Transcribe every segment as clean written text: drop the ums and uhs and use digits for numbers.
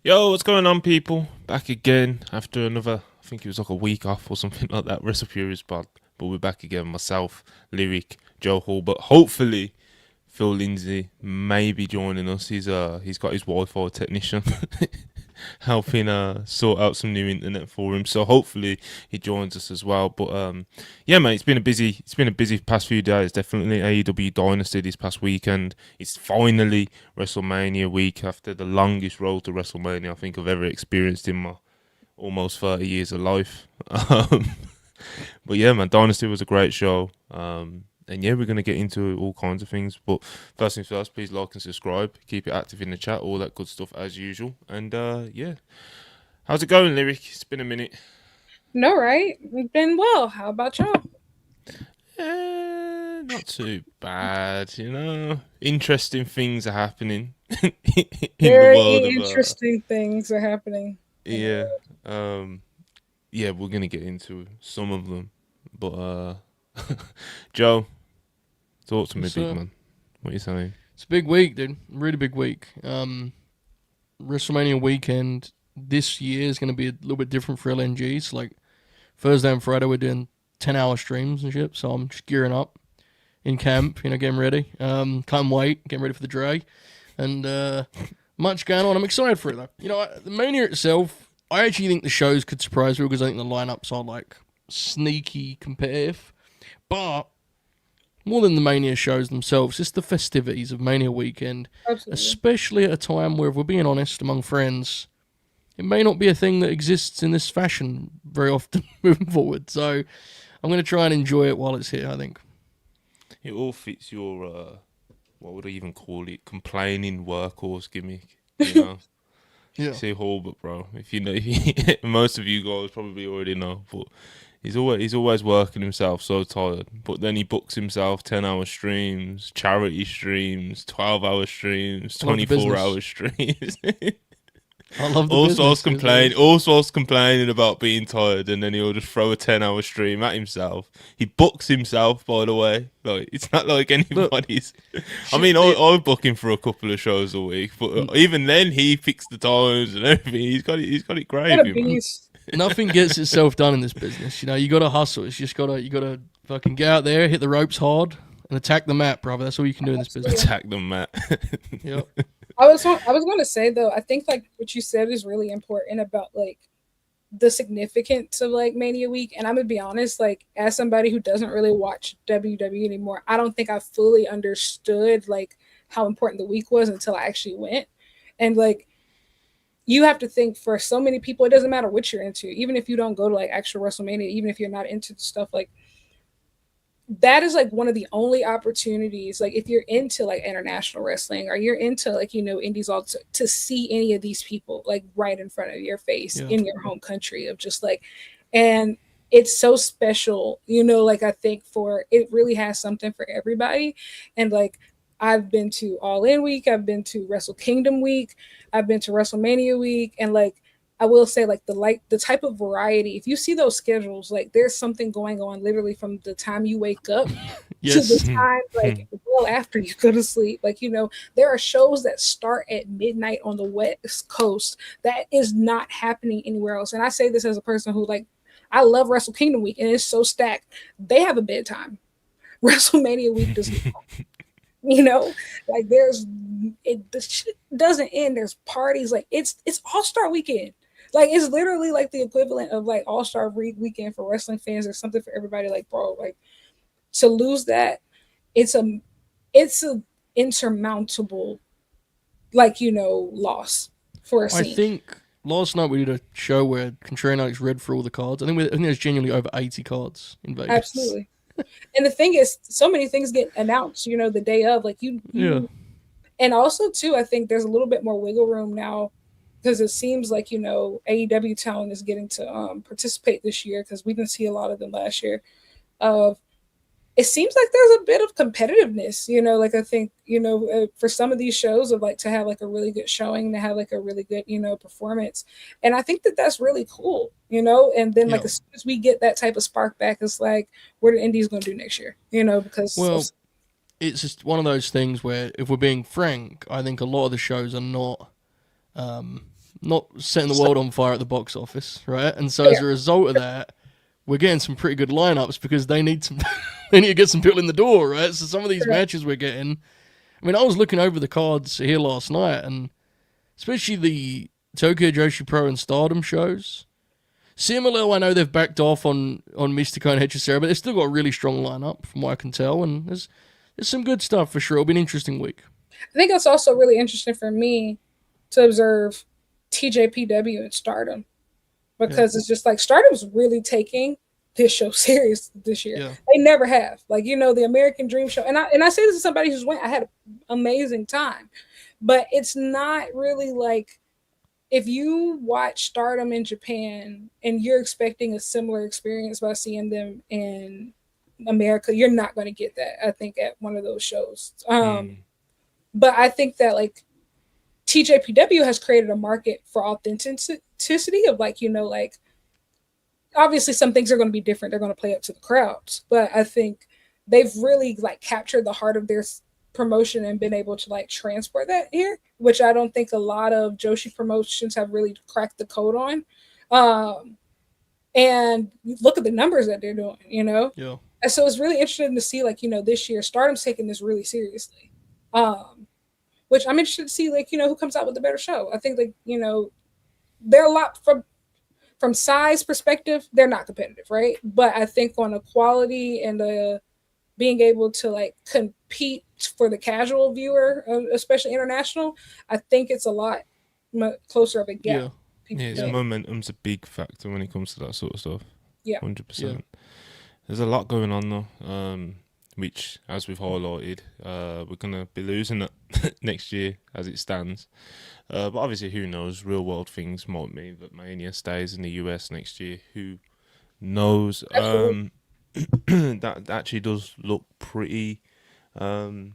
Yo, what's going on, people? Back again after another, I think it was like a week off or something like that. Recipe is bad, but we're back again. Myself, Lyric, Joe Hall, but hopefully Phil Lindsay may be joining us. He's got his Wi-Fi technician helping sort out some new internet for him. So hopefully he joins us as well. But yeah, mate, it's been a busy past few days. Definitely AEW Dynasty this past weekend. It's finally WrestleMania week after the longest road to WrestleMania I think I've ever experienced in my almost 30 years of life. Um, but yeah, man, Dynasty was a great show. And yeah, we're gonna get into all kinds of things. But first things first, please like and subscribe. Keep it active in the chat, all that good stuff as usual. And yeah, how's it going, Lyric? It's been a minute. No, right? We've been well. How about y'all? Not too bad, you know. Interesting things are happening in the Very world of interesting things are happening in the yeah. world. Um yeah, we're gonna get into some of them. But Joe, talk to me, It's big a man. What are you saying? it's a big week, dude. Really big week. WrestleMania weekend this year is going to be a little bit different for LNGs. Like Thursday and Friday, we're doing 10-hour streams and shit. So I'm just gearing up in camp, getting ready. Can't wait, getting ready for the Dre, and much going on. I'm excited for it though. The Mania itself, I actually think the shows could surprise me because I think the lineups are like sneaky competitive, but more than the Mania shows themselves, it's the festivities of Mania weekend, Absolutely. especially at a time where, if we're being honest, among friends, it may not be a thing that exists in this fashion very often moving forward. So I'm going to try and enjoy it while it's here, I think. It all fits your what would I even call it? Complaining workhorse gimmick, you know. Yeah. Say Hulbert, bro. If you know, most of you guys probably already know, but he's always working himself so tired. But then he books himself 10-hour streams, charity streams, 12-hour streams, I love the 24-hour business. streams. I love the also, I was business. It is what it complaining. is. Also, I was complaining about being tired, and then he'll just throw a 10-hour stream at himself. He books himself, by the way. Like it's not like Look, anybody's. I shit, mean, I book him for a couple of shows a week, but even then, he picks the times and everything. He's got it What a gravy, man. beast. nothing gets itself done in this business. You got to hustle. It's just you got to fucking get out there, hit the ropes hard, and attack the map, brother. That's all you can do in this business. Absolutely. Attack them, Matt. Yep. I was going to say though, I think like what you said is really important about like the significance of like Mania Week. And I'm gonna be honest, like as somebody who doesn't really watch WWE anymore, I don't think I fully understood like how important the week was until I actually went. And like you have to think for so many people, it doesn't matter what you're into, even if you don't go to like actual WrestleMania, even if you're not into the stuff like that is like one of the only opportunities like if you're into like international wrestling or you're into like indies all to see any of these people like right in front of your face Yeah. in your home country of just like and it's so special, like I think for it really has something for everybody. And like I've been to All In Week, I've been to Wrestle Kingdom Week, I've been to WrestleMania Week, and like I will say like the type of variety. If you see those schedules, like there's something going on literally from the time you wake up to the Yes. time like well after you go to sleep. Like there are shows that start at midnight on the West Coast that is not happening anywhere else. And I say this as a person who like I love Wrestle Kingdom Week and it's so stacked. They have a bedtime. WrestleMania Week does not. Like there's the shit doesn't end. There's parties, like it's All-Star weekend. Like it's literally like the equivalent of like All-Star weekend for wrestling fans. There's something for everybody. Like bro, like to lose that, it's a insurmountable like loss for a I scene. think last night we did a show where Contreras read through all the cards. I think there's genuinely over 80 cards in Vegas. Absolutely. And the thing is, so many things get announced, the day of. Like Yeah. and also too, I think there's a little bit more wiggle room now because it seems like AEW talent is getting to participate this year because we didn't see a lot of them last year. Of it seems like there's a bit of competitiveness, like I think for some of these shows of like to have like a really good showing, to have like a really good performance, and I think that that's really cool, and then like Yeah. as soon as we get that type of spark back, it's like what are the indies going to do next year, because Well, it's just one of those things where, if we're being frank, I think a lot of the shows are not not setting the world on fire at the box office, right? And so as a result of that, we're getting some pretty good lineups because they need some, they need to get some people in the door, right? So some of these matches we're getting. I mean, I was looking over the cards here last night, and especially the Tokyo Joshi Pro and Stardom shows. Similar, I know they've backed off on Mystico and Hechicera, but they've still got a really strong lineup from what I can tell, and there's some good stuff for sure. It'll be an interesting week. I think it's also really interesting for me to observe TJPW and Stardom because it's just like Stardom's really taking this show serious this year. Yeah. They never have. Like, you know, the American Dream show. And I say this to somebody who's went, I had an amazing time. But it's not really like if you watch Stardom in Japan and you're expecting a similar experience by seeing them in America, you're not going to get that, I think, at one of those shows. But I think that like TJPW has created a market for authenticity of like, you know, like obviously some things are going to be different. They're going to play up to the crowds, but I think they've really like captured the heart of their promotion and been able to like transport that here, which I don't think a lot of Joshi promotions have really cracked the code on. And look at the numbers that they're doing, you know? Yeah. And so it's really interesting to see like, you know, this year Stardom's taking this really seriously. Which I'm interested to see, like, you know, who comes out with a better show. I think, like, you know, they're a lot from size perspective, they're not competitive, right? But I think on a quality and being able to, like, compete for the casual viewer, especially international, I think it's a lot closer of a gap. Yeah, momentum's a big factor when it comes to that sort of stuff. Yeah. 100%. Yeah. There's a lot going on, though. Which, as we've highlighted, we're going to be losing it next year as it stands. But obviously, who knows? Real world things might mean that Mania stays in the US next year. Who knows? That actually does look pretty, I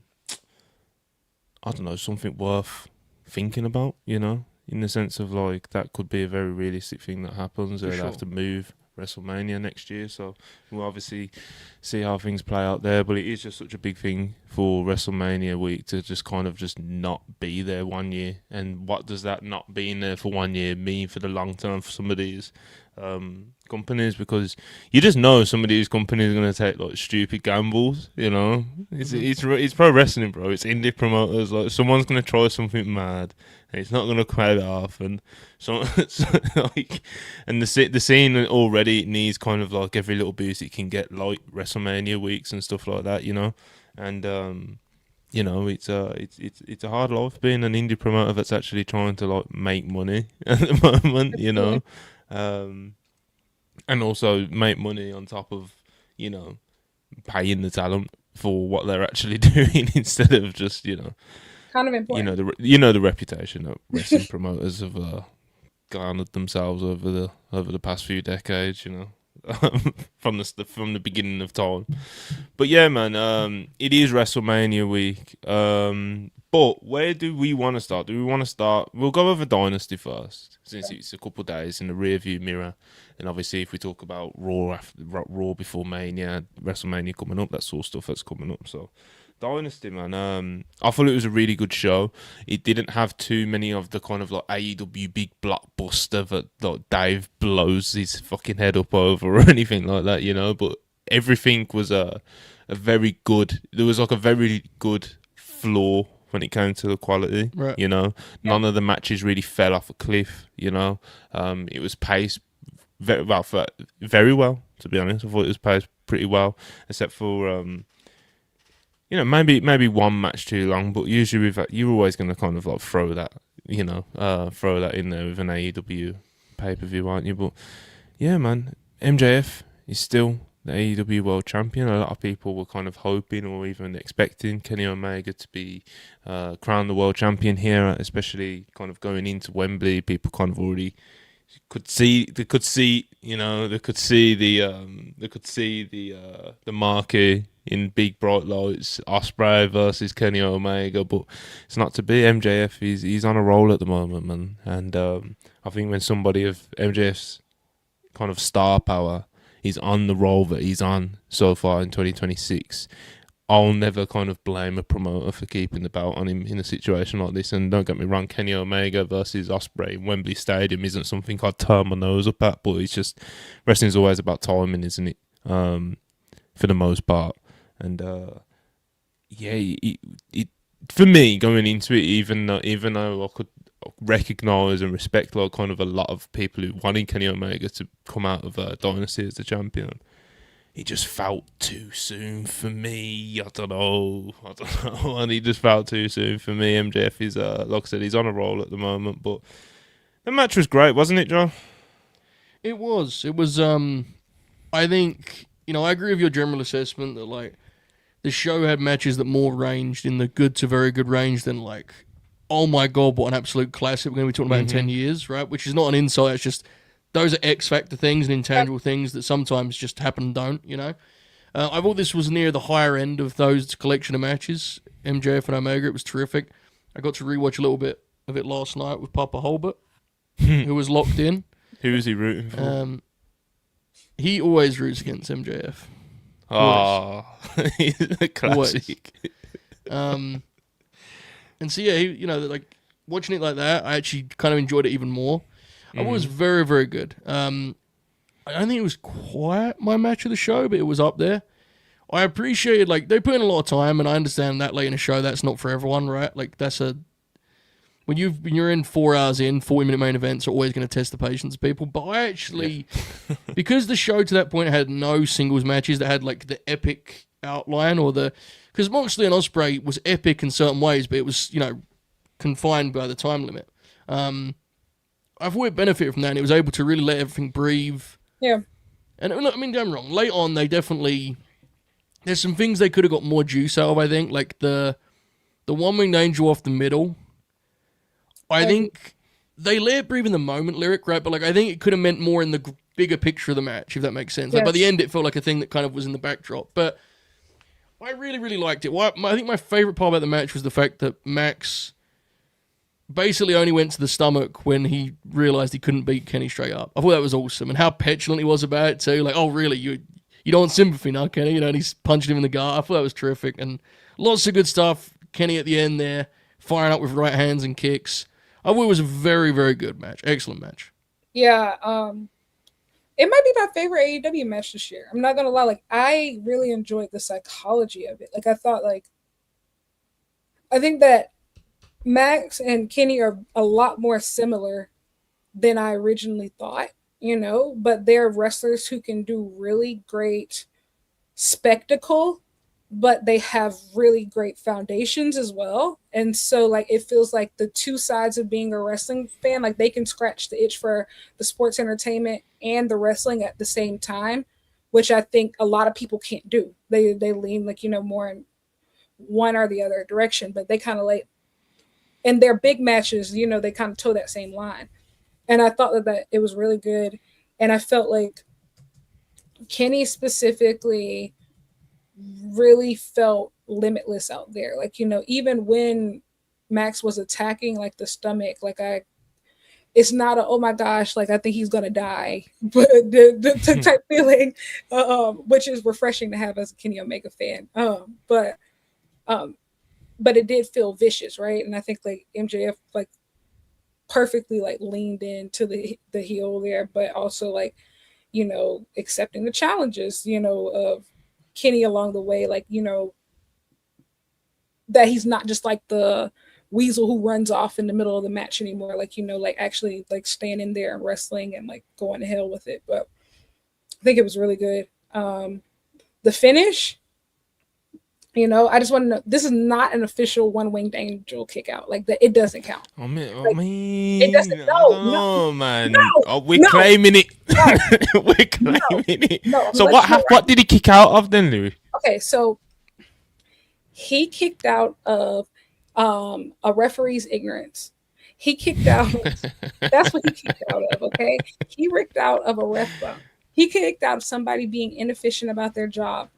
don't know, something worth thinking about, you know? In the sense of, like, that could be a very realistic thing that happens. They'll have to move WrestleMania next year, so we'll obviously see how things play out there, but it is just such a big thing for WrestleMania week to just kind of just not be there 1 year. And what does that not being there for 1 year mean for the long term for some of these companies? Because you just know some of these companies are going to take like stupid gambles, you know. It's pro wrestling, bro. It's indie promoters. Like, someone's going to try something mad and it's not going to pay off, and so like, and the scene already needs kind of like every little boost it can get, like WrestleMania weeks and stuff like that, you know. And you know, it's a hard life being an indie promoter that's actually trying to like make money at the moment, you know. And also make money on top of, you know, paying the talent for what they're actually doing instead of just, you know, kind of important. You know the reputation that wrestling promoters have garnered themselves over the past few decades, you know, from the beginning of time. But yeah, man, it is WrestleMania week. But where do we want to start? We'll go over Dynasty first, since it's a couple of days in the rearview mirror. And obviously, if we talk about Raw before Mania, WrestleMania coming up, that sort of stuff that's coming up. So, Dynasty, man. I thought it was a really good show. It didn't have too many of the kind of like AEW big blockbuster that like Dave blows his fucking head up over or anything like that, you know. But everything was a very good. There was like a very good floor when it came to the quality, right. You know. None of the matches really fell off a cliff, you know. It was paced very well, to be honest. I thought it was paced pretty well, except for you know, maybe one match too long, but usually you're always going to kind of like throw that in there with an AEW pay-per-view, aren't you? But yeah, man, MJF is still the AEW World Champion. A lot of people were kind of hoping or even expecting Kenny Omega to be crowned the World Champion here, especially kind of going into Wembley. People kind of already could see the marquee in big bright lights, Ospreay versus Kenny Omega, but it's not to be. MJF, he's on a roll at the moment, man. And I think when somebody of MJF's kind of star power is on the roll that he's on so far in 2026, I'll never kind of blame a promoter for keeping the belt on him in a situation like this. And don't get me wrong, Kenny Omega versus Ospreay in Wembley Stadium isn't something I'd turn my nose up at, but it's just wrestling's always about timing, isn't it? For the most part. And it for me going into it, even though I could recognise and respect like kind of a lot of people who wanted Kenny Omega to come out of Dynasty as the champion, it just felt too soon for me. I don't know. And he just felt too soon for me. MJF is, like I said, he's on a roll at the moment. But the match was great, wasn't it, Joe? It was. I think, I agree with your general assessment that, like, the show had matches that more ranged in the good to very good range than, like, oh my God, what an absolute classic we're going to be talking about in 10 years, right? Which is not an insult. It's just, those are X factor things and intangible things that sometimes just happen and don't, I thought this was near the higher end of those collection of matches. MJF and Omega, it was terrific. I got to rewatch a little bit of it last night with Papa Holbert, who was locked in. Who is he rooting for? He always roots against MJF. Oh, he's a classic. And so, yeah, like watching it like that, I actually kind of enjoyed it even more. I thought it was very, very good. I don't think it was quite my match of the show, but it was up there. I appreciated, like, they put in a lot of time, and I understand that late in a show, that's not for everyone, right? Like, when you're in 4 hours in, 40-minute main events are always going to test the patience of people. But I actually, because the show to that point had no singles matches that had, like, the epic outline because Moxley and Ospreay was epic in certain ways, but it was, confined by the time limit. I thought it benefited from that, and it was able to really let everything breathe. Yeah. And look, I mean, damn wrong. Late on, there's some things they could have got more juice out of, I think. Like the one-winged angel off the middle. I think they let it breathe in the moment lyric, right? But, like, I think it could have meant more in the bigger picture of the match, if that makes sense. Like, by the end, it felt like a thing that kind of was in the backdrop. But I really, really liked it. I think my favorite part about the match was the fact that Max basically only went to the stomach when he realized he couldn't beat Kenny straight up. I thought that was awesome. And how petulant he was about it too. Like, oh, really? You don't want sympathy now, Kenny? And he's punching him in the gut. I thought that was terrific. And lots of good stuff. Kenny at the end there, firing up with right hands and kicks. I thought it was a very, very good match. Excellent match. Yeah. It might be my favorite AEW match this year. I'm not going to lie. Like, I really enjoyed the psychology of it. Like, I think that Max and Kenny are a lot more similar than I originally thought, but they're wrestlers who can do really great spectacle, but they have really great foundations as well. And so, like, it feels like the two sides of being a wrestling fan, like, they can scratch the itch for the sports entertainment and the wrestling at the same time, which I think a lot of people can't do. They lean, like, more in one or the other direction, but they kind of like, in their big matches, they kind of toe that same line. And I thought that it was really good. And I felt like Kenny specifically really felt limitless out there. Like, even when Max was attacking, like, the stomach, like, it's not oh my gosh, like, I think he's going to die, but the type feeling, which is refreshing to have as a Kenny Omega fan. But it did feel vicious, right? And I think, like, MJF, like, perfectly, like, leaned into the heel there, but also, like, accepting the challenges, of Kenny along the way, like, that he's not just like the weasel who runs off in the middle of the match anymore, like, like, actually, like, staying in there and wrestling and, like, going to hell with it. But I think it was really good. The finish, I just want to know, this is not an official one-winged angel kick out. Like, it doesn't count. I mean, it doesn't. No, man. No, we're claiming it. We're claiming it. No, so what did he kick out of then, Louis? Okay, so he kicked out of a referee's ignorance. He kicked out. That's what he kicked out of. Okay, he ripped out of a ref bump. He kicked out of somebody being inefficient about their job.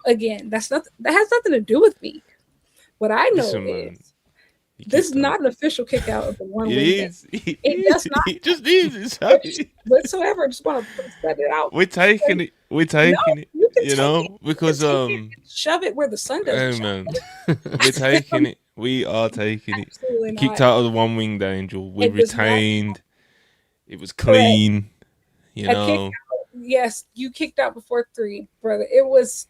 Again, that has nothing to do with me. What I know is this is not an official kick out of the one wing. It does not. It just is. Whatsoever. I just want to set it out. We're taking it. We're taking it. You can You take know, it. You can because take it and shove it where the sun doesn't hey shine. man, we're taking it. We are taking it. Absolutely We not. kicked out of the one winged angel. We It does not. retained. It was Correct. clean. You A kick know, out. Yes, you kicked out before 3, brother. It was.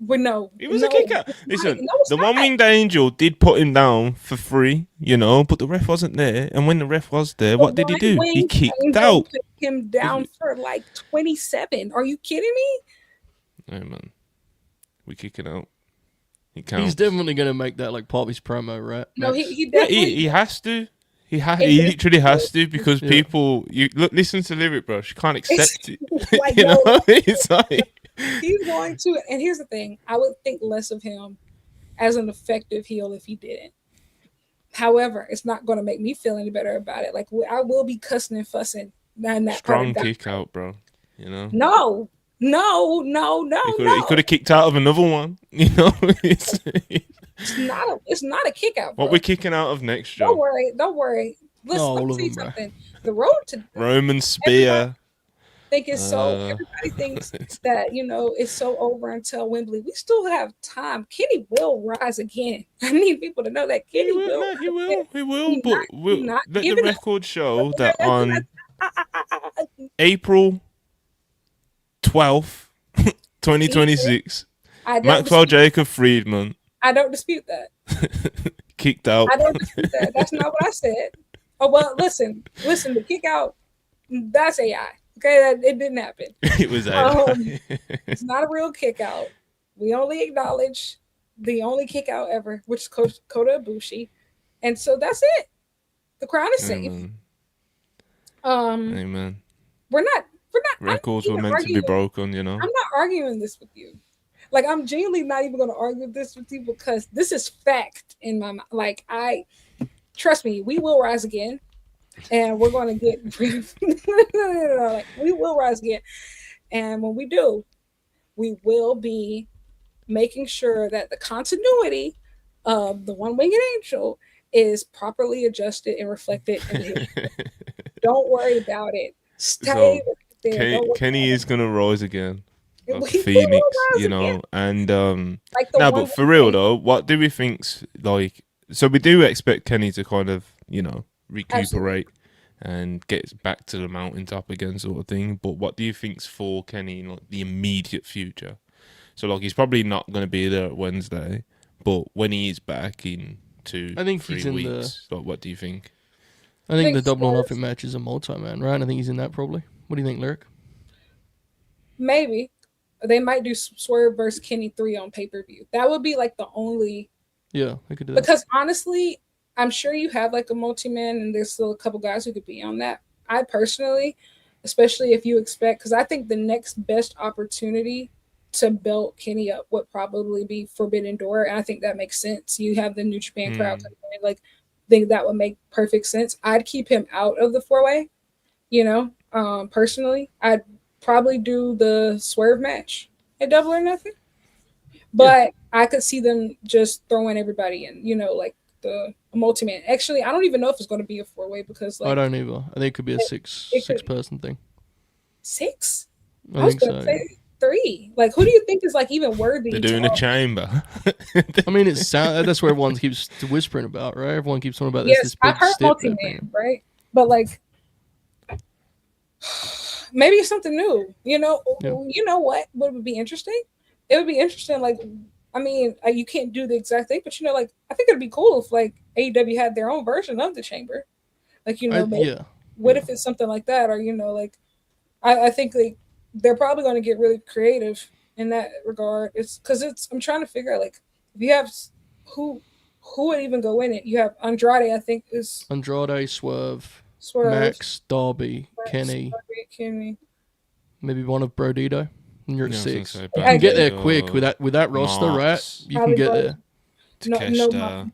Well, no, it was no, a kick out. it's not. Listen, No, it's the one not. winged angel did put him down for free. You know, but the ref wasn't there. And when the ref was there, The what did he do? He one-winged kicked angel out. took him down for like 27. Are you kidding me? Hey man, we kicking out. He He's counts. definitely going to make that like part of his promo, right? No, Max? he Yeah, definitely. he has to. He It- literally has to because Yeah. people listen to lyric, bro. She can't accept it. like, You know, yo, it's like he's going to. And here's the thing: I would think less of him as an effective heel if he didn't. However, it's not going to make me feel any better about it. Like I will be cussing and fussing in that strong part of kick out, bro. You know, No, he could have kicked out of another one. You know, it's It's not a kick out. what Bro. we're kicking out of next, Don't Joe. worry. Listen, No, let me all of tell you them, bro. something. The road to Roman spear. think is so. Uh, Everybody thinks that it's so over until Wembley. We still have time. Kenny will rise again. I need people to know that Kenny will. No, he will. He will. He's But not let the giving up. record show that on April 12th, 2026, I don't Maxwell dispute, Jacob Friedman I don't dispute that. kicked out. I don't dispute that. That's not what I said. Oh well, listen. The kick out. That's AI. Okay, it didn't happen. It was It's not a real kick out. We only acknowledge the only kick out ever, which is Kota Ibushi, and so that's it. The crown is safe. Amen. We're not. Records I'm were not meant to be arguing- broken, you know. I'm not arguing this with you. Like I'm genuinely not even going to argue this with you because this is fact in my mind. Like trust me, we will rise again, and we're going to get. Like, we will rise again, and when we do, we will be making sure that the continuity of the one-winged angel is properly adjusted and reflected in the Don't worry about it. Stay So, there. Don't worry Kenny about is gonna rise again, it. like He will Phoenix, rise you know. again. And Like the no, one but for real though, what do we think's like? So we do expect Kenny to kind of, you know, recuperate and get back to the mountaintop again, sort of thing. But what do you think's for Kenny in like the immediate future? So like he's probably not going to be there at Wednesday, but when he is back in I think 3 he's in weeks, like what do you think? I think the think double or Swerve- nothing match is a multi-man, right? I think he's in that probably. What do you think, Lyric? Maybe they might do Swerve versus Kenny 3 on pay-per-view. That would be like the only Yeah, they could do that. because honestly, I'm sure you have like a multi-man and there's still a couple guys who could be on that. I personally, especially if you expect, because I think the next best opportunity to belt Kenny up would probably be Forbidden Door, and I think that makes sense. You have the New Japan crowd coming in, like think that would make perfect sense. I'd keep him out of the 4-way, personally. I'd probably do the Swerve match at Double or Nothing, but I could see them just throwing everybody in, like the multi-man. Actually, I don't even know if it's going to be a 4-way because I don't either. I think it could be a six person thing. 6. I was think gonna so. say 3. Like, who do you think is like even worthy? They're doing a chamber. I mean, that's where everyone keeps whispering about, right? Everyone keeps talking about this. Yes, This I've big heard stip they're multi-man, bringing. right? But like, maybe it's something new. You know what would be interesting? It would be interesting. Like, I mean, you can't do the exact thing, but like, I think it'd be cool if like AEW had their own version of the chamber. Like, what if it's something like that, or like, I think like they're probably going to get really creative in that regard. I'm trying to figure out like if you have who would even go in it. You have Andrade, I think is Andrade, Swerve, Max, Darby, Kenny, maybe one of Brodito. And you're at 6. You I can get there Brodito, quick with that roster, Mox, right? You Probably can get Bro- there. Takeshita,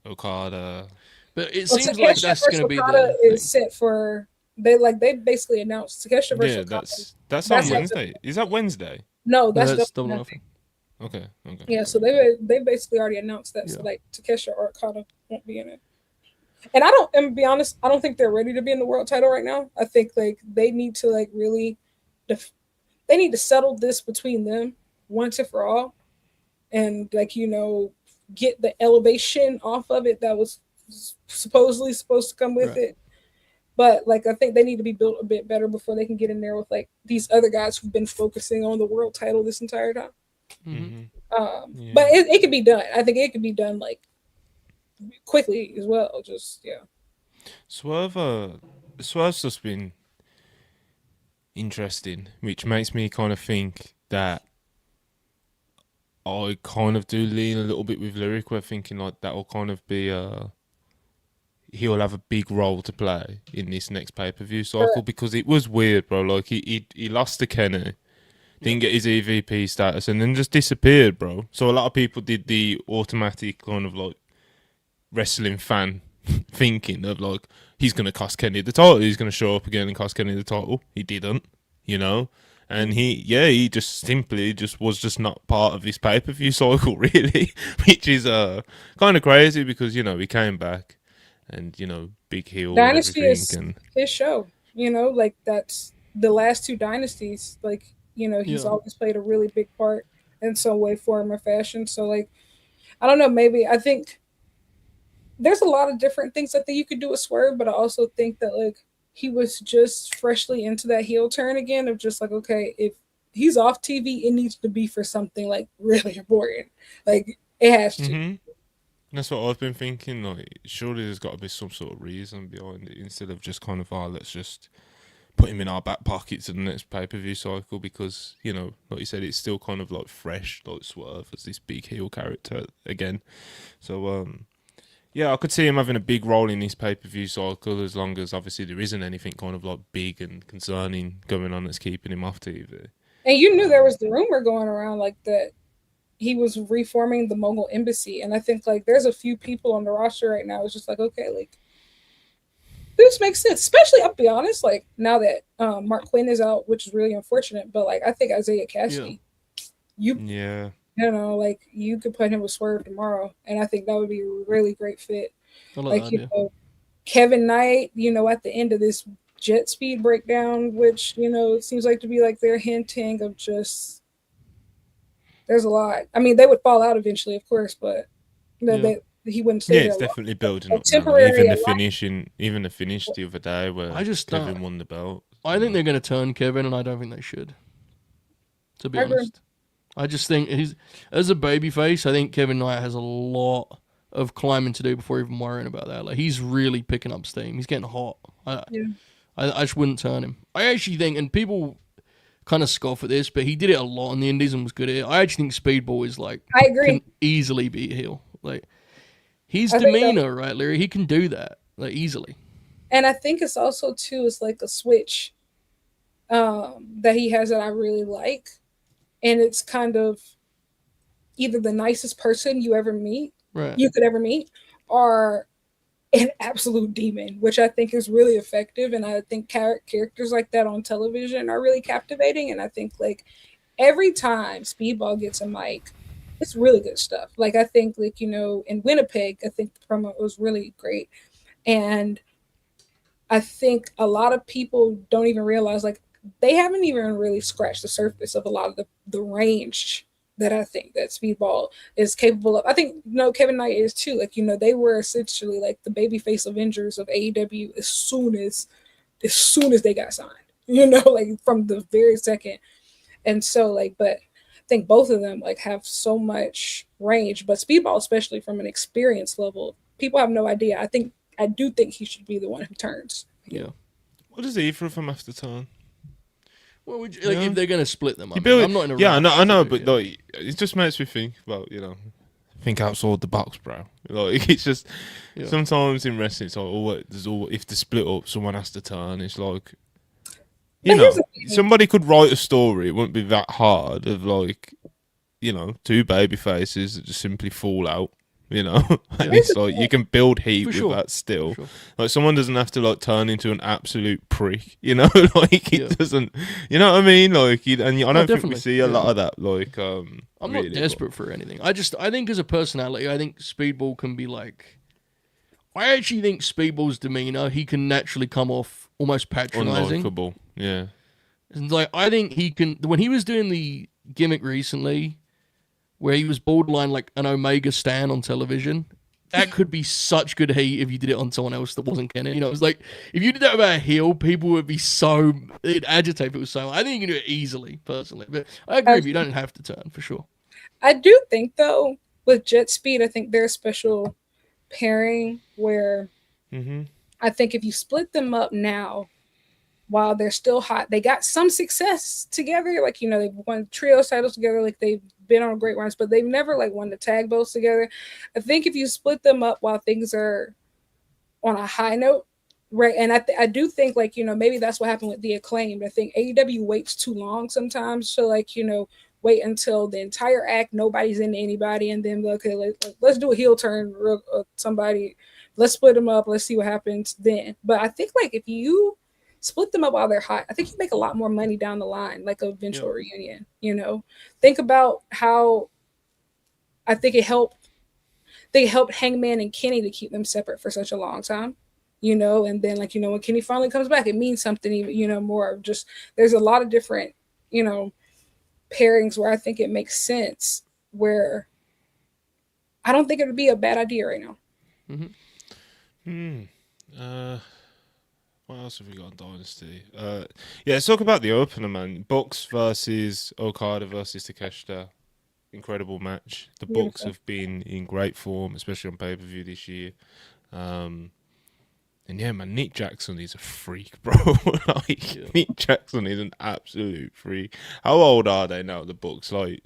Okada. But it Well, seems Takeshita like that's going to be Okada the is set for they basically announced Takeshita versus Yeah, Okada. that's That's on like- Wednesday. Is that Wednesday? No, thing. that's Double or nothing. nothing. Okay. Yeah, so they basically already announced that. So Yeah. like Takeshita or Okada won't be in it. And to be honest, I don't think they're ready to be in the world title right now. I think like they need to like really they need to settle this between them once and for all, and like get the elevation off of it that was supposedly supposed to come with it. But like I think they need to be built a bit better before they can get in there with like these other guys who've been focusing on the world title this entire time. But it could be done. I think it could be done like quickly as well. Just Swerve's just been interesting, which makes me kind of think that I kind of do lean a little bit with Lyric. We're thinking like that will kind of be he'll have a big role to play in this next pay-per-view cycle because it was weird, bro. Like he lost to Kenny, didn't get his EVP status, and then just disappeared, bro. So a lot of people did the automatic kind of like wrestling fan thinking of like he's gonna cost Kenny the title, he's gonna show up again and cost Kenny the title. He didn't, and he just simply was not part of this pay-per-view cycle really, which is kind of crazy because he came back and big heel Dynasty and is his show. Like that's the last two dynasties. Like he's always played a really big part in some way, form, or fashion. So like I don't know, maybe I think there's a lot of different things I think you could do with Swerve, but I also think that like he was just freshly into that heel turn again of just like, okay, if he's off TV, it needs to be for something like really important. Like it has to. Mm-hmm. That's what I've been thinking. Like, surely there's got to be some sort of reason behind it instead of just kind of, let's just put him in our back pocket to the next pay-per-view cycle because, like you said, it's still kind of like fresh, like Swerve as this big heel character again. So, yeah, I could see him having a big role in this pay-per-view cycle as long as obviously there isn't anything kind of like big and concerning going on that's keeping him off TV. And you knew there was the rumor going around like that he was reforming the Mongol embassy, and I think like there's a few people on the roster right now. It's just like, okay, like this makes sense. Especially, I'll be honest, like now that Mark Quinn is out, which is really unfortunate. But like I think Isaiah Cassidy, like you could put him with Swerve tomorrow, and I think that would be a really great fit. Like Kevin Knight, at the end of this jet speed breakdown, which it seems like to be like they're hinting of just. There's a lot. I mean, they would fall out eventually, of course, but he wouldn't stay there. It's definitely building up. Even the finish the other day where Kevin won the belt. I think they're going to turn Kevin, and I don't think they should. To be honest, I just think he's as a babyface. I think Kevin Knight has a lot of climbing to do before even worrying about that. Like he's really picking up steam. He's getting hot. I just wouldn't turn him. I actually think, and people kind of scoff at this, but he did it a lot in the Indies and was good at it. I actually think Speedball is like I agree. Can easily be a heel. Like his demeanor, right, Larry? He can do that like easily. And I think it's also too is like a switch that he has that I really like, and it's kind of either the nicest person you could ever meet, or an absolute demon, which I think is really effective. And I think characters like that on television are really captivating. And I think like every time Speedball gets a mic, it's really good stuff. Like I think like, in Winnipeg, I think the promo was really great. And I think a lot of people don't even realize like they haven't even really scratched the surface of a lot of the range that I think that Speedball is capable of. I think Kevin Knight is too. Like they were essentially like the babyface Avengers of AEW as soon as they got signed. Like from the very second. And so like, but I think both of them like have so much range. But Speedball, especially from an experience level, people have no idea. I do think he should be the one who turns. Yeah. What does either of them have to turn? Well, if they're going to split them, I'm not in a rush. Yeah, I know, but like, it just makes me think about, think outside the box, bro. Like, it's just, sometimes in wrestling, it's like, if they split up, someone has to turn. It's like, somebody could write a story. It wouldn't be that hard of like, two baby faces that just simply fall out. And it's like you can build heat with that still. Like someone doesn't have to like turn into an absolute prick, like it doesn't. You know what I mean? Like, I don't think we see a lot of that. Like, I'm not desperate for anything. I think as a personality, I think Speedball can be like. I actually think Speedball's demeanor, he can naturally come off almost patronizing. Unlikable, yeah. And like I think he can when he was doing the gimmick recently where he was borderline like an Omega stan on television. That could be such good heat if you did it on someone else that wasn't Kenny. You know, it was like if you did that about a heel, people would be so it'd agitate people so. I think you can do it easily, personally. But I agree with you. You don't have to turn for sure. I do think though with Jet Speed, I think they're a special pairing where I think if you split them up now while they're still hot, they got some success together. Like, you know, they've won trios titles together, like they've been on great runs, but they've never like won the tag belts together. I think if you split them up while things are on a high note, right? And I do think like, you know, maybe that's what happened with the Acclaimed. I think AEW waits too long sometimes to like, you know, wait until the entire act, nobody's into anybody, and then okay, let's do a heel turn, somebody, let's split them up, let's see what happens then. But I think like if you split them up while they're hot, I think you make a lot more money down the line, like a eventual reunion. You know, think about how I think it helped. They helped Hangman and Kenny to keep them separate for such a long time. You know, and then like, you know, when Kenny finally comes back, it means something even, you know, more. Just there's a lot of different, you know, pairings where I think it makes sense, where I don't think it would be a bad idea right now. What else have we got on Dynasty? Yeah, let's talk about the opener, man. Bucks versus Okada versus Takeshita. Incredible match. The Bucks have been in great form, especially on pay-per-view this year. And yeah, man, Nick Jackson is a freak, bro. Nick Jackson is an absolute freak. How old are they now, the Bucks? Like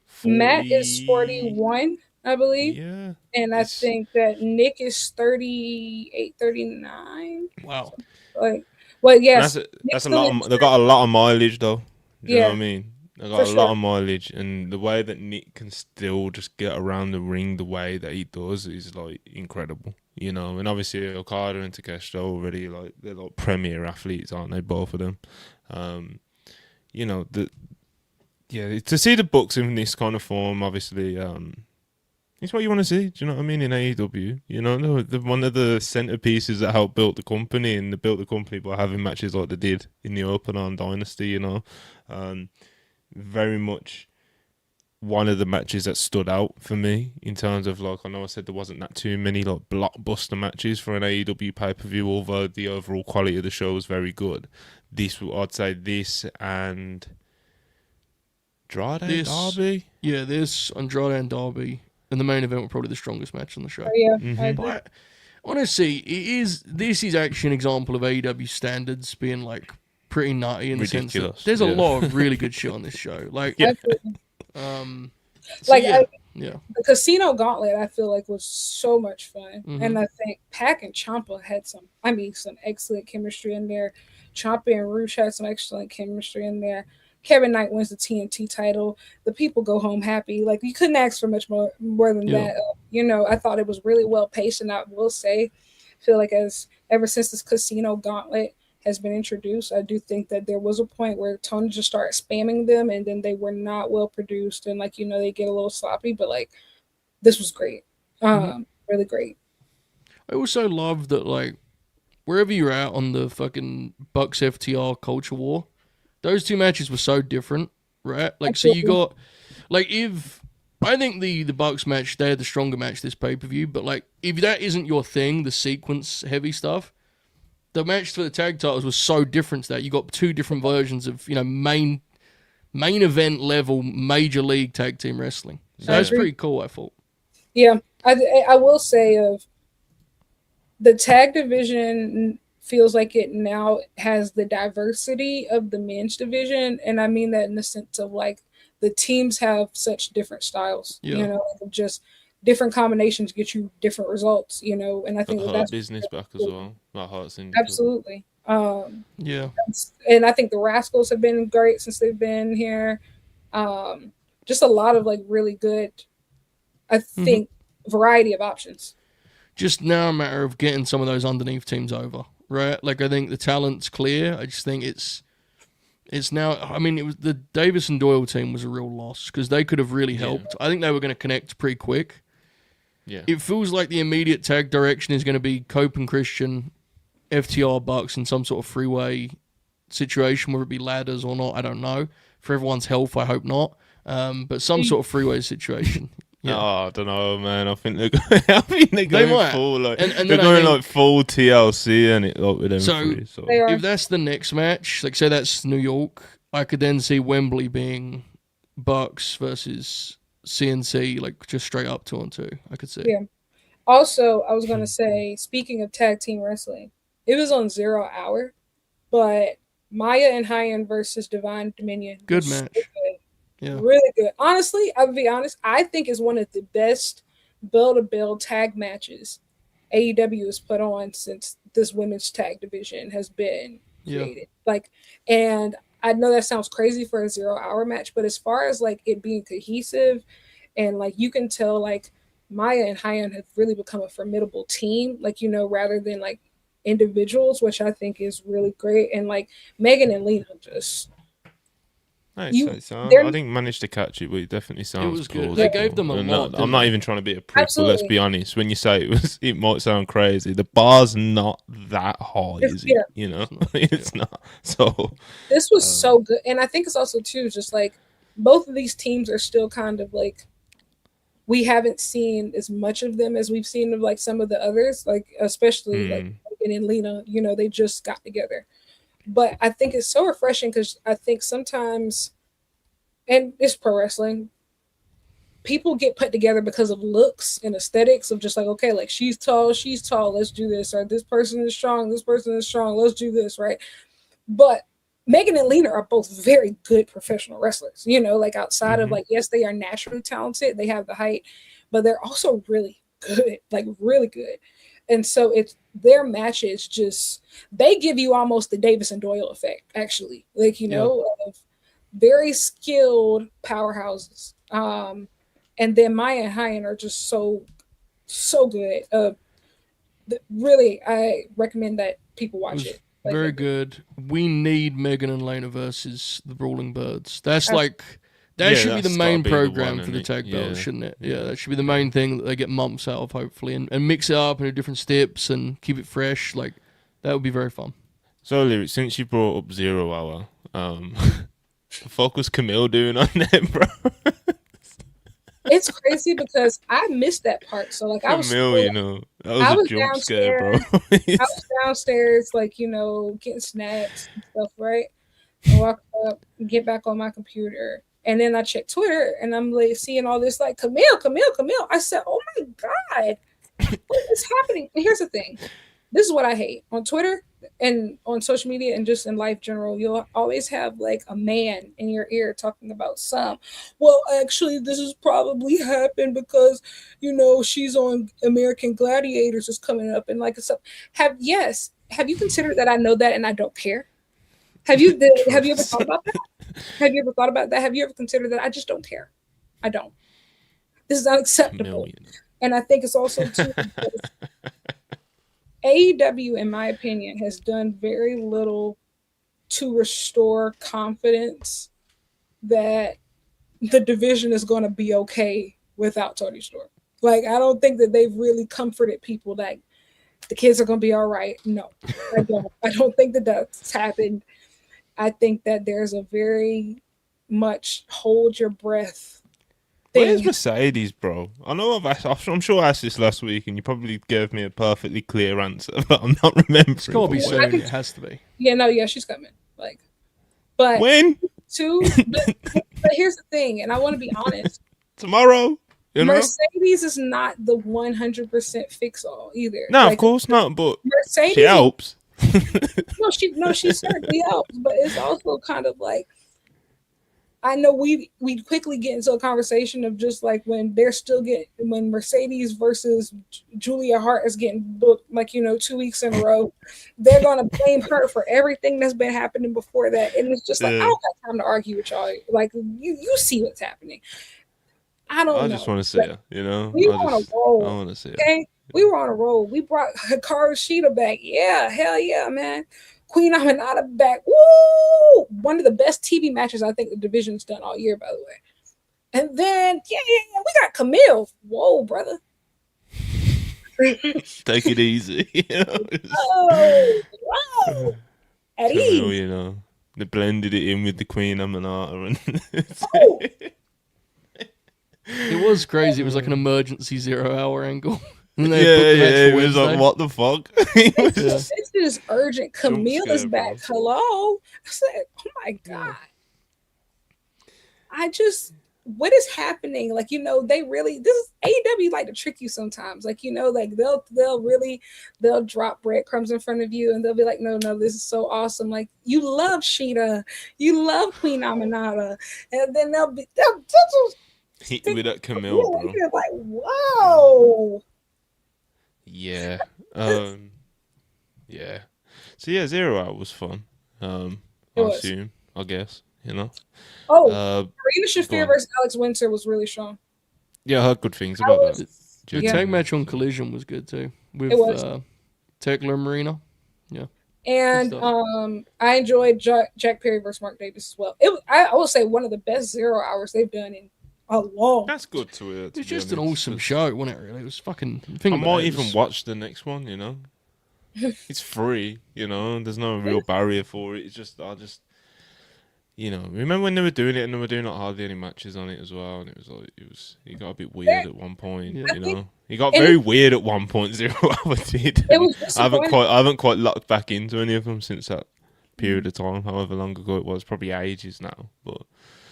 40... Matt is 41, I believe. Yeah. And I think that Nick is 38, 39. Wow. Like, well, yes. That's a lot of, they got a lot of mileage, though. Do you know what I mean? They got a lot of mileage, and the way that Nick can still just get around the ring the way that he does is like incredible. You know, and obviously Okada and Takeshita already like they're like premier athletes, aren't they? Both of them. You know, to see the Bucks in this kind of form, obviously, it's what you want to see. Do you know what I mean? In AEW, you know, the one of the centerpieces that helped build the company, and they built the company by having matches like they did in the opener on Dynasty. You know, very much one of the matches that stood out for me in terms of like, I know I said there wasn't that too many like blockbuster matches for an AEW pay-per-view, although the overall quality of the show was very good. I'd say this and Andrade, Darby. Yeah, this Andrade and Darby, and the main event were probably the strongest match on the show. Oh, yeah, But honestly, this is actually an example of AEW standards being like pretty nutty in ridiculous. The sense that there's a lot of really good shit on this show. Like, the Casino Gauntlet I feel like was so much fun, and I think Pac and Ciampa had some excellent chemistry in there. Ciampa and Rush had some excellent chemistry in there. Kevin Knight wins the TNT title. The people go home happy. Like, you couldn't ask for much more than that. You know, I thought it was really well paced, and I will say, I feel like ever since this Casino Gauntlet has been introduced, I do think that there was a point where Tony just started spamming them, and then they were not well produced, and like, you know, they get a little sloppy, but like, this was great. Really great. I also love that, like, wherever you're at on the fucking Bucks FTR culture war, those two matches were so different, right? Like, absolutely. So you got, like, if I think the Bucks match, they had the stronger match this pay-per-view, but like, if that isn't your thing, the sequence heavy stuff, the match for the tag titles was so different to that. You got two different versions of, you know, main event level major league tag team wrestling. So that's pretty cool, I thought. Yeah, I will say of the tag division feels like it now has the diversity of the men's division, and I mean that in the sense of like the teams have such different styles. You know, just different combinations get you different results, you know, and I think that's business back as well. Like Hearts Syndicate. Absolutely. Yeah. And I think the Rascals have been great since they've been here. Just a lot of like really good, I think, variety of options. Just now a matter of getting some of those underneath teams over, right? Like, I think the talent's clear. I just think it's now, I mean, it was the Davis and Doyle team was a real loss because they could have really helped. I think they were going to connect pretty quick. Yeah. It feels like the immediate tag direction is going to be Cope and Christian, FTR Bucks in some sort of freeway situation, whether it be ladders or not, I don't know. for everyone's health. I hope not. But some sort of freeway situation. Yeah. Oh, I don't know, man. I think they're going, I think they're going might. full like And they're then going like full TLC and it like with them So- three. So They are. If that's the next match, like say that's New York, I could then see Wembley being Bucks versus CNC, like just straight up 2-on-2. I could see. Yeah. Also, I was going to say, speaking of tag team wrestling, it was on 0 Hour, but Maya and Hyan versus Divine Dominion. Good was so match. good. Yeah. Really good. Honestly, I'll be honest, I think it's one of the best bell-to-bell tag matches AEW has put on since this women's tag division has been created. Like, and I know that sounds crazy for a 0 Hour match, but as far as like it being cohesive and like you can tell like Maya and Hyan have really become a formidable team, like, you know, rather than like individuals, which I think is really great. And like Megan and Lena just I you- I didn't manage to catch it, but it definitely sounds was good. plausible. They gave them a And lot, I'm didn't not they? even trying to be a prick, but Absolutely. let's be honest. When you say it might sound crazy. The bar's not that high, is it? Yeah. You know, It's not. it's not. So this was so good. And I think it's also too just like both of these teams are still kind of like we haven't seen as much of them as we've seen of like some of the others, like especially like Megan and Lena, you know, they just got together. But I think it's so refreshing because I think sometimes, and it's pro wrestling, people get put together because of looks and aesthetics of just like, okay, like she's tall, let's do this, or this person is strong, let's do this, right? But Megan and Lena are both very good professional wrestlers, you know, like outside of like, yes, they are naturally talented, they have the height, but they're also really good, like really good. And so it's their matches just they give you almost the Davis and Doyle effect, actually. Like, you know, of very skilled powerhouses. And then Maya and Hyan are just so good. Really, I recommend that people watch it. Like, Very good. We need Megan and Lena versus the Brawling Birds. That's Absolutely. like that Yeah, should be the that's main gotta be the program one, for the innit? tag belt, Yeah. shouldn't it? Yeah, that should be the main thing that they get months out of, hopefully, and mix it up and do different steps and keep it fresh. Like that would be very fun. So, Lyric, since you brought up 0 Hour, the fuck was Camille doing on there, bro? it's crazy because I missed that part. So like I was Camille, you know, that I was was a jump scare, bro. I was downstairs, like, you know, getting snacks and stuff, right? I walk up, get back on my computer, and then I check Twitter, and I'm like seeing all this, like Camille. I said, "Oh my god, what is happening?" And here's the thing: this is what I hate on Twitter and on social media and just in life general. You'll always have like a man in your ear talking about some. Well, actually, this has probably happened because you know she's on American Gladiators is coming up, and like it's up. Have you considered that I know that and I don't care? Have you ever thought about that? Have you ever thought about that? Have you ever considered that? I just don't care. I don't. This is unacceptable. Camille, And I think it's also too because AEW, in my opinion, has done very little to restore confidence that the division is going to be okay without Tony Storm. Like, I don't think that they've really comforted people that the kids are going to be all right. No, I don't. I don't think that that's happened. I think that there's a very much hold your breath thing. Where's Mercedes, bro? I know I'm sure I asked this last week, and you probably gave me a perfectly clear answer, but I'm not remembering. It's gotta be But soon. It has to be. Yeah, she's coming. Like, but when? but here's the thing, and I want to be honest. Tomorrow? You know? Mercedes is not the 100% fix all either. No, Like, of course not. But Mercedes she helps. she certainly helps, but it's also kind of like I know we quickly get into a conversation of just like when Mercedes versus Julia Hart is getting booked, like, you know, 2 weeks in a row, they're gonna blame her for everything that's been happening before that, and it's just like I don't have time to argue with y'all. Like you see what's happening. I don't know. I just want to see her, you know. We were on a roll. I want to see her. Okay, we were on a roll. We brought Hikaru Shida back. Yeah, hell yeah, man. Queen Aminata back. Woo! One of the best TV matches I think the division's done all year, by the way. And then, yeah, we got Camille. Whoa, brother. Take it easy. You know? Whoa. At Camille, ease. you know. They blended it in with the Queen Amanata, and Oh, It was crazy. It was like an emergency 0 hour angle. And they yeah, booked the match yeah. for It was like, Wednesday. what the fuck? He was Yeah. just- this is urgent. Camille is scare, back. bro. Hello. I said, oh my Yeah. God. What is happening? Like, they really, this is AEW like to trick you sometimes. Like, like they'll drop breadcrumbs in front of you and they'll be like, no, this is so awesome. Like, you love Sheeta, you love Queen Aminata. And then they'll just hit with that Camille, bro. you're like, whoa. Yeah. Yeah. So yeah, 0 Hour was fun. I was. assume, I guess, Oh, Uh, Marina Shafir go on. versus Alex Winter was really strong. yeah, I heard good things about was- that. The Yeah. tag match on Collision was good too. With It was. Tekla and Marina. And Good I enjoyed Jack Perry versus Mark Davis as well. I will say one of the best 0 hours they've done in a long. That's good to hear. It was just an awesome show, wasn't it? Really, it was fucking. I might even watch the next one. It's free. There's no real barrier for it. It's just remember when they were doing it and they were doing like hardly any matches on it as well, and it got a bit weird at one point. Yeah. It got very weird at one point. 0 Hour did. It was I disappointing. haven't quite locked back into any of them since that period of time, however long ago it was. Probably ages now, but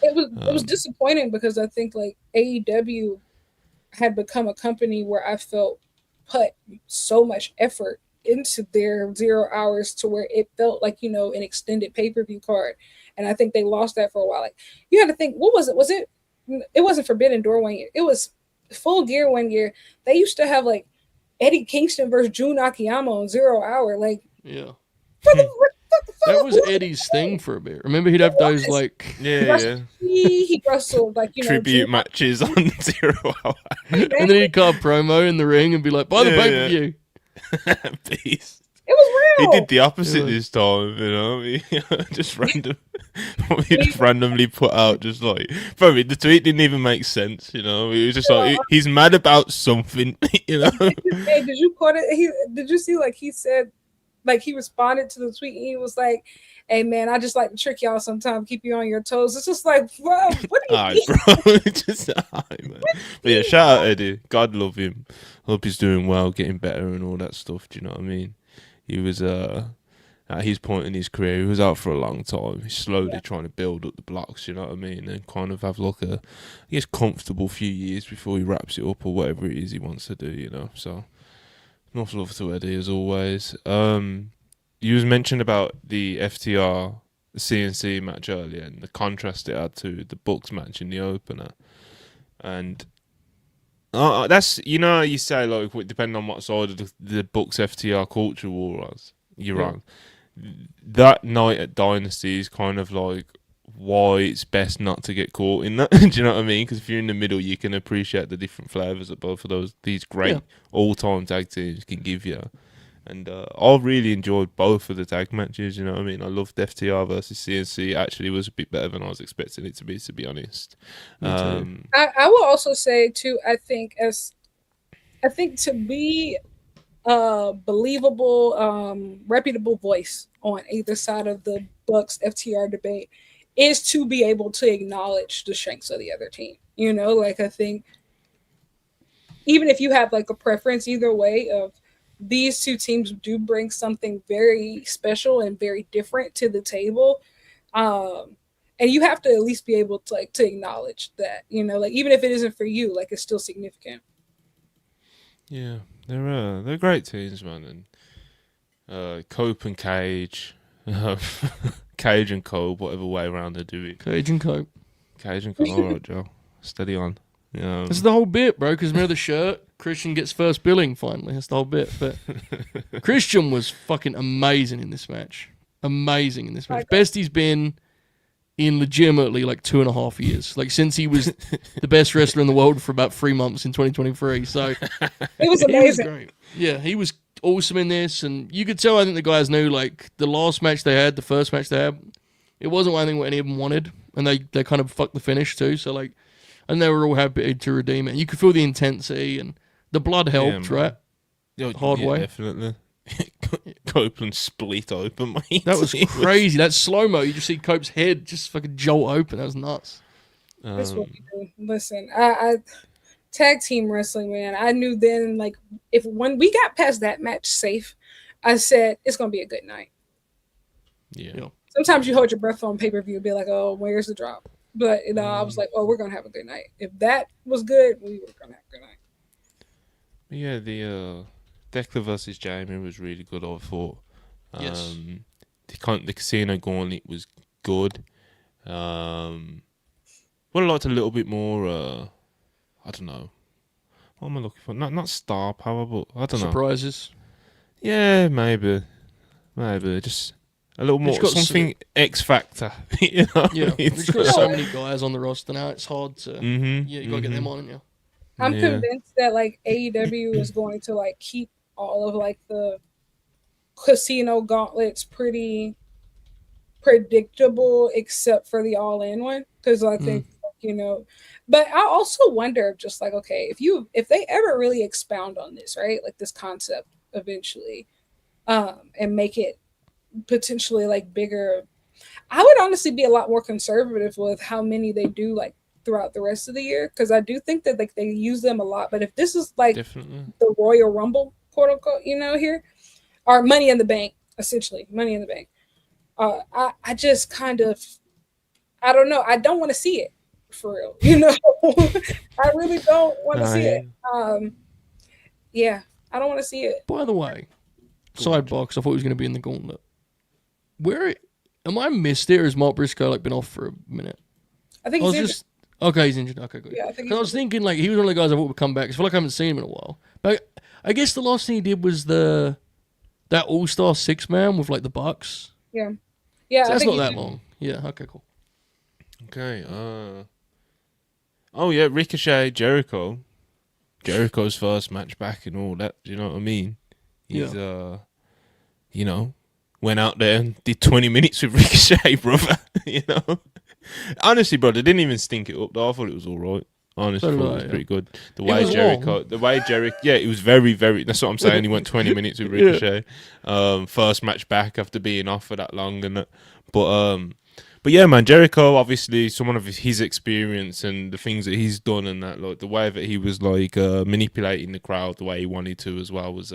It was disappointing because I think like AEW had become a company where I felt put so much effort into their 0 hours to where it felt like an extended pay-per-view card, and I think they lost that for a while. Like, you had to think, what was it? It wasn't Forbidden Door one year. It was Full Gear one year. They used to have like Eddie Kingston versus Jun Akiyama on 0 Hour. Like, Yeah. what the That was Eddie's thing for a bit. Remember, he'd have those like. yeah. he wrestled like Tribute Jun- matches on 0 Hour. And then he'd cut a promo in the ring and be like, "Buy the Yeah, pay per view." Beast. It was real. He did the opposite Yeah. this time, He just he just randomly put out just like, probably the tweet didn't even make sense, He was just like, he's mad about something, Hey, did you quote it? Did you see like he said, like he responded to the tweet and he was like, "Hey man, I just like to trick y'all sometimes, keep you on your toes." It's just like, bro, what do you Aye, mean? bro. Just aye, man. But yeah, shout out Eddie. God love him. Hope he's doing well, getting better and all that stuff. Do you know what I mean? He was at his point in his career, he was out for a long time. He's slowly trying to build up the blocks, you know what I mean? And kind of have like I guess comfortable few years before he wraps it up or whatever it is he wants to do, So enough love to Eddie as always. You was mentioned about the FTR CNC match earlier and the contrast it had to the Bucks match in the opener. And that's, you say, like, depending on what side of the Bucks FTR culture war was, you're wrong. That night at Dynasty is kind of like why it's best not to get caught in that. Do you know what I mean? Because if you're in the middle, you can appreciate the different flavours that both of these great all-time tag teams can give you. And I really enjoyed both of the tag matches, you know what I mean? I loved FTR versus CNC. Actually, it was a bit better than I was expecting it to be honest. I will also say, too, I think to be a believable, reputable voice on either side of the Bucks FTR debate is to be able to acknowledge the strengths of the other team. Like, I think even if you have like a preference either way of these two teams do bring something very special and very different to the table. And you have to at least be able to acknowledge that, like even if it isn't for you, like it's still significant. Yeah, they're great teams, man. And Cope and Cage, Cage and Cope, whatever way around they do it. Cage and Cope. Cage and Cope. All right, Joe, steady on. That's the whole bit, bro. Because remember the shirt? Christian gets first billing finally. That's the whole bit. But Christian was fucking amazing in this match. Amazing in this match. Best he's been in legitimately like 2.5 years. Like since he was the best wrestler in the world for about 3 months in 2023. So it was amazing. He was great. Yeah, he was awesome in this, and you could tell. I think the guys knew like the last match they had, the first match they had, it wasn't one thing what any of them wanted, and they kind of fucked the finish too. So like. And they were all happy to redeem it. You could feel the intensity and the blood helped, right? Hard way. Definitely. Copeland split open, mate. That was crazy. That slow mo, you just see Cope's head just fucking jolt open. That was nuts. That's what we do. Listen, I tag team wrestling, man. I knew then, like, when we got past that match safe, I said it's gonna be a good night. Yeah. Sometimes you hold your breath on pay-per-view and be like, oh, where's the drop? But I was like, oh, we're gonna have a good night. If that was good, we were gonna have a good night. Yeah, the Declan versus Jamie was really good, I thought. Yes. The casino gauntlet was good. Would have liked a little bit more, I don't know. What am I looking for? Not star power, but I don't know. Surprises. Yeah, maybe. Just a little more, something X Factor. You know? Yeah, we've got so many guys on the roster now, it's hard to... you gotta get them on, yeah. I'm convinced that, like, AEW is going to, like, keep all of, like, the casino gauntlets pretty predictable, except for the All-In one. Because I think, but I also wonder, just like, okay, if they ever really expound on this, right? Like, this concept eventually, and make it potentially, like, bigger, I would honestly be a lot more conservative with how many they do, like, throughout the rest of the year, because I do think that, like, they use them a lot. But if this is like the Royal Rumble, quote unquote, here, or Money in the Bank, essentially Money in the Bank, I just kind of, I don't know, I don't want to see it for real, I really don't want to see it. Yeah, I don't want to see it. By the way, sidebar, 'cause I thought he was going to be in the gauntlet. Where am I missed it, or has Mark Briscoe like been off for a minute? I think he's injured. Okay, he's injured. Okay, good. Yeah, I think I was thinking like he was one of the guys I thought would come back. 'Cause I feel like I haven't seen him in a while. But I guess the last thing he did was that All-Star 6-man with like the Bucks. Yeah. So that's not that long. Yeah. Okay. Cool. Okay. Oh yeah, Ricochet, Jericho. Jericho's first match back and all that. Do you know what I mean? He's went out there and did 20 minutes with Ricochet, brother. Honestly, bro, they didn't even stink it up though. I thought it was all right. Honestly, it was pretty good. The way Jericho, it was very, very. That's what I'm saying. He went 20 minutes with Ricochet. First match back after being off for that long, and that. But yeah, man, Jericho, obviously, someone of his experience and the things that he's done, and that, like the way that he was like manipulating the crowd the way he wanted to as well was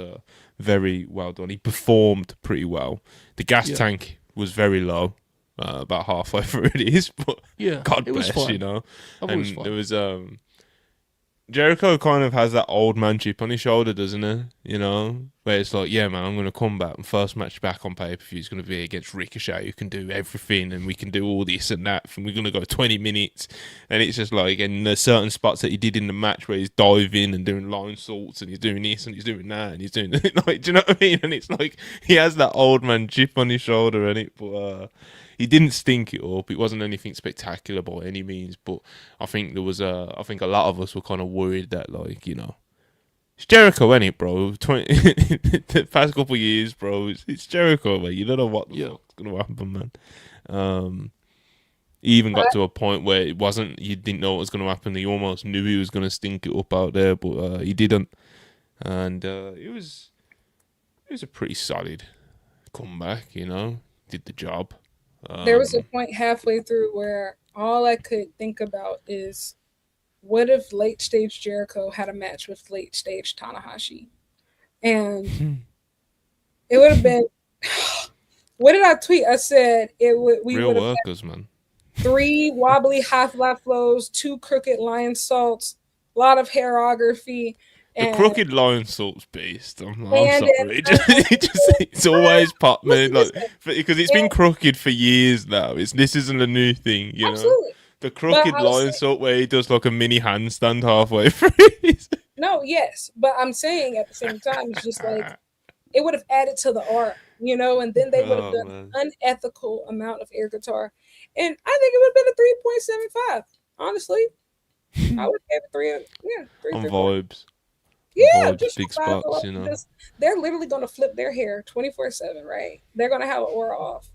very well done. He performed pretty well. The gas tank was very low. About halfway through it is, but God bless, and there was Jericho kind of has that old man chip on his shoulder, doesn't he? Where it's like, yeah, man, I'm going to come back. And first match back on pay-per-view is going to be against Ricochet, who can do everything, and we can do all this and that. And we're going to go 20 minutes. And it's just like, and there's certain spots that he did in the match where he's diving and doing line salts, and he's doing this and he's doing that, and he's doing like, do you know what I mean? And it's like, he has that old man chip on his shoulder, and he didn't stink it up. It wasn't anything spectacular by any means, but I think there was I think a lot of us were kind of worried that, like, it's Jericho, ain't it, bro? The past couple of years, bro, it's Jericho, man. You don't know what the fuck's gonna happen, man. He even got to a point where it wasn't. You didn't know what was gonna happen. He almost knew he was gonna stink it up out there, but he didn't. And it was a pretty solid comeback. Did the job. There was a point halfway through where all I could think about is, what if late stage Jericho had a match with late stage Tanahashi? And it would have been, what did I tweet? I said we real would have workers, man. 3 wobbly high fly flows, 2 crooked lion salts, a lot of hairography. The crooked lion salt's beast. I'm sorry. It's always pop, man. Like, because it's been crooked for years now. This isn't a new thing, Absolutely. The crooked lion salt where he does like a mini handstand halfway through. No, yes, but I'm saying at the same time, it's just like it would have added to the art, and then they would have done an unethical amount of air guitar, and I think it would have been a 3.75. Honestly, I would have it 3. Yeah, 3 on vibes. Yeah, just big spots, they're literally going to flip their hair 24/7, right? They're going to have an aura off.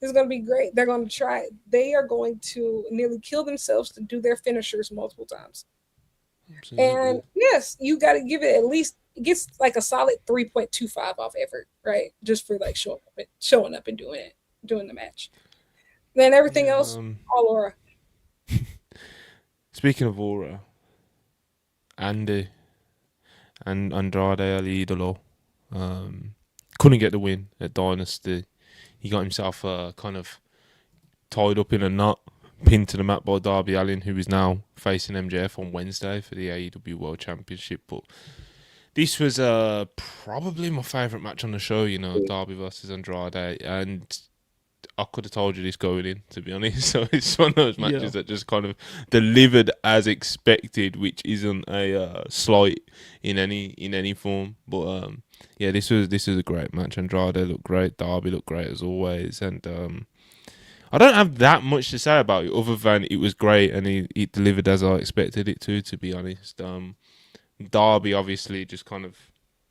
It's going to be great. They're going to try. They are going to nearly kill themselves to do their finishers multiple times. And yes, you got to give it at least, it gets like a solid 3.25 off effort, right? Just for like showing up and doing the match. Then everything else, all aura. Speaking of aura, Andy and Andrade El Idolo couldn't get the win at Dynasty. He got himself kind of tied up in a knot, pinned to the mat by Darby Allin, who is now facing MJF on Wednesday for the AEW World Championship. But this was probably my favourite match on the show, Darby versus Andrade. And I could have told you this going in, to be honest. So it's one of those matches that just kind of delivered as expected, which isn't a slight in any form. But this was a great match. Andrade looked great, Darby looked great as always, and I don't have that much to say about it other than it was great and he delivered as I expected it to be honest. Darby obviously just kind of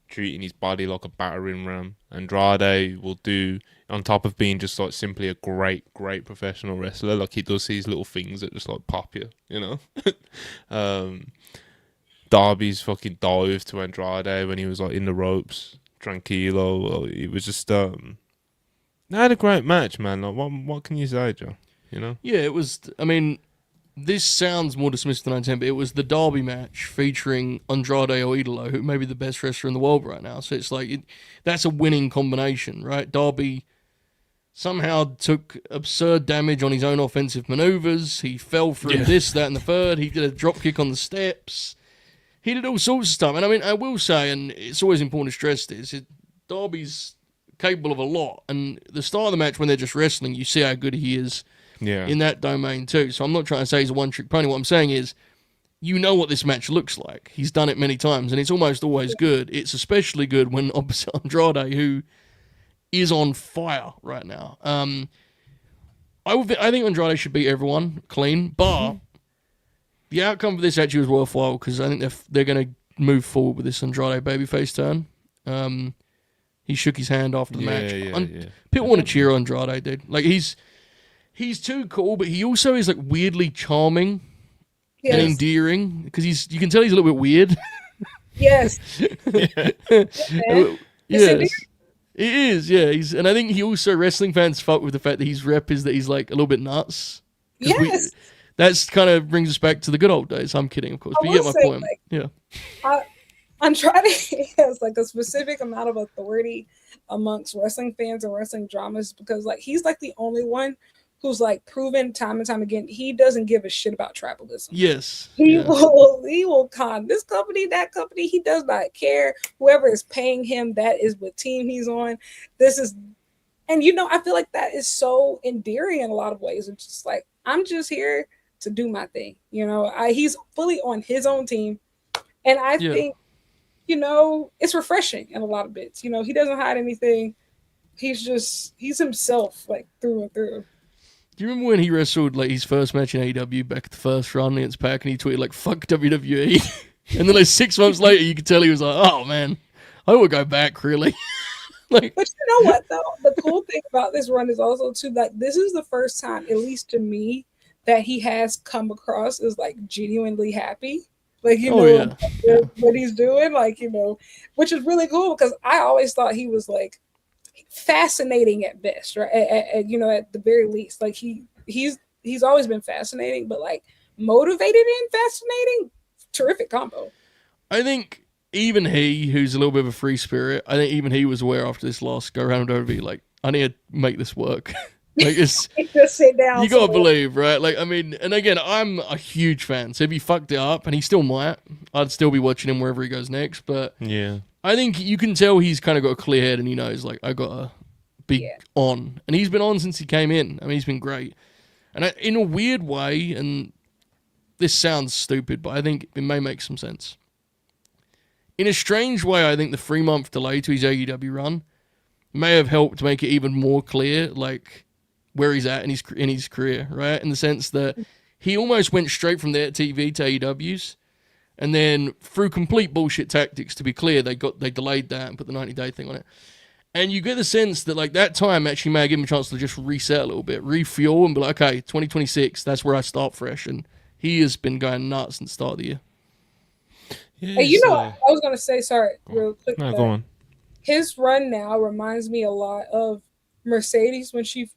treating his body like a battering ram. Andrade will do, on top of being just like simply a great professional wrestler, like he does these little things that just like pop you, Darby's fucking dive to Andrade when he was like in the ropes, tranquilo. It was just they had a great match, man. Like what can you say, Joe? Yeah, it was. I mean, this sounds more dismissive than I intend, but it was the Darby match featuring Andrade or Idolo, who may be the best wrestler in the world right now. So it's like, that's a winning combination, right? Darby somehow took absurd damage on his own offensive maneuvers. He fell through this, that, and the third. He did a drop kick on the steps. He did all sorts of stuff. And I mean, I will say, and it's always important to stress this, Darby's capable of a lot. And the start of the match, when they're just wrestling, you see how good he is in that domain too. So I'm not trying to say he's a one-trick pony. What I'm saying is, you know what this match looks like. He's done it many times, and it's almost always good. It's especially good when opposite Andrade, who is on fire right now. I think Andrade should beat everyone clean, but the outcome of this actually was worthwhile because I think they're going to move forward with this Andrade babyface turn. He shook his hand after the match. People want to cheer Andrade, dude. Like he's too cool, but he also is like weirdly charming and endearing because you can tell he's a little bit weird. Yes. Yes. It is, yeah. And I think he also, wrestling fans fuck with the fact that his rep is that he's like a little bit nuts. Yes. That's kind of brings us back to the good old days. I'm kidding, of course, but you get my point. Andrade has like a specific amount of authority amongst wrestling fans and wrestling dramas because like he's like the only one who's like proven time and time again he doesn't give a shit about tribalism. Yes. He will con this company, that company. He does not care. Whoever is paying him, that is what team he's on. And I feel like that is so endearing in a lot of ways. It's just like, I'm just here to do my thing. He's fully on his own team. And I think, it's refreshing in a lot of bits. He doesn't hide anything. He's himself, like through and through. Do you remember when he wrestled like his first match in AEW back at the first run against Pac and he tweeted like, fuck WWE? And then like 6 months later, you could tell he was like, oh man, I will go back really. But you know what though? The cool thing about this run is also too, like, this is the first time, at least to me, that he has come across as like genuinely happy. Like, what he's doing, like, which is really cool because I always thought he was like fascinating at best, right? At the very least, like he's always been fascinating, but like motivated and fascinating, terrific combo. I think even he, who's a little bit of a free spirit, I think even he was aware after this last go around with OV, like, I need to make this work. Like, it's just sit down. You gotta believe, right? Like, I mean, and again, I'm a huge fan. So if he fucked it up, and he still might, I'd still be watching him wherever he goes next. But yeah, I think you can tell he's kind of got a clear head, and he knows, like, I gotta be on, and he's been on since he came in. I mean, he's been great, and in a weird way, and this sounds stupid, but I think it may make some sense. In a strange way, I think the 3-month delay to his AEW run may have helped make it even more clear, like, where he's at in his career, right? In the sense that he almost went straight from their TV to AEW's, and then through complete bullshit tactics, to be clear, they delayed that and put the 90-day thing on it. And you get the sense that like that time actually may have given him a chance to just reset a little bit, refuel, and be like, okay, 2026, that's where I start fresh. And he has been going nuts since the start of the year. Yeah, And you know what? I was gonna say, sorry, real quick. No, go on. His run now reminds me a lot of Mercedes when she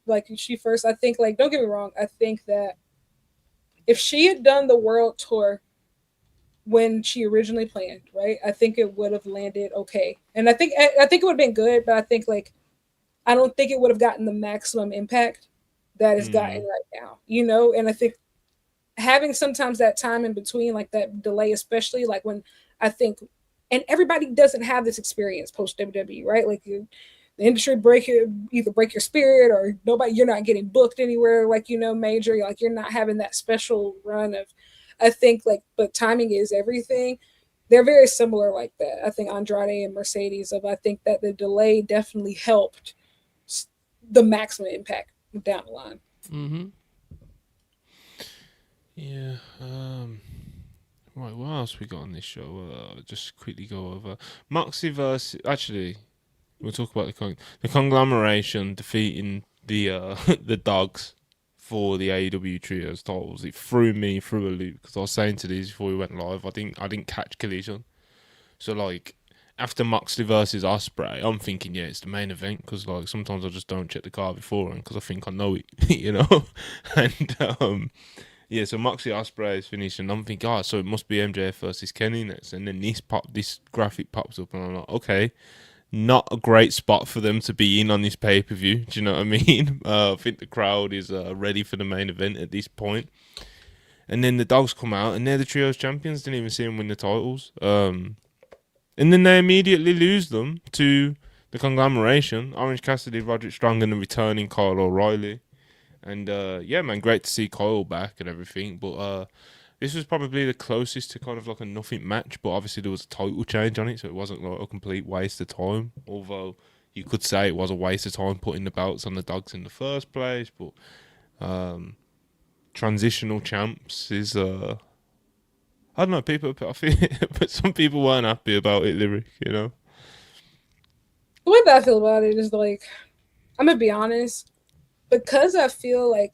first. I think like don't get me wrong. I think that if she had done the world tour when she originally planned, right, I think it would have landed okay. And I think it would have been good, but I think like I don't think it would have gotten the maximum impact that it's gotten right now. And I think having sometimes that time in between, like that delay, especially like when I think, and everybody doesn't have this experience post WWE, right? Like the industry either break your spirit or you're not getting booked anywhere, like, major, like you're not having that special run of, I think like, but timing is everything. They're very similar like that. I think Andrade and Mercedes I think that the delay definitely helped the maximum impact down the line. Mm-hmm. Yeah. Right. What else we got on this show? Just quickly go over Moxley versus. Actually, we'll talk about the conglomeration defeating the the Dogs for the AEW Trios titles. It threw me through a loop because I was saying to these before we went live. I didn't catch Collision, so like after Moxley versus Ospreay, I'm thinking it's the main event because like sometimes I just don't check the card beforehand because I think I know it, and yeah, so Moxley Ospreay is finished, and I'm thinking, so it must be MJF versus Kenny next. And then this graphic pops up, and I'm like, okay, not a great spot for them to be in on this pay-per-view. Do you know what I mean? I think the crowd is ready for the main event at this point. And then the Dogs come out, and they're the Trios champions. Didn't even see them win the titles. And then they immediately lose them to the conglomeration. Orange Cassidy, Roderick Strong, and the returning Kyle O'Reilly. And yeah, man, great to see Kyle back and everything. But this was probably the closest to kind of like a nothing match. But obviously there was a title change on it, so it wasn't like a complete waste of time. Although you could say it was a waste of time putting the belts on the Dogs in the first place. But transitional champs is I don't know. But some people weren't happy about it. Lyric, The way that I feel about it is like, I'm gonna be honest. Because I feel like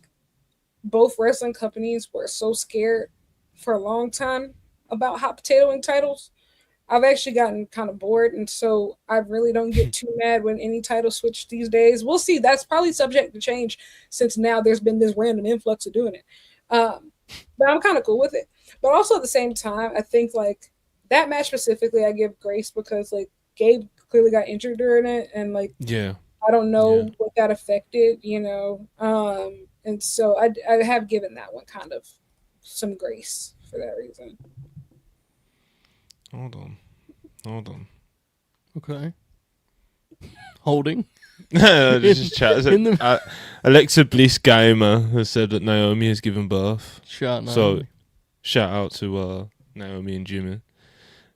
both wrestling companies were so scared for a long time about hot potatoing titles, I've actually gotten kind of bored. And so I really don't get too mad when any title switch these days. We'll see. That's probably subject to change since now there's been this random influx of doing it. But I'm kind of cool with it. But also at the same time, I think like that match specifically, I give grace because like Gabe clearly got injured during it. And like, yeah. I don't know what that affected, and so I have given that one kind of some grace for that reason. Hold on. Okay. Holding. Just chat. Alexa Bliss Gamer has said that Naomi has given birth. So shout out to Naomi and Jimmy,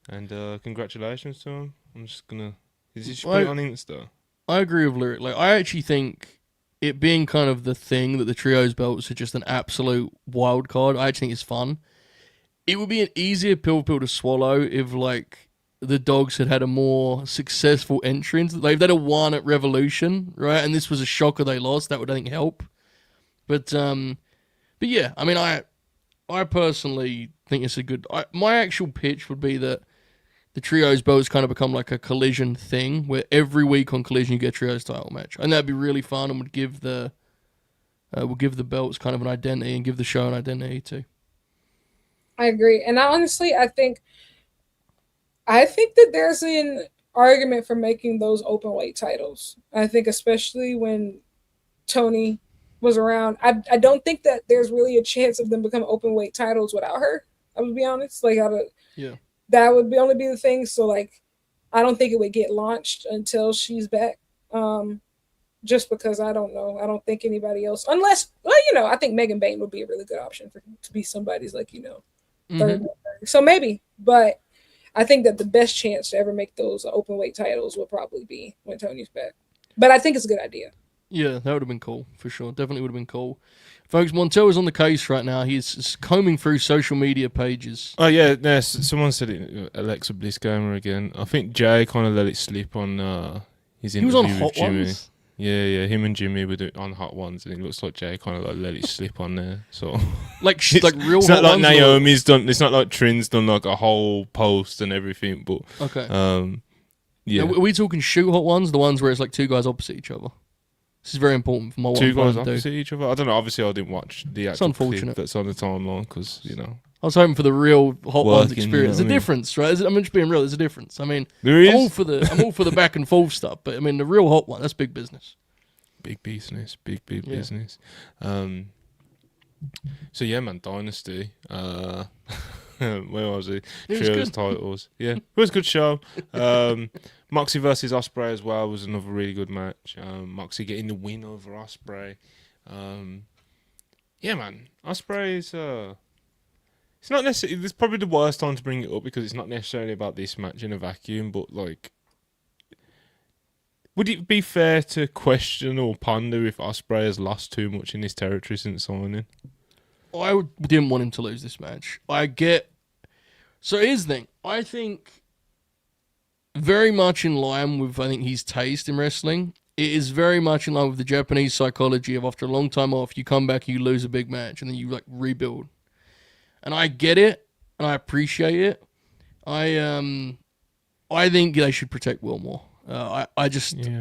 and congratulations to him. I'm just gonna. Is this put it on Insta? I agree with Lyric. Like, I actually think it being kind of the thing that the trios belts are just an absolute wild card. I actually think it's fun. It would be an easier pill to swallow if like the Dogs had a more successful entrance. Like if they'd have won at Revolution, right? And this was a shocker they lost. That would I think help. But yeah, I mean, I personally think it's a good. My actual pitch would be that the trios belts kind of become like a Collision thing, where every week on Collision you get a trios title match, and that'd be really fun and would give the belts kind of an identity and give the show an identity too. I agree, and I think that there's an argument for making those open weight titles. I think especially when Tony was around, I don't think that there's really a chance of them becoming open weight titles without her. I would be honest, that would only be the thing. So like, I don't think it would get launched until she's back. Just because I don't know. I don't think anybody else, unless, I think Megan Bain would be a really good option to be somebody's like, third. So maybe, but I think that the best chance to ever make those open weight titles will probably be when Tony's back. But I think it's a good idea. Yeah, that would have been cool for sure. Definitely would have been cool. Folks, Montel is on the case right now. He's combing through social media pages. Oh, yeah. Someone said it, Alexa Bliss Gamer again. I think Jay kind of let it slip on his interview with Jimmy. Ones? Yeah. Him and Jimmy were on Hot Ones, and it looks like Jay kind of like let it slip on there. So Like real it's hot not like ones. Naomi's done. It's not like Trin's done like a whole post and everything. But Okay. yeah. Now, are we talking shoot hot ones? The ones where it's like two guys opposite each other. This is very important for my Two guys to do. opposite each other. I don't know. Obviously, I didn't watch the actual unfortunate. clip that's on the timeline because I was hoping for the real hot ones Working, experience. you know There's a what I mean? difference, right? I'm just being real. There's a difference. I mean, there is I'm all for the back and forth stuff, but I mean the real hot one, that's big business. big business, big Yeah. business. So yeah, man, Dynasty. Where was it? It was Trios good. titles. Yeah, it was a good show. Moxley versus Ospreay as well was another really good match. Moxley getting the win over Ospreay. Yeah, man, Ospreay is. It's not necessarily. It's probably the worst time to bring it up because it's not necessarily about this match in a vacuum. But like, would it be fair to question or ponder if Ospreay has lost too much in his territory since signing? I didn't want him to lose this match. So here's the thing. I think very much in line with his taste in wrestling. It is very much in line with the Japanese psychology of after a long time off, you come back, you lose a big match, and then you like rebuild. And I get it, and I appreciate it. I think they should protect Will more. I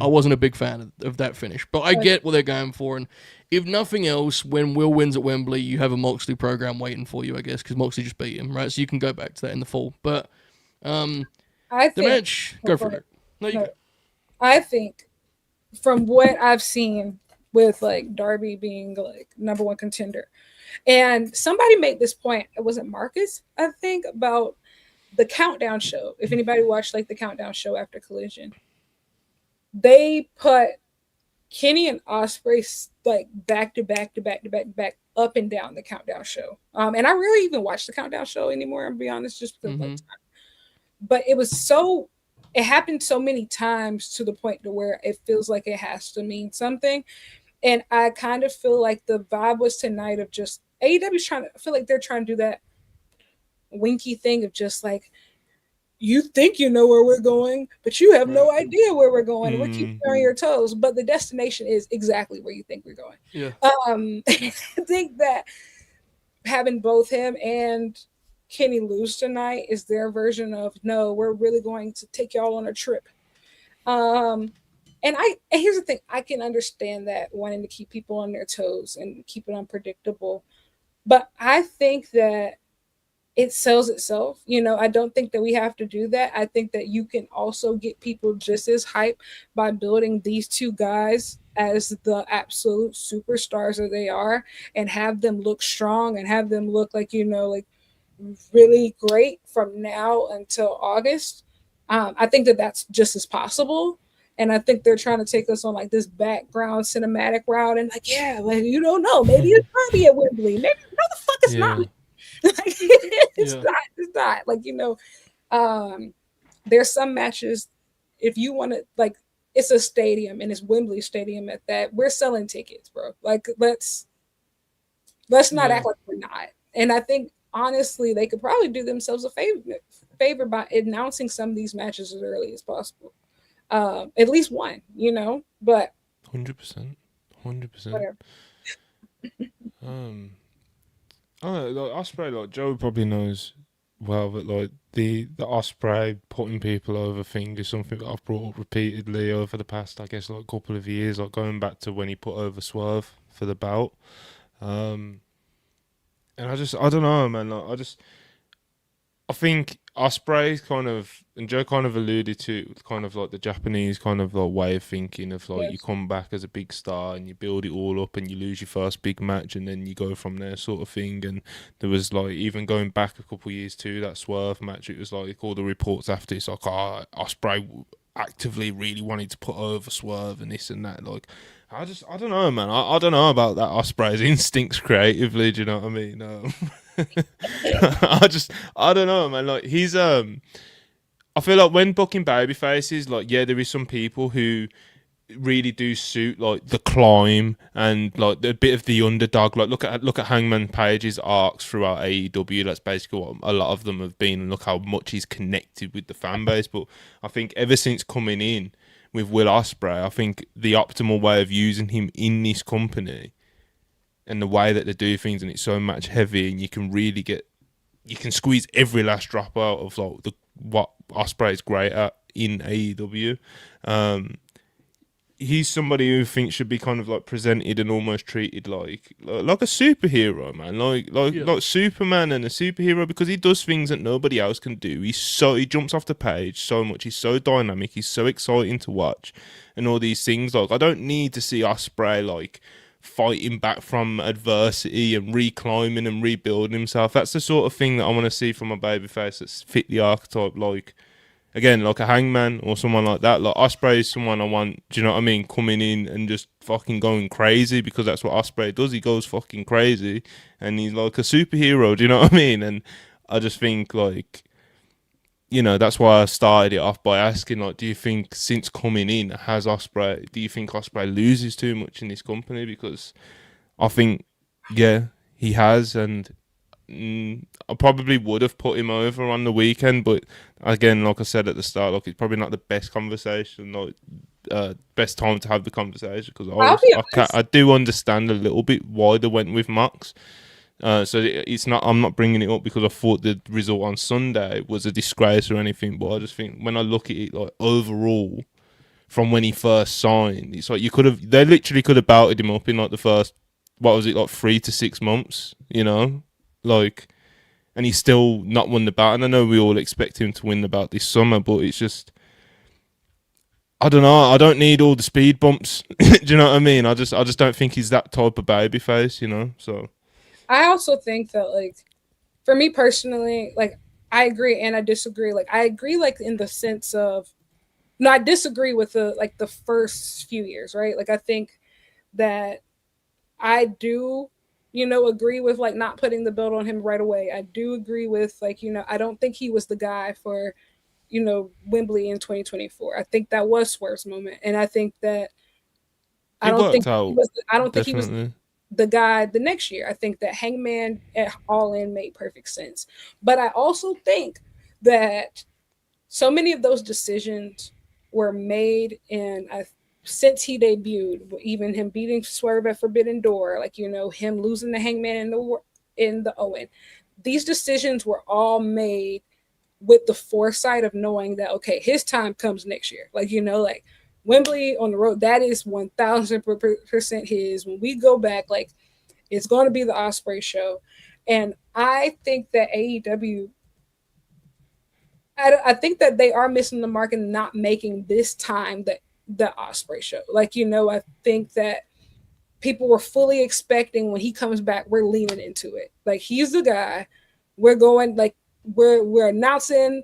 wasn't a big fan of that finish, but I get what they're going for. And if nothing else, when Will wins at Wembley, you have a Moxley program waiting for you, I guess, because Moxley just beat him, right? So you can go back to that in the fall. But the match, go for it. No. I think from what I've seen with like Darby being like number one contender, and somebody made this point. It wasn't Marcus, I think, about the countdown show. If anybody watched like the countdown show after Collision, they put Kenny and Ospreay like back to back up and down the countdown show. And I rarely even watch the countdown show anymore, I'll be honest, just because like time. But it happened so many times to the point to where it feels like it has to mean something. And I kind of feel like the vibe was tonight of just AEW's I feel like they're trying to do that winky thing of just like, you think you know where we're going, but you have no idea where we're going. We keep you on your toes, but the destination is exactly where you think we're going. Yeah. I think that having both him and Kenny lose tonight is their version of, no, we're really going to take y'all on a trip. And here's the thing, I can understand that wanting to keep people on their toes and keep it unpredictable, but I think that it sells itself. I don't think that we have to do that. I think that you can also get people just as hype by building these two guys as the absolute superstars that they are and have them look strong and have them look like, like really great from now until August. I think that that's just as possible. And I think they're trying to take us on like this background cinematic route and like, yeah, like, you don't know, maybe it's Darby at Wembley. Maybe no, the fuck it's not. Like, it's not like, there's some matches, if you want to, like, it's a stadium and it's Wembley Stadium at that, we're selling tickets, bro. Like, let's not act like we're not. And I think honestly they could probably do themselves a favor by announcing some of these matches as early as possible. At least one, but 100%. Whatever. Ospreay, like Joe probably knows well, but like the Ospreay putting people over thing is something that I've brought up repeatedly over the past, I guess, like couple of years, like going back to when he put over Swerve for the belt. And I don't know, man. Like, I think Ospreay kind of, and Joe kind of alluded to kind of like the Japanese kind of like way of thinking of like, you come back as a big star and you build it all up and you lose your first big match and then you go from there sort of thing. And there was like, even going back a couple of years to that Swerve match, it was like all the reports after, it's like, Ospreay actively really wanted to put over Swerve and this and that. Like, I don't know, man. I don't know about that Ospreay's instincts creatively. Do you know what I mean? I don't know, man. Like, he's I feel like when booking baby faces, like, yeah, there is some people who really do suit like the climb and like a bit of the underdog. Like, look at Hangman Page's arcs throughout AEW. That's basically what a lot of them have been. And look how much he's connected with the fan base. But I think ever since coming in, with Will Ospreay. I think the optimal way of using him in this company and the way that they do things, and it's so match heavy, and you can squeeze every last drop out of like what Ospreay is great at in AEW. He's somebody who thinks should be kind of like presented and almost treated like a superhero, man, like Superman and a superhero, because he does things that nobody else can do. He jumps off the page so much. He's so dynamic. He's so exciting to watch, and all these things. Like, I don't need to see Ospreay like fighting back from adversity and reclimbing and rebuilding himself. That's the sort of thing that I want to see from a babyface that's fit the archetype. Like, again, like a Hangman or someone like that. Like, Ospreay is someone I want, do you know what I mean, coming in and just fucking going crazy, because that's what Ospreay does. He goes fucking crazy, and he's like a superhero, do you know what I mean? And I just think, like, you know, that's why I started it off by asking, like, do you think since coming in, do you think Ospreay loses too much in this company? Because I think, yeah, he has, and I probably would have put him over on the weekend, but again, like I said at the start, like, it's probably not the best conversation, like best time to have the conversation, because I do understand a little bit why they went with Mox. So it's not. I'm not bringing it up because I thought the result on Sunday was a disgrace or anything, but I just think when I look at it, like, overall, from when he first signed, it's like they literally could have belted him up in like the first, what was it, like 3 to 6 months, you know, like, and he's still not won the belt. And I know we all expect him to win the belt this summer, but it's just, I don't know. I don't need all the speed bumps. Do you know what I mean? I just don't think he's that type of babyface, you know. So I also think that, like, for me personally, like, I agree and I disagree. Like, I agree, like, in the sense of, no, I disagree with the first few years, right? Like, I think that I do, agree with, like, not putting the belt on him right away. I do agree with, like, I don't think he was the guy for, Wembley in 2024. I think that was Swerve's moment, and I think that I don't think he was the guy the next year. I think that Hangman at Allin made perfect sense. But I also think that so many of those decisions were made since he debuted, even him beating Swerve at Forbidden Door, like, him losing the Hangman in the Owen. These decisions were all made with the foresight of knowing that, okay, his time comes next year. Like, like, Wembley on the road, that is 1000% his. When we go back, like, it's going to be the Ospreay show. And I think that AEW, I think that they are missing the mark in not making this time the Ospreay show. Like, I think that people were fully expecting when he comes back, we're leaning into it. Like, he's the guy. We're going, like, we're announcing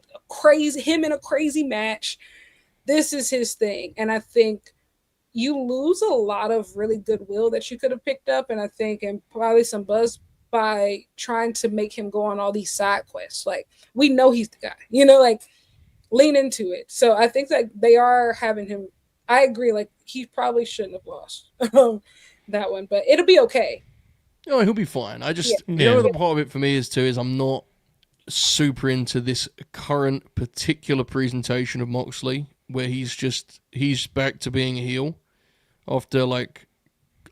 him in a crazy match. This is his thing. And I think you lose a lot of really goodwill that you could have picked up, and probably some buzz by trying to make him go on all these side quests. Like, we know he's the guy, like, lean into it. So I think that they are having him. I agree. Like, he probably shouldn't have lost that one, but it'll be okay. No, he'll be fine. I just, the part of it for me is I'm not super into this current particular presentation of Moxley, where he's back to being a heel after, like,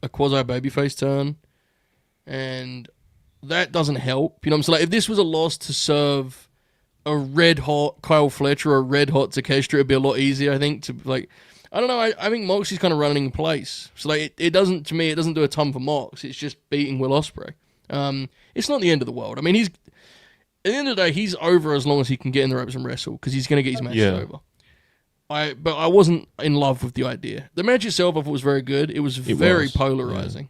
a quasi babyface turn, and that doesn't help. You know what I'm saying? Like, if this was a loss to serve a red hot Kyle Fletcher or a red hot Takeshita, it'd be a lot easier, I think, to, like, I don't know. I think Moxley's kind of running in place. So, like, it doesn't do a ton for Mox. It's just beating Will Ospreay. It's not the end of the world. I mean, at the end of the day, he's over as long as he can get in the ropes and wrestle, because he's going to get his matches over. But I wasn't in love with the idea. The match itself, I thought, was very good. It was very polarizing.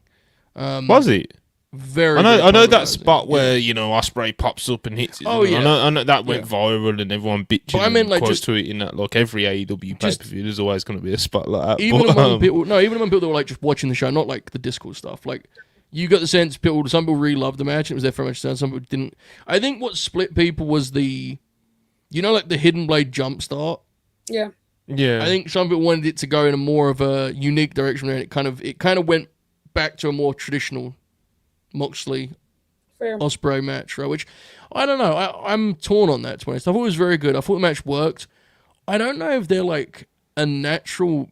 Yeah. Was it? Very. I know that spot where Ospreay pops up and hits it. Oh yeah. I know that went viral and everyone bitching. But I mean, like, just tweeting that, like, every AEW pay per view, there's always going to be a spot like that. Even among people that were, like, just watching the show, not like the Discord stuff. Like, you got the sense some people really loved the match. It was their favorite match. Some people didn't. I think what split people was the Hidden Blade jump start. Yeah. Yeah. I think some people wanted it to go in a more of a unique direction, and it kind of went back to a more traditional Moxley Ospreay match, right? Which, I don't know. I'm torn on that, to be honest. I thought it was very good. I thought the match worked. I don't know if they're, like, a natural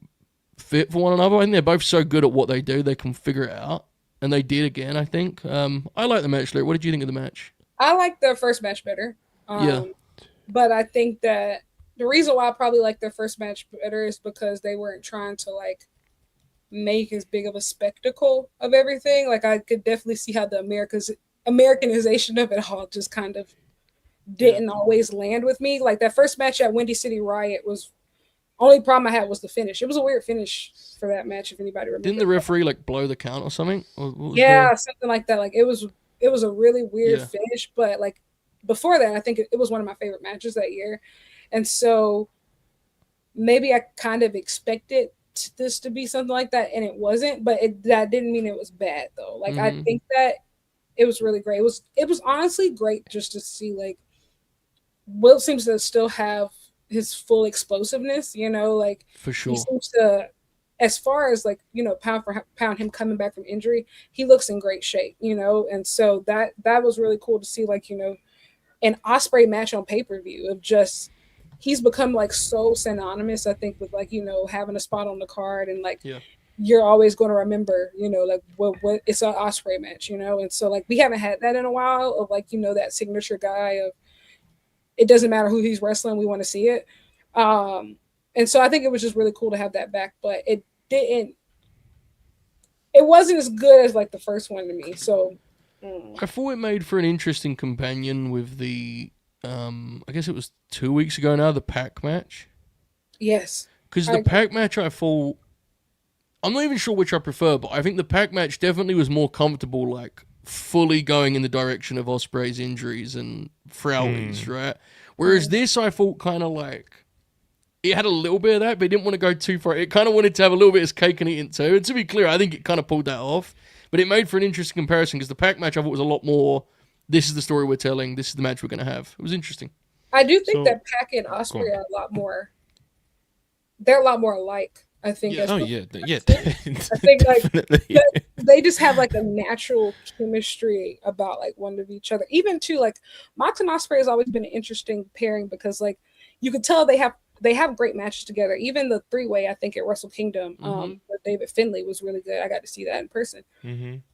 fit for one another. I think they're both so good at what they do, they can figure it out. And they did again, I think. I like the match, Luke. What did you think of the match? I like the first match better. Yeah. But I think that the reason why I probably like their first match better is because they weren't trying to like make as big of a spectacle of everything. Like I could definitely see how the Americanization of it all just kind of didn't always land with me. Like that first match at Windy City Riot was only problem I had was the finish. It was a weird finish for that match, if anybody remembers. Didn't the referee like blow the count or something? Something like that. Like it was a really weird finish, but like before that, I think it was one of my favorite matches that year. And so maybe I kind of expected this to be something like that, and it wasn't, but that didn't mean it was bad though. Like I think that it was really great. It was honestly great just to see like Will seems to still have his full explosiveness, like for sure. He seems to, as far as like, pound for pound, him coming back from injury, he looks in great shape, and so that was really cool to see, like, an Ospreay match on pay-per-view of just, he's become like so synonymous, I think, with like, having a spot on the card and like, you're always going to remember, like what it's an Ospreay match, and so like we haven't had that in a while of like, that signature guy of, it doesn't matter who he's wrestling, we want to see it. And so I think it was just really cool to have that back, but it wasn't as good as like the first one to me. So I thought it made for an interesting companion with the, I guess it was 2 weeks ago now, the Pac match. Yes. Because the Pac match, I thought, I'm not even sure which I prefer, but I think the Pac match definitely was more comfortable, like fully going in the direction of Ospreay's injuries and Frowley's, right? Whereas this, I thought kind of like, it had a little bit of that, but it didn't want to go too far. It kind of wanted to have a little bit of cake and eat it too. And to be clear, I think it kind of pulled that off. But it made for an interesting comparison because the Pac match I thought was a lot more, this is the story we're telling, this is the match we're going to have. It was interesting. I do think that Pac and Ospreay are they're a lot more alike, I think. Yeah. I think like they just have like a natural chemistry about like one of each other. Even too, like Mox and Ospreay has always been an interesting pairing because like you could tell they have great matches together. Even the 3-way, I think, at Wrestle Kingdom with David Finlay was really good. I got to see that in person.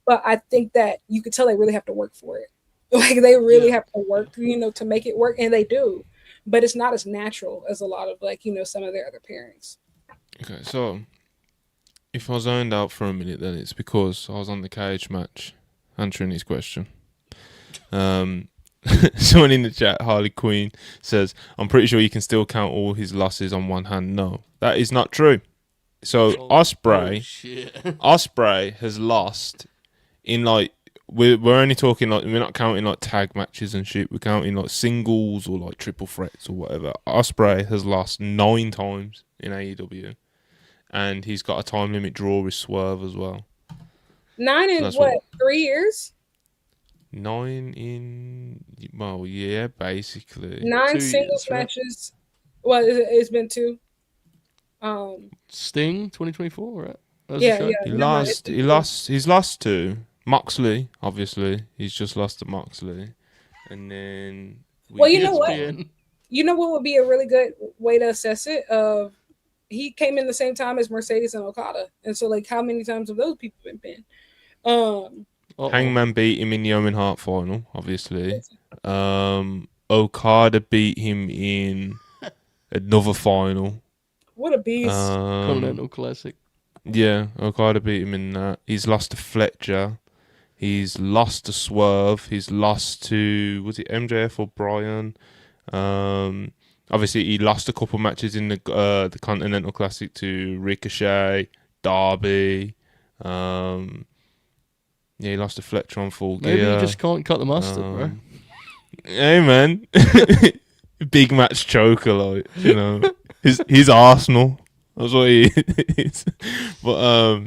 But I think that you could tell they really have to work for it. Like they really have to work, to make it work, and they do. But it's not as natural as a lot of like, some of their other pairings. Okay, so if I zoned out for a minute, then it's because I was on the cage match answering his question. Someone in the chat, Harley Quinn, says, I'm pretty sure you can still count all his losses on one hand. No, that is not true. So Ospreay has lost in like, we're only talking like, we're not counting like tag matches and shit. We're counting like singles or like triple threats or whatever. Ospreay has lost 9 times in AEW. And he's got a time limit draw with Swerve as well. 9 in what 3 years? 9 in, well, yeah, basically 9 singles matches. Well, it's been 2. Sting 2024, right? He's lost to Moxley, obviously. He's just lost to Moxley. And then you know what? You know what would be a really good way to assess it? He came in the same time as Mercedes and Okada. And so like how many times have those people been pinned? Hangman beat him in the Owen Hart final, obviously. Okada beat him in another final. What a beast. Continental Classic. Yeah, Okada beat him in that. He's lost to Fletcher. He's lost to Swerve. He's lost to, was it MJF or Bryan? Obviously, he lost a couple matches in the Continental Classic to Ricochet, Darby. He lost to Fletcher on Full Gear. Maybe he just can't cut the mustard, bro. Hey, man. Big match choker, like, He's Arsenal. That's what he is. But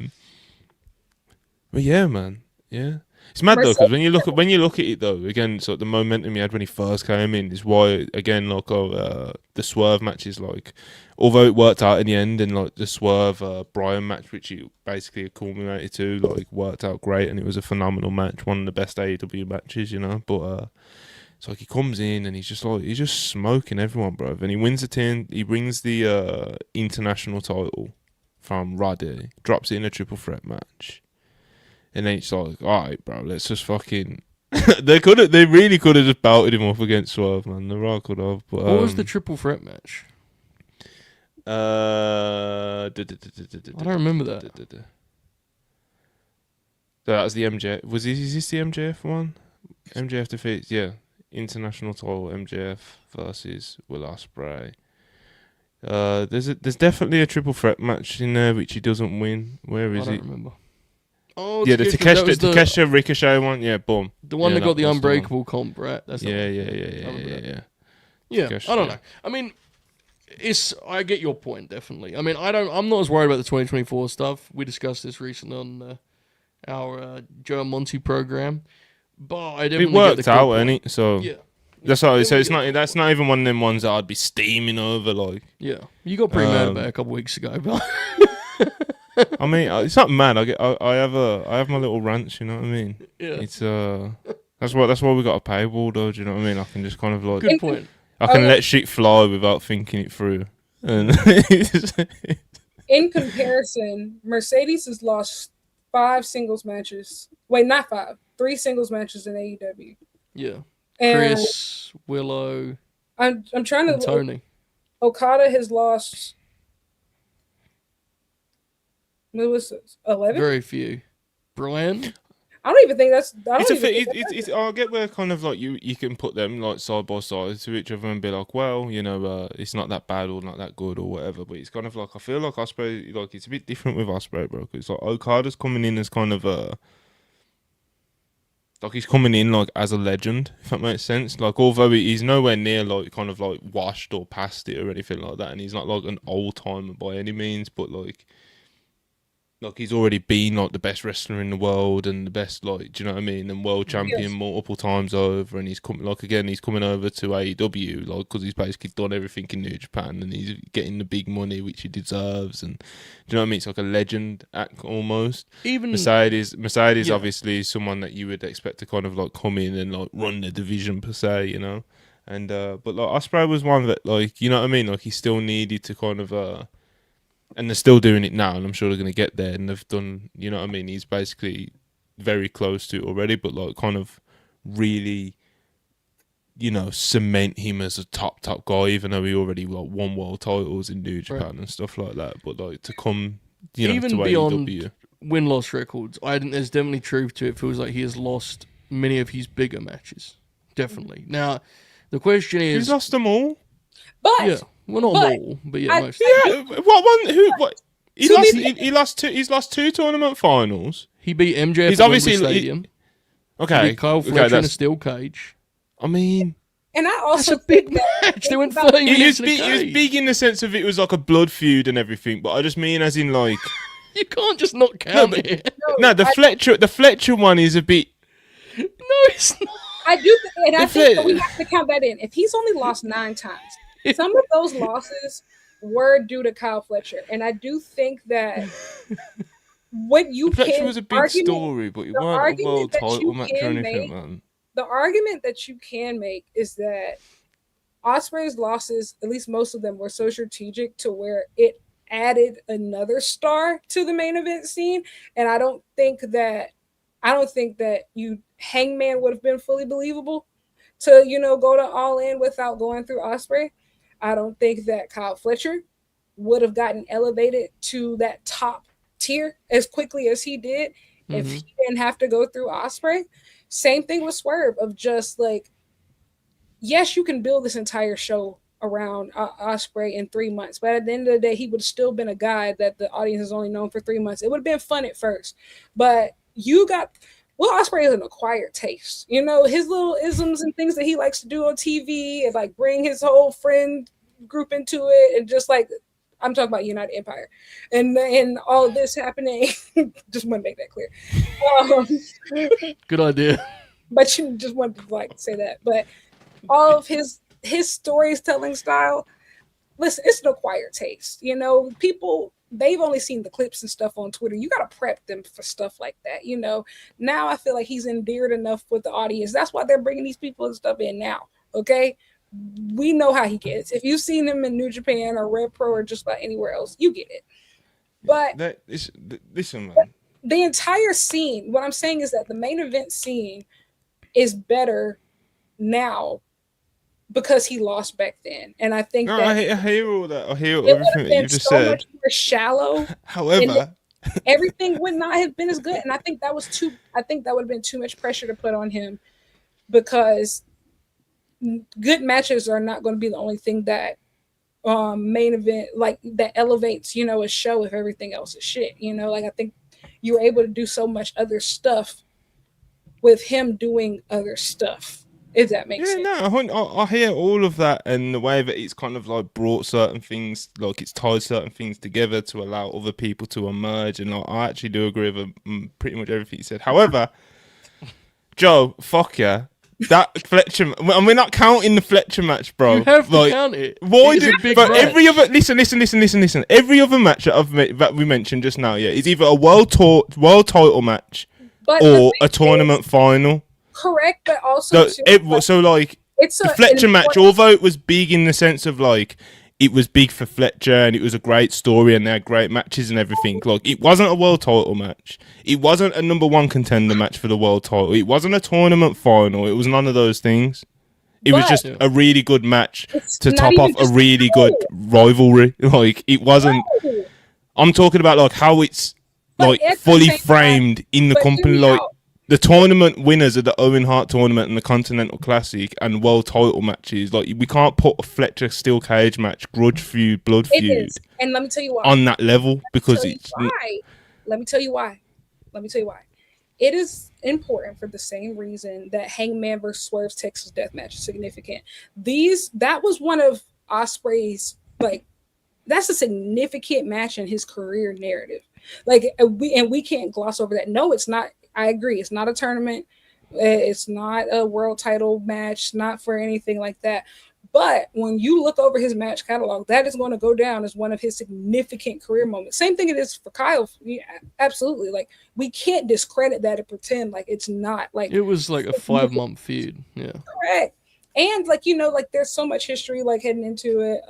yeah, man. Yeah. It's mad though, because when you look at it though, again, so the momentum he had when he first came in is why, again, like the Swerve match is like, although it worked out in the end, and like the Swerve Bryan match, which it basically culminated to, like worked out great, and it was a phenomenal match, one of the best AEW matches, But So like he comes in and he's just smoking everyone, bro. And he wins the turn. He brings the international title from Roddy, drops it in a triple threat match, and then it's like, all right, bro, let's just fucking. They really could have just belted him off against Swerve, man. The Raw could have. But, what was the triple threat match? I don't remember that. So that was the MJF. Is this the MJF one? MJF defeats, international title MJF versus Will Ospreay. There's definitely a triple threat match in there which he doesn't win. Where is it? I don't remember. Oh, yeah, the Takeshita Ricochet one. Yeah, boom. The one that got the Unbreakable comp, right? That's yeah. Yeah, I don't know. I mean, I get your point definitely. I mean, I'm not as worried about the 2024 stuff. We discussed this recently on our Joe and Monty program, but I definitely it worked get the out, ain't it? So yeah. That's what I would say. It's not. That's not even one of them ones that I'd be steaming over. Like, yeah, you got pretty mad about it a couple weeks ago, but I mean, it's not mad. I have my little rants. You know what I mean? Yeah. It's that's why we got a paywall, though. Do you know what I mean? I can just kind of like. Good point. I can let shit fly without thinking it through. And in comparison, Mercedes has lost 5 singles matches. Wait, not 5. 3 singles matches in AEW. Yeah. And Chris, Willow, I'm trying to. Tony. Okada has lost. What was this? 11? Very few. Brian. I don't even think that's. I get where kind of like you can put them like side by side to each other and be like, well, you know, it's not that bad or not that good or whatever. But it's kind of like I feel like Ospreay, like it's a bit different with Ospreay, bro. Because like Okada's coming in as kind of like he's coming in like as a legend, if that makes sense. Like although he's nowhere near like kind of like washed or past it or anything like that, and he's not like an old timer by any means, but like he's already been like the best wrestler in the world and the best, like, do you know what I mean, and world champion multiple times over, and he's coming over to AEW like because he's basically done everything in New Japan and he's getting the big money which he deserves, and do you know what I mean, it's like a legend act almost. Even Mercedes obviously is someone that you would expect to kind of like come in and like run the division per se, you know, and but like Ospreay was one that, like, you know what I mean, like he still needed to kind of and they're still doing it now, and I'm sure they're going to get there. And they've done, you know what I mean? He's basically very close to it already, but like kind of really, you know, cement him as a top guy, even though he already like won world titles in New Japan and stuff like that. But like to come, you know, even to beyond AEW. Win-loss records, I think there's definitely truth to it. It feels like he has lost many of his bigger matches. Definitely. Now, the question is... He's lost them all? But... Yeah. Well, not all, but yeah, most. Yeah, what one? Who? What? He lost two. He's lost 2 tournament finals. He beat MJF He's at obviously Wembley Stadium. Okay, he beat Kyle Fletcher in a steel cage. I mean, and I also that's a big match. They went 30 minutes in a cage. He was big in the sense of it was like a blood feud and everything, but I just mean as in like you can't just not count it. No, the Fletcher one is a bit. No, it's not. I do, and I think we have to count that in. If he's only lost 9 times. Some of those losses were due to Kyle Fletcher, and I do think that what you Fletcher was a big story, but it wasn't a world title match or anything, man. The argument that you can make is that Ospreay's losses, at least most of them, were so strategic to where it added another star to the main event scene, and I don't think that Hangman would have been fully believable to, you know, go to Allin without going through Ospreay. I don't think that Kyle Fletcher would have gotten elevated to that top tier as quickly as he did if he didn't have to go through Ospreay. Same thing with Swerve, of just like, yes, you can build this entire show around Ospreay in 3 months, but at the end of the day, he would have still been a guy that the audience has only known for 3 months. It would have been fun at first, but Ospreay is an acquired taste. You know, his little isms and things that he likes to do on TV and like bring his whole friend group into it, and just like, I'm talking about United Empire and all of this happening. Just want to make that clear. Good idea. But you just wanted to like say that. But all of his storytelling style, listen, it's an acquired taste. You know, people they've only seen the clips and stuff on Twitter. You got to prep them for stuff like that. You know, now I feel like he's endeared enough with the audience. That's why they're bringing these people and stuff in now. Okay. We know how he gets. If you've seen him in New Japan or Red Pro or just about anywhere else, you get it. But listen, man. The entire scene, what I'm saying is that the main event scene is better now because he lost back then. And I think that I hear all that. I hear it would everything have that been you've just so said. much more shallow. However, everything would not have been as good. And I think that would have been too much pressure to put on him, because good matches are not going to be the only thing that main event, like, that elevates, you know, a show if everything else is shit. You know, like, I think you were able to do so much other stuff with him doing other stuff, if that makes sense. No, I hear all of that, and the way that it's kind of like brought certain things, like it's tied certain things together to allow other people to emerge, and I actually do agree with pretty much everything you said. However, Joe, fuck yeah. That Fletcher, and we're not counting the Fletcher match, bro. You have to count it. Why do? But every other, listen. Every other match that we mentioned just now, yeah, is either a world title match or a tournament final. Correct, but also the Fletcher match, although it was big in the sense of like, it was big for Fletcher and it was a great story and they had great matches and everything. Like, it wasn't a world title match. It wasn't a number one contender match for the world title. It wasn't a tournament final. It was none of those things. It was just a really good match to top off a really good rivalry. Like, it wasn't. I'm talking about like how it's like fully framed in the company. Like, the tournament winners of the Owen Hart tournament and the Continental Classic and world title matches, like, we can't put a Fletcher steel cage match, grudge feud, blood feud, and let me tell you why, on that level, because it's. Let me tell you why. It is important for the same reason that Hangman vs. Swerve's Texas Death Match is significant. That was one of Ospreay's, like, that's a significant match in his career narrative. Like, we can't gloss over that. No, it's not. I agree. It's not a tournament. It's not a world title match. Not for anything like that. But when you look over his match catalog, that is going to go down as one of his significant career moments. Same thing it is for Kyle. Yeah, absolutely. Like, we can't discredit that and pretend like it's not. Like, it was like a 5-month feud. Yeah. Correct. And like, you know, like, there's so much history like heading into it.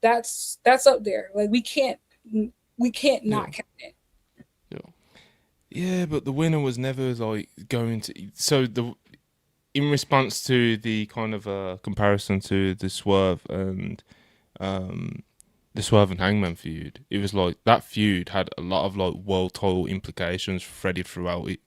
That's up there. Like, we can't not count it. Yeah, but the winner was never like going to. So in response to the kind of comparison to the Swerve and Hangman feud, it was like that feud had a lot of like world title implications threaded throughout it,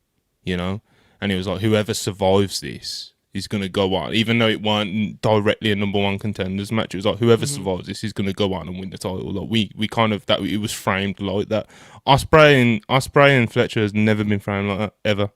you know. And it was like, whoever survives this is going to go on, even though it weren't directly a number one contenders match. It was like, whoever survives this is going to go on and win the title. Like, we kind of, that it was framed like that. Ospreay and Fletcher has never been framed like that ever.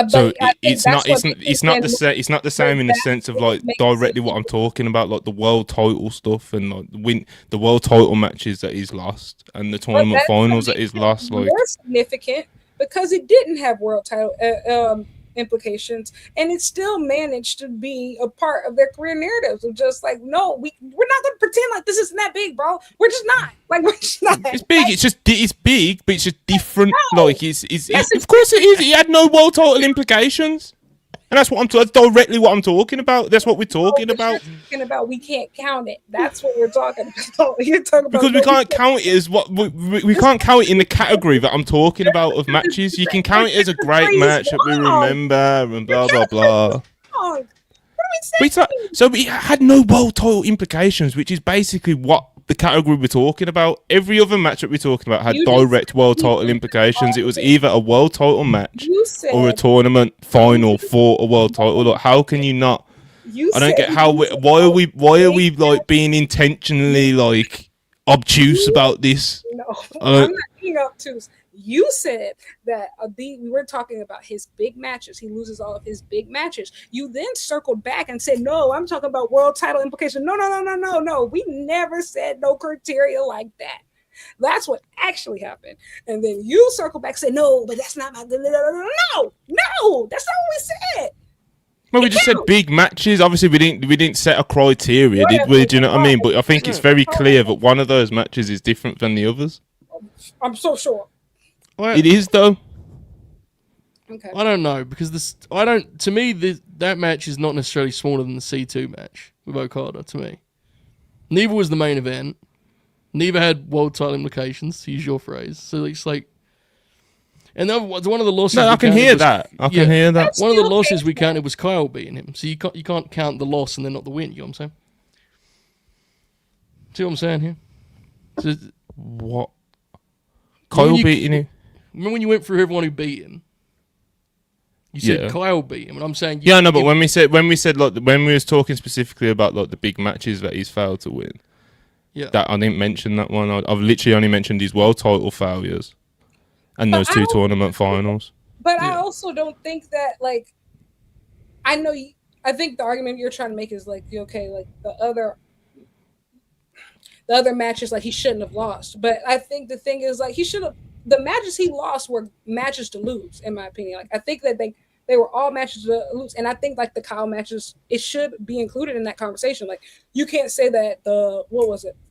So it's not the same in the sense of like directly what I'm talking about, like the world title stuff and like the world title matches that he's lost and the tournament finals that he's lost. Like, more significant because it didn't have world title implications, and it still managed to be a part of their career narratives of just like, no, we're not going to pretend like this isn't that big, bro. We're just not. Like, we're just not. It's big. It's big, but it's just different. No. Like, it's of course it is. It had no world title implications, and that's that's directly what I'm talking about. That's what we're talking about. We can't count it. That's what we're talking about. You're talking about because we can't count it as what we can't count it in the category that I'm talking about of matches. You can count it as a great match that we remember and blah blah blah. What are we saying? So it had no world title implications, which is basically what the category we're talking about. Every other match that we're talking about had direct world title implications. It was either a world title match or a tournament final for a world title. Like, how can you not? I don't get how. Why are we like being intentionally like obtuse about this? No, I'm not being obtuse. You said that we were talking about his big matches. He loses all of his big matches. You then circled back and said, no, I'm talking about world title implication. No. We never said no criteria like that. That's what actually happened. And then you circle back and say, no, but that's not my... No, that's not what we said. Well, we just said big matches. Obviously, we didn't set a criteria, did we? Do you know what I mean? But I think it's very clear that one of those matches is different than the others. I'm so sure. It is though. Okay. I don't know because To me, that match is not necessarily smaller than the C2 match with Okada. To me, neither was the main event. Neither had world title implications, to use your phrase. So it's like, and one of the losses. No, I can hear that. I can hear that. One of the losses we counted was Kyle beating him. So you can't count the loss and then not the win. You know what I'm saying? See what I'm saying here? So, What? Kyle beating him? Remember when you went through everyone who beat him? You said Kyle beat him, and I'm saying but when we said like when we was talking specifically about like the big matches that he's failed to win, that I didn't mention that one. I've literally only mentioned his world title failures and those two tournament finals. But I also don't think that like I think the argument you're trying to make is like okay, like the other matches like he shouldn't have lost. But I think the thing is like he should have. The matches he lost were matches to lose, in my opinion. Like I think that they were all matches to lose, and I think like the Kyle matches, it should be included in that conversation. Like you can't say that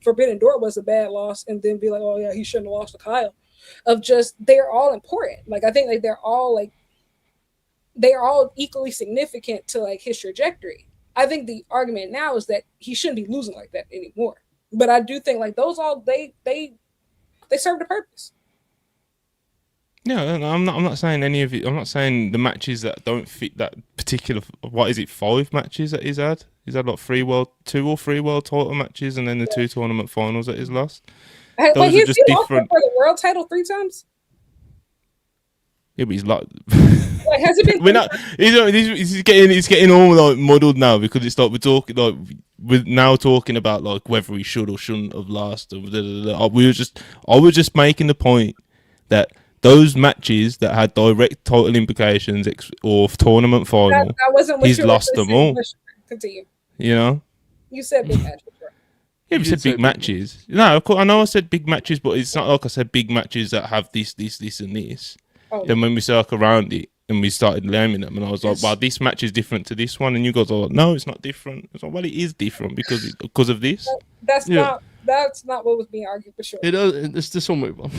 Forbidden Door was a bad loss, and then be like, oh yeah, he shouldn't have lost to Kyle. They're all important. Like I think like they're all equally significant to like his trajectory. I think the argument now is that he shouldn't be losing like that anymore. But I do think like those all they served a purpose. Yeah, I'm not saying any of it. I'm not saying the matches that don't fit that particular. What is it? 5 matches that he's had. He's had like 2 or 3 world title matches, and then the 2 tournament finals that he's lost. Those are just different. For the world title 3 times. Yeah, but he's like. Like has it been? We're not. He's getting all like muddled now because it's like we're now talking about like whether he should or shouldn't have lost. I was just making the point that. Those matches that had direct title implications or tournament final, that wasn't what he's lost them all. Continue. You know? You said big matches. Right? Yeah, we said big matches. No, of course, I know I said big matches, but it's not like I said big matches that have this, and this. Oh. Then when we circle around it and we started naming them, and I was like, well, this match is different to this one. And you guys are like, no, it's not different. It's like, well, it is different because of this. That's not what was being argued for sure. It does. It's just all move on.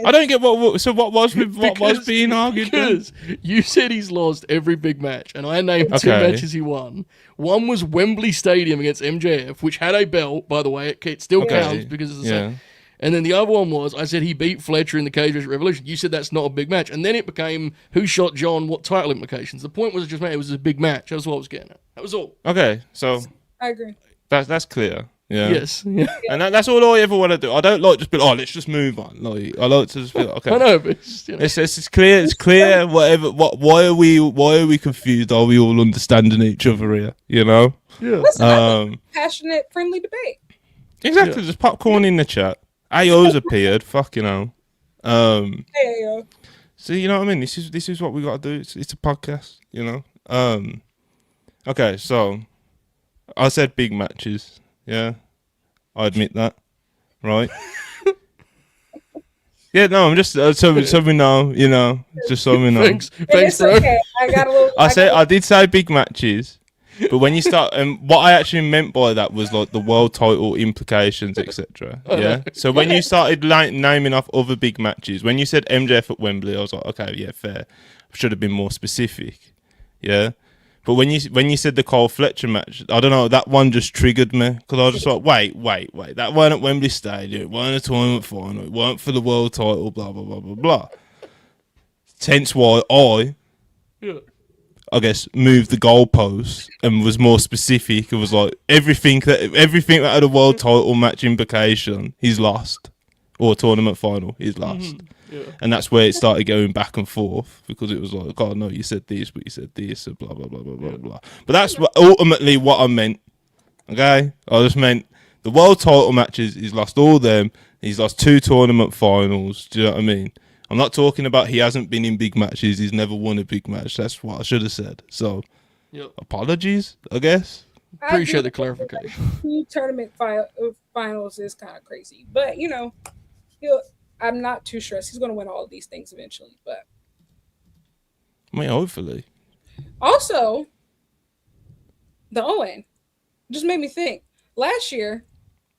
I don't get what was being argued. Because you said he's lost every big match, and I named 2 matches he won. One was Wembley Stadium against MJF, which had a belt, by the way. It still counts because it's the same. And then the other one was, I said he beat Fletcher in the Cage Match Revolution. You said that's not a big match. And then it became who shot John, what title implications. The point was just, man, it was a big match. That's what I was getting at. That was all. Okay, so I agree. That's clear. Yeah. Yes. Yeah. And that's all I ever want to do. I don't like just be like, let's just move on. Like I like to just be like, okay. I know, but it's, it's clear. It's clear. Whatever. Why are we confused? Are we all understanding each other here? You know. Yeah. Listen, passionate, friendly debate. Exactly. Yeah. Just popcorn in the chat. AO's appeared. Fucking hell. Hey AO. So you know what I mean. This is what we got to do. It's a podcast. You know. Okay. So I said big matches. Yeah, I admit that, right? Yeah, no, I'm just so we know, you know, just so we know. Thanks, bro. Okay. I did say big matches, but when you start, and what I actually meant by that was like the world title implications, etc. Yeah. So when you started naming off other big matches, when you said MJF at Wembley, I was like, okay, yeah, fair. Should have been more specific. Yeah. But when you said the Cole Fletcher match, I don't know, that one just triggered me because I was just like, wait, that weren't at Wembley Stadium, it weren't a tournament final, it weren't for the world title, blah blah blah blah blah. Hence why I guess moved the goalposts and was more specific. It was like everything that had a world title match implication, he's lost, or a tournament final, he's lost. Mm-hmm. Yeah. And that's where it started going back and forth because it was like, oh no, you said this, but you said this, and blah blah blah blah blah blah. But that's ultimately what I meant. Okay, I just meant the world title matches. He's lost all them. He's lost 2 tournament finals. Do you know what I mean? I'm not talking about he hasn't been in big matches. He's never won a big match. That's what I should have said. So, apologies, I guess. Appreciate the clarification. 2 tournament finals is kind of crazy, but you know, I'm not too stressed. He's going to win all of these things eventually, but I mean, hopefully. Also, the Owen just made me think. Last year,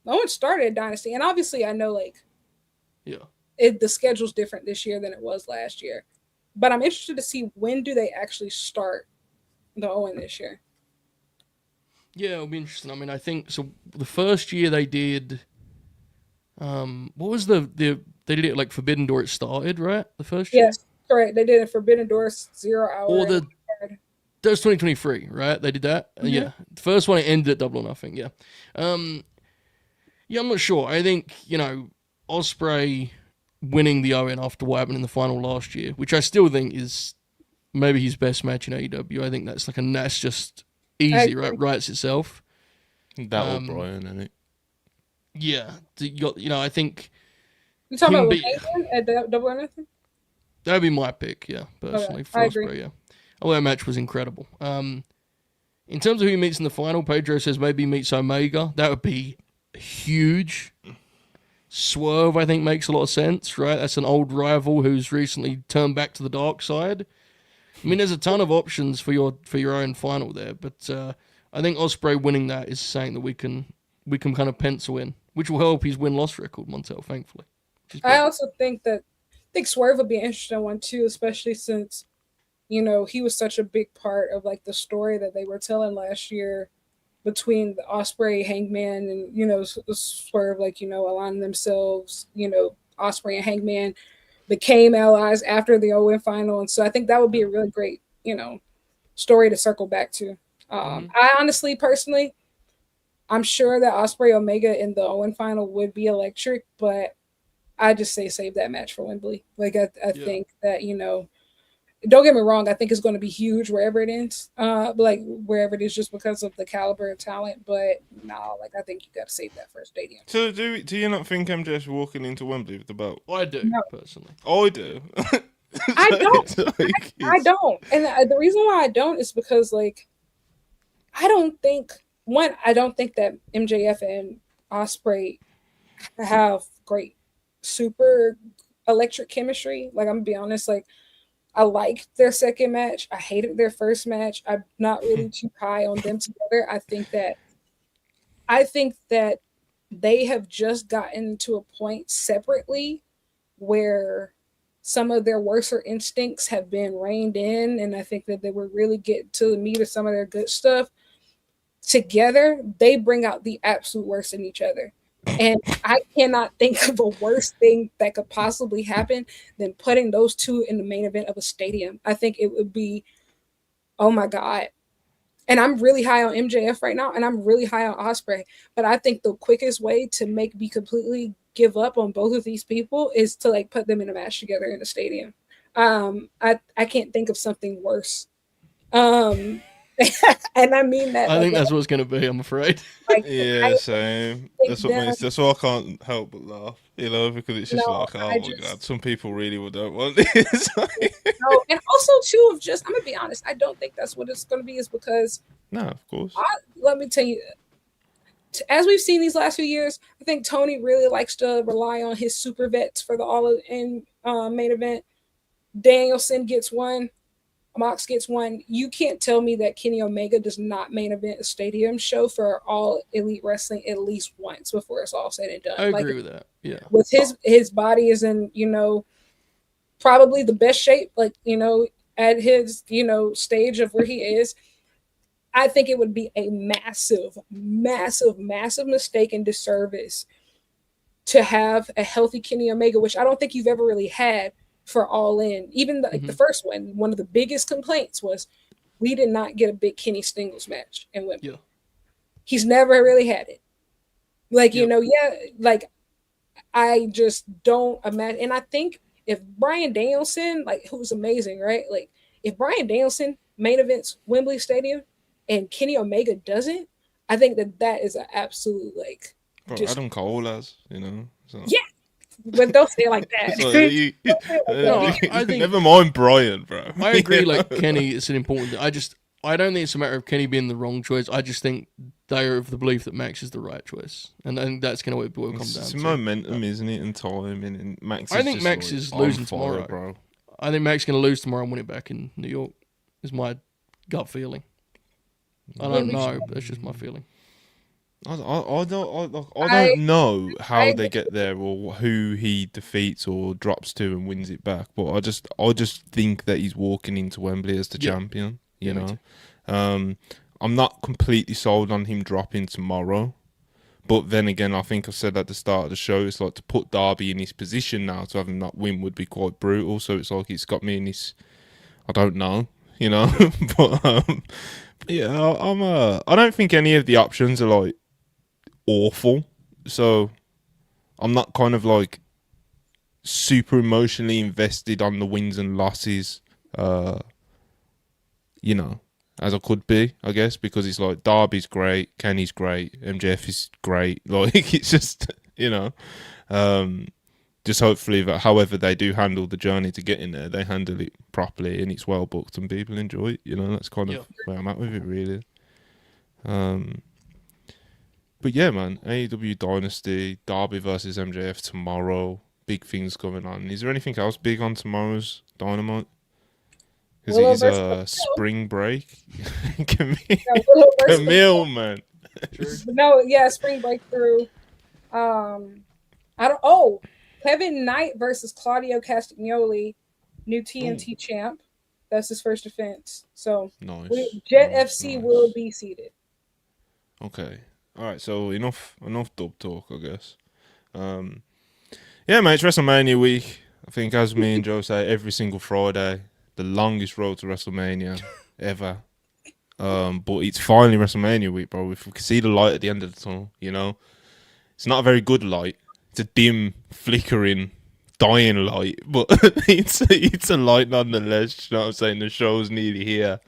the Owen started Dynasty, and obviously, I know like Yeah. the schedule's different this year than it was last year. But I'm interested to see when do they actually start the Owen this year. Yeah, it'll be interesting. I mean, I think so. The first year they did, what was they did it like Forbidden Door. It started right the first year, Yes, correct. They did a Forbidden Doors 0 hour. or that was 2023, right? They did that. Yeah, the first one it ended at Double or Nothing. Yeah, yeah. I'm not sure. I think Ospreay winning the Owen after what happened in the final last year, which I still think is maybe his best match in AEW. I think that's just easy, right? Writes itself. That or Brian, isn't it? Yeah, I think You talking about Hangman at Double or Nothing? That'd be my pick, yeah, personally, for Ospreay, yeah. Oh, that match was incredible. In terms of who he meets in the final, Pedro says maybe he meets Omega. That would be huge. Swerve, I think, makes a lot of sense, right? That's an old rival who's recently turned back to the dark side. I mean, there's a ton of options for your own final there, but I think Ospreay winning that is something that we can kind of pencil in, which will help his win-loss record, Montel, thankfully. I also think Swerve would be an interesting one too, especially since he was such a big part of like the story that they were telling last year between the Ospreay, Hangman, and Swerve, like aligning themselves. Ospreay and Hangman became allies after the Owen final, and so I think that would be a really great story to circle back to. I honestly, personally, I'm sure that Ospreay Omega in the Owen final would be electric, but I just say save that match for Wembley. Like I think that don't get me wrong, I think it's going to be huge wherever it ends, like wherever it is, just because of the caliber of talent. But no, like I think you got to save that for a stadium. So do you not think MJF's walking into Wembley with the belt? I do, personally. I do. I don't. I don't, and the reason why I don't is because like I don't think that MJF and Ospreay have great super electric chemistry. Like I'm gonna be honest, like I liked their second match. I hated their first match. I'm not really too high on them together. I think that they have just gotten to a point separately where some of their worser instincts have been reined in, and I think that they were really getting to the meat of some of their good stuff. Together, they bring out the absolute worst in each other. And I cannot think of a worse thing that could possibly happen than putting those two in the main event of a stadium. I think it would be, oh my God. And I'm really high on MJF right now, and I'm really high on Ospreay. But I think the quickest way to make me completely give up on both of these people is to like put them in a match together in a stadium. I can't think of something worse. And I mean that. I think that's what it's going to be, I'm afraid. Like, yeah, same. That's why I can't help but laugh, because it's just oh my God, some people really don't want this. No, and also too, I'm gonna be honest, I don't think that's what it's gonna be, is because no, of course. Let me tell you, as we've seen these last few years, I think Tony really likes to rely on his super vets for the All-In main event. Danielson gets one. Mox gets one. You can't tell me that Kenny Omega does not main event a stadium show for All Elite Wrestling at least once before it's all said and done. I agree with that. Yeah. With his body is in, probably the best shape, like, at his, stage of where he is. I think it would be a massive, massive, massive mistake and disservice to have a healthy Kenny Omega, which I don't think you've ever really had for All In. Even the first one of the biggest complaints was we did not get a big Kenny singles match in Wembley. Yeah. He's never really had it. Like, like I just don't imagine. And I think if Bryan Danielson, like, who's amazing, right? Like if Bryan Danielson main events Wembley Stadium and Kenny Omega doesn't, I think that is an absolute like. Bro, Adam Cole has, So. Yeah. But don't say it like that. I think, never mind Brian, bro. I agree. Like Kenny, it's an important. I don't think it's a matter of Kenny being the wrong choice. I just think they are of the belief that Max is the right choice, and I think that's going to come down. It's momentum, isn't it, and time, and Max. I think Max is losing tomorrow, bro. I think Max is going to lose tomorrow and win it back in New York. Is my gut feeling. I don't know. But that's just my feeling. I I don't know I how they agree. get there or who he defeats or drops to and wins it back, but I just think that he's walking into Wembley as the Yeah. champion. You Yeah, me know, too. I'm not completely sold on him dropping tomorrow, but then again, I think I said at the start of the show, it's like to put Darby in his position now to have him not win would be quite brutal. So it's like it's got me in this. I don't know, you know, but yeah, I don't think any of the options are like awful. So I'm not kind of like super emotionally invested on the wins and losses, uh, you know, as I could be, I guess, because it's like Darby's great, Kenny's great, MJF is great. Like it's just, um, just hopefully that however they do handle the journey to get in there, they handle it properly and it's well booked and people enjoy it. That's kind of where I'm at with it, really. But yeah, man, AEW Dynasty, Darby versus MJF tomorrow. Big things going on. Is there anything else big on tomorrow's Dynamite? Because it Willow is versus a spring break. Willow versus Camille, man. No, yeah, spring breakthrough. I don't. Oh, Kevin Knight versus Claudio Castagnoli, new TNT champ. That's his first defense. So Nice. Jet nice, FC nice. will be seated. Okay. All right. So enough dub talk, I guess. Yeah, mate. It's WrestleMania week. I think, as me and Joe say, every single Friday, the longest road to WrestleMania ever. But it's finally WrestleMania week, bro. If we can see the light at the end of the tunnel, it's not a very good light. It's a dim, flickering, dying light, but it's a light nonetheless. You know what I'm saying? The show's nearly here.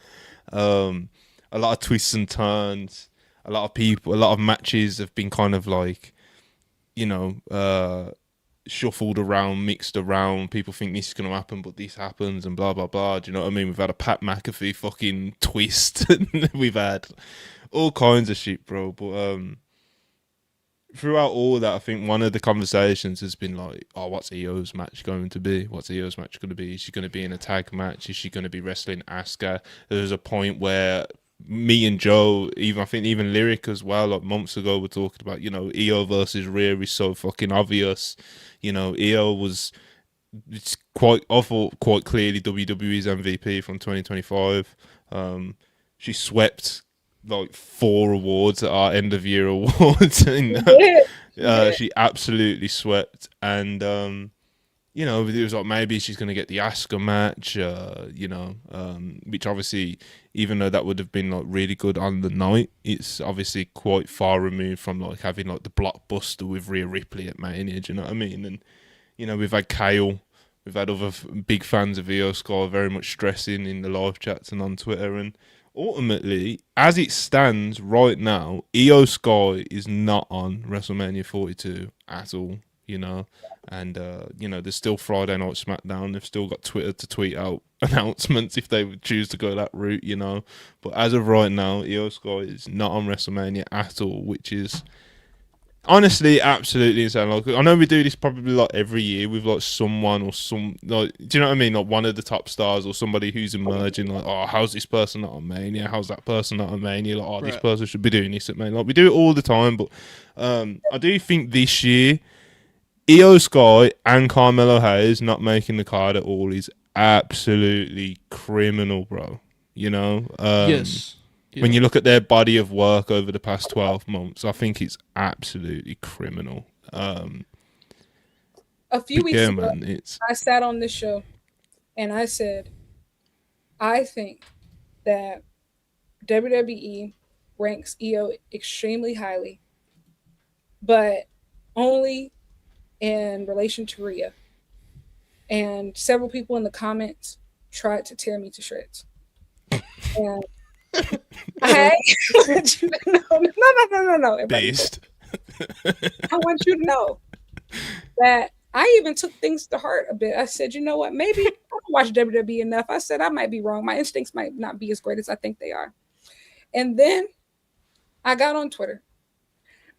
A lot of twists and turns. A lot of people, a lot of matches have been kind of like, shuffled around, mixed around. People think this is going to happen, but this happens, and blah blah blah. Do you know what I mean? We've had a Pat McAfee fucking twist. We've had all kinds of shit, bro. But throughout all that, I think one of the conversations has been like, "Oh, what's EO's match going to be? What's EO's match going to be? Is she going to be in a tag match? Is she going to be wrestling Asuka?" There's a point where me and Joe, I think even Lyric as well, like months ago, were talking about, EO versus Rhea is so fucking obvious. EO was, it's quite awful, quite clearly WWE's MVP from 2025. She swept like 4 awards at our end of year awards. And, she absolutely swept. And, it was like maybe she's going to get the Asuka match, which obviously, even though that would have been like really good on the night, it's obviously quite far removed from like having like the blockbuster with Rhea Ripley at Mania. Do you know what I mean? And we've had Kale, we've had other big fans of EO Sky very much stressing in the live chats and on Twitter. And ultimately, as it stands right now, EO Sky is not on WrestleMania 42 at all. And there's still Friday Night SmackDown. They've still got Twitter to tweet out announcements if they would choose to go that route, But as of right now, EO Sky is not on WrestleMania at all, which is honestly absolutely insane. Like, I know we do this probably like every year with like someone or some, like, do you know what I mean? Like one of the top stars or somebody who's emerging. Like, oh, how's this person not on Mania? How's that person not on Mania? Like, oh, this person should be doing this at Mania. Like, we do it all the time, but I do think this year, EO Sky and Carmelo Hayes not making the card at all is absolutely criminal, bro. Yes. Yeah. When you look at their body of work over the past 12 months, I think it's absolutely criminal. A few weeks ago, man, I sat on this show and I said, I think that WWE ranks EO extremely highly, but only in relation to Rhea. And several people in the comments tried to tear me to shreds. And I want you to know. No. Based. I want you to know that I even took things to heart a bit. I said, you know what? Maybe I don't watch WWE enough. I said I might be wrong. My instincts might not be as great as I think they are. And then I got on Twitter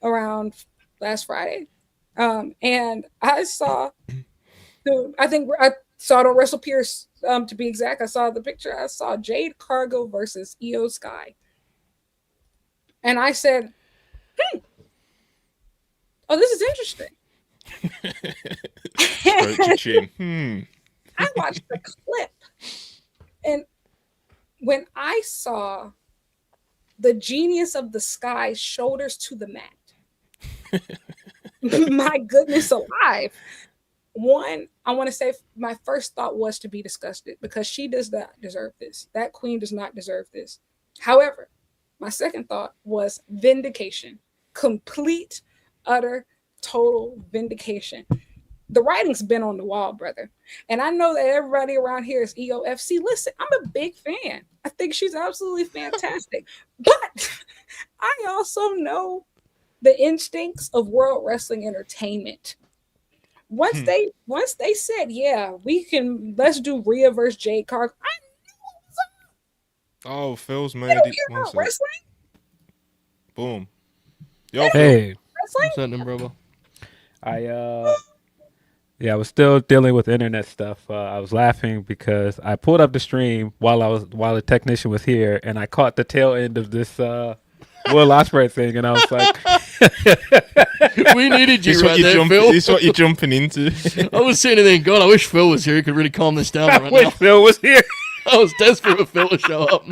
around last Friday. And I saw, I think I saw it on To be exact, I saw the picture. I saw Jade Cargill versus Io Sky, and I said, "Oh, this is interesting." Stroke your chin. I watched the clip, and when I saw the genius of the Sky shoulders to the mat, my goodness alive. One, I want to say my first thought was to be disgusted because she does not deserve this. That queen does not deserve this. However, my second thought was vindication. Complete, utter, total vindication. The writing's been on the wall, brother. And I know that everybody around here is EOFC. Listen, I'm a big fan. I think she's absolutely fantastic. But I also know the instincts of World Wrestling Entertainment. Once they said, yeah, let's do Rhea versus Jade Cargill. I knew Oh, Phil's made you don't it. care One about sec. wrestling. Boom. Yo, Phil. Hey, Wrestling? What's happening, brother? I was still dealing with internet stuff. I was laughing because I pulled up the stream while the technician was here, and I caught the tail end of this Will Ospreay thing, and I was like, We needed you This right there, Phil. This what you're jumping into. I was sitting there, God, I wish Phil was here. He could really calm this down I right wish now. Phil was here. I was desperate for Phil to show up.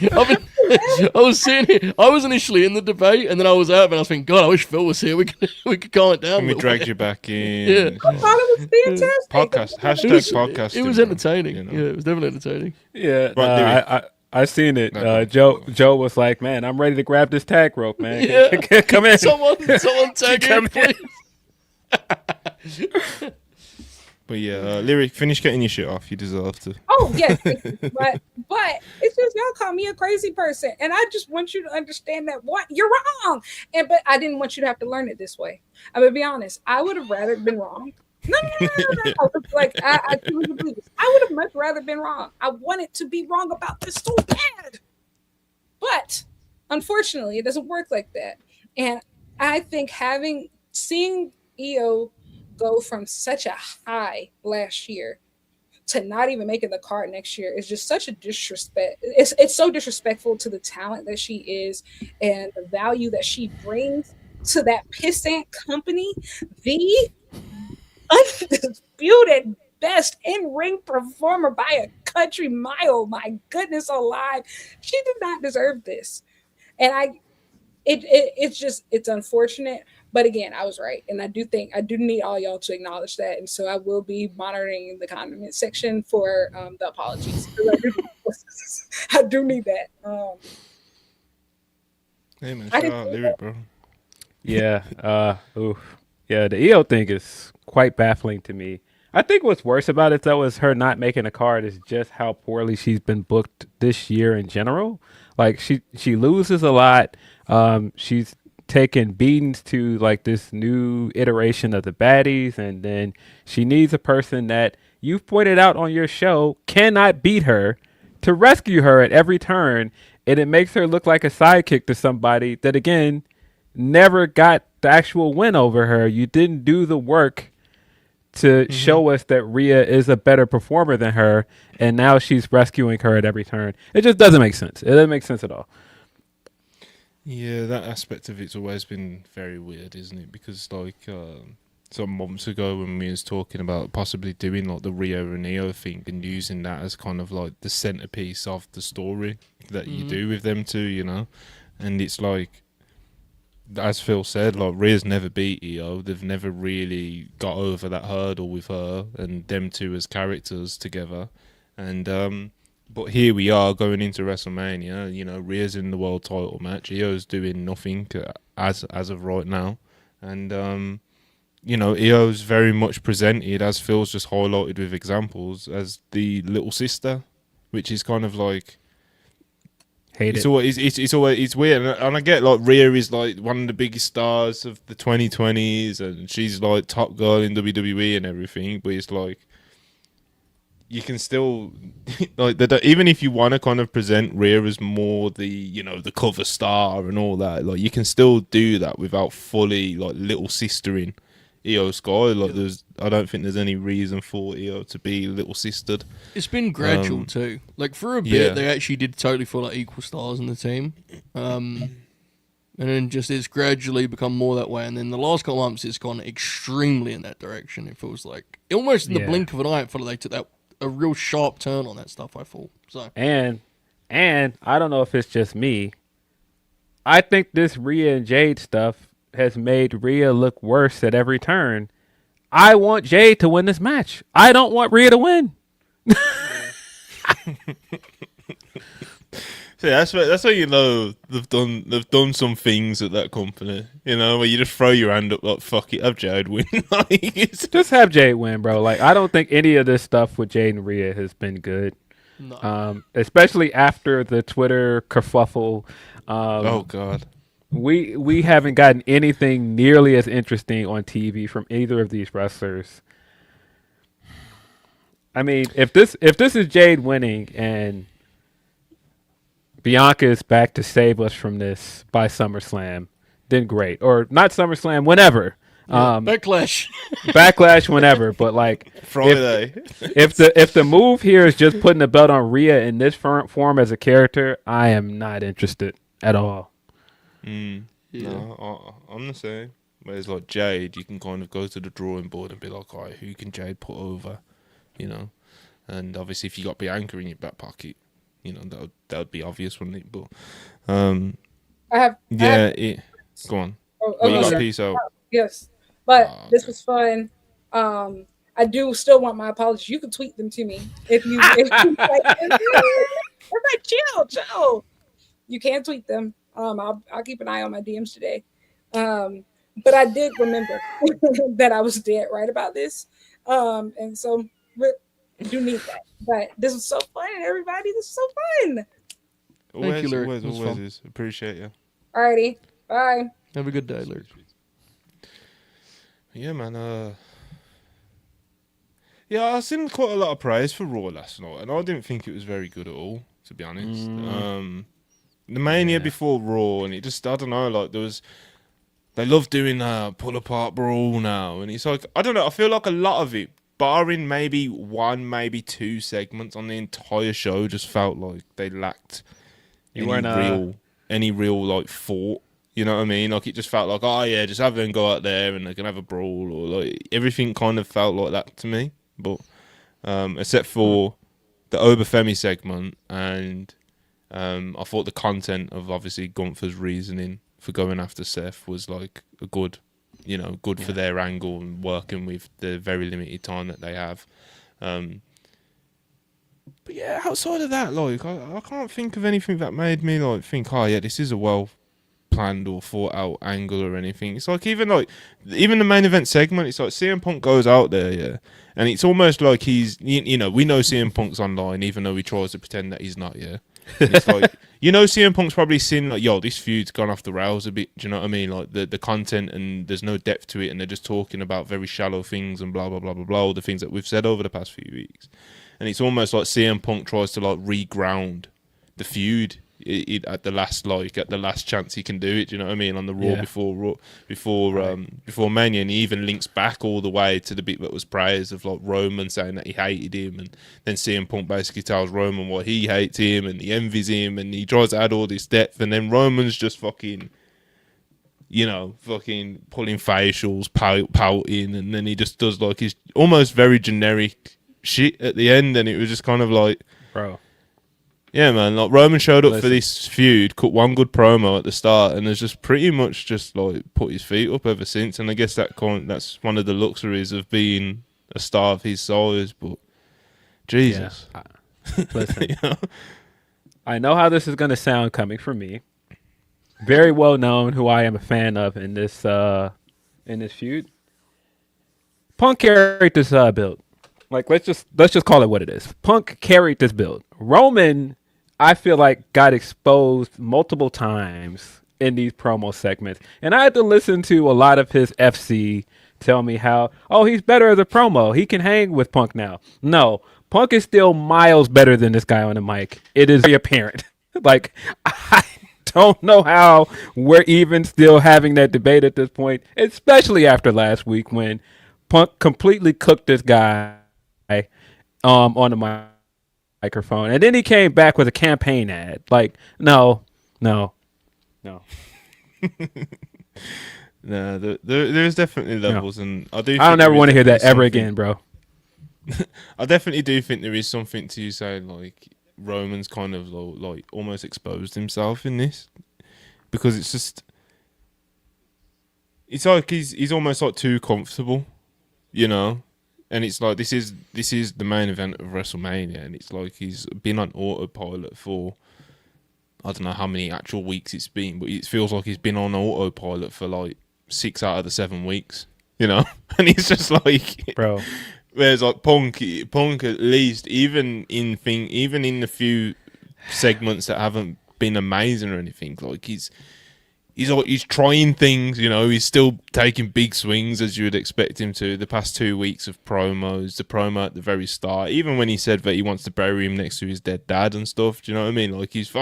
I was sitting here. I was initially in the debate, and then I was out, and I was thinking, God, I wish Phil was here. We could calm it down. And we a little dragged bit. you back in. Yeah. I thought it was fantastic. Podcast. It Hashtag was, podcast. it was entertaining. You know. Yeah, it was definitely entertaining. Yeah, Right, I seen it. No, Joe was like, man, I'm ready to grab this tag rope, man. Yeah. Come in. Someone tag Come in, in. please. But yeah, Lyric, finish getting your shit off. You deserve to. Oh yes, but it's just y'all call me a crazy person, and I just want you to understand that you're wrong, but I didn't want you to have to learn it this way. I'm gonna be honest. I would have rather been wrong. No. Like I truly believe this. I would have much rather been wrong. I wanted to be wrong about this so bad, but unfortunately, it doesn't work like that. And I think seeing EO go from such a high last year to not even making the card next year is just such a disrespect. It's so disrespectful to the talent that she is and the value that she brings to that pissant company. The undisputed best in-ring performer by a country mile. My goodness alive. She did not deserve this. And it's unfortunate. But again, I was right. And I do need all y'all to acknowledge that. And so I will be monitoring the condiment section for the apologies. I do need that. Hey man, shout out Lyric, bro. Yeah. Yeah, the EO thing is quite baffling to me. I think what's worse about it, though, is her not making a card is just how poorly she's been booked this year in general. Like, she loses a lot. She's taken beatings to, like, this new iteration of the baddies, and then she needs a person that you've pointed out on your show cannot beat her to rescue her at every turn, and it makes her look like a sidekick to somebody that, again, never got the actual win over her. You didn't do the work to show us that Rhea is a better performer than her, and now she's rescuing her at every turn. It just doesn't make sense. It doesn't make sense at all. Yeah, that aspect of it's always been very weird, isn't it? Because like some months ago when we was talking about possibly doing like the Rio and Neo thing and using that as kind of like the centerpiece of the story that you do with them two, you know, and it's like, as Phil said, like Rhea's never beat EO. They've never really got over that hurdle with her and them two as characters together. And but here we are going into WrestleMania. You know, Rhea's in the world title match. EO's doing nothing as of right now, and you know, EO's very much presented, as Phil's just highlighted with examples, as the little sister, which is kind of like. It's weird, and I get like Rhea is like one of the biggest stars of the 2020s, and she's like top girl in WWE and everything. But it's like you can still like even if you want to kind of present Rhea as more the, you know, the cover star and all that, like you can still do that without fully like little sistering Io Sky. Like, I don't think there's any reason for Io to be little sistered. It's been gradual too. Like for a bit, they actually did totally feel like equal stars in the team, and then just it's gradually become more that way. And then the last couple months, it's gone extremely in that direction. It feels like almost in the blink of an eye, it felt like they took a real sharp turn on that stuff. I thought so. And I don't know if it's just me. I think this Rhea and Jade stuff has made Rhea look worse at every turn. I want Jade to win this match. I don't want Rhea to win. See, that's what you know. They've done some things at that company, you know, where you just throw your hand up like, fuck it, have Jade win. Just have Jade win, bro. Like, I don't think any of this stuff with Jade and Rhea has been good. No. Especially after the Twitter kerfuffle. Oh God. We haven't gotten anything nearly as interesting on TV from either of these wrestlers. I mean, if this is Jade winning and Bianca is back to save us from this by SummerSlam, then great. Or not SummerSlam, whenever. Backlash. Backlash whenever. But like Friday. If the move here is just putting the belt on Rhea in this form as a character, I am not interested at all. No, I'm the same. Whereas like Jade, you can kind of go to the drawing board and be like, all right, who can Jade put over? You know? And obviously if you got Bianca in your back pocket, you know, that would be obvious, wouldn't it? But go on. You got peace out. Yes. But this was fun. I do still want my apologies. You can tweet them to me if you like. Chill. You can tweet them. I'll keep an eye on my DMs today. But I did remember that I was dead right about this. And so we do need that. But this was so fun, everybody. This is so fun. Always. Appreciate you. Alrighty. Bye. Have a good day, Lyric. Yeah, man. Yeah, I seen quite a lot of praise for Raw last night, and I didn't think it was very good at all, to be honest. The Mania before Raw, and it just, I don't know, like they love doing pull apart brawl now, and it's like, I don't know, I feel like a lot of it, barring maybe one, maybe two segments on the entire show, just felt like they lacked any real like thought. You know what I mean? Like, it just felt like, oh yeah, just have them go out there and they can have a brawl, or like everything kind of felt like that to me. But except for the Oberfemi segment, and I thought the content of obviously Gunther's reasoning for going after Seth was like a good for their angle and working with the very limited time that they have. But yeah, outside of that, like I can't think of anything that made me like think, oh yeah, this is a well planned or thought out angle or anything. It's like even the main event segment, it's like CM Punk goes out there, yeah, and it's almost like he's, you know, we know CM Punk's online even though he tries to pretend that he's not, yeah. And it's like, you know, CM Punk's probably seen like, yo, this feud's gone off the rails a bit, do you know what I mean? Like the content, and there's no depth to it, and they're just talking about very shallow things and blah blah blah blah blah, all the things that we've said over the past few weeks. And it's almost like CM Punk tries to like reground the feud at the last chance he can do it. Do you know what I mean? On the Raw before Mania, and he even links back all the way to the bit that was praise of like Roman saying that he hated him, and then CM Punk basically tells Roman why he hates him and he envies him, and he tries to add all this depth, and then Roman's just fucking pulling facials, pouting, and then he just does like his almost very generic shit at the end, and it was just kind of like, bro. Yeah, man. Like Roman showed up for this feud, cut one good promo at the start, and has just pretty much just like put his feet up ever since. And I guess that's one of the luxuries of being a star of his size. But Jesus, listen, I know how this is going to sound coming from me. Very well known who I am a fan of in this feud. Punk carried this build. Like let's just call it what it is. Punk carried this build. Roman, I feel like, got exposed multiple times in these promo segments, and I had to listen to a lot of his FC tell me how, oh, he's better as a promo. He can hang with Punk now. No, Punk is still miles better than this guy on the mic. It is very apparent. Like, I don't know how we're even still having that debate at this point, especially after last week when Punk completely cooked this guy on the microphone, and then he came back with a campaign ad. Like, no. No, there's definitely levels, and I don't ever want to hear that ever again, bro. I definitely do think there is something to you saying like Roman's kind of like almost exposed himself in this, because it's like he's almost like too comfortable, you know, and it's like this is the main event of WrestleMania, and it's like he's been on autopilot for I don't know how many actual weeks it's been, but it feels like he's been on autopilot for like 6 out of the 7 weeks, you know, and he's just like, bro. Whereas like Punk at least even in the few segments that haven't been amazing or anything, like he's trying things, you know, he's still taking big swings as you would expect him to. The past 2 weeks of promos, the promo at the very start, even when he said that he wants to bury him next to his dead dad and stuff, do you know what I mean? Like he's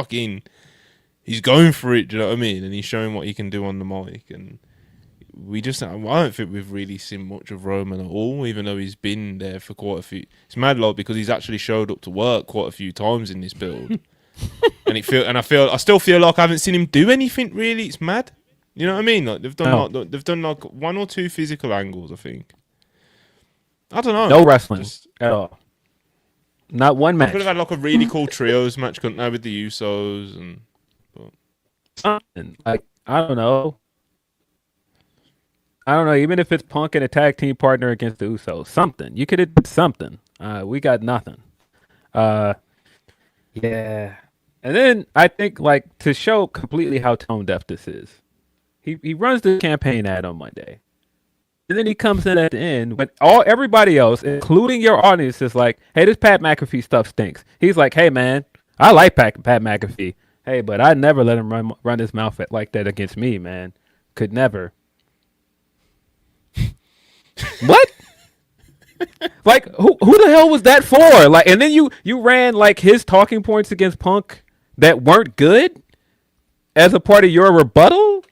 going for it, do you know what I mean? And he's showing what he can do on the mic, and I don't think we've really seen much of Roman at all, even though he's been there for quite a few. It's mad, like, because he's actually showed up to work quite a few times in this build, and I still feel like I haven't seen him do anything really. It's mad, you know what I mean? Like they've done like 1 or 2 physical angles, I think. I don't know. No wrestling at all. Not one match. Could have had like a really cool trios match, couldn't they, with the Usos and. Something like I don't know. Even if it's Punk and a tag team partner against the Usos, something. You could have did something. We got nothing. Yeah. And then I think, like, to show completely how tone deaf this is, he runs the campaign ad on Monday. And then he comes in at the end when everybody else, including your audience, is like, hey, this Pat McAfee stuff stinks. He's like, hey, man, I like Pat McAfee. Hey, but I never let him run his mouth like that against me, man. Could never. What? Like, who the hell was that for? Like, and then you ran like his talking points against Punk that weren't good as a part of your rebuttal?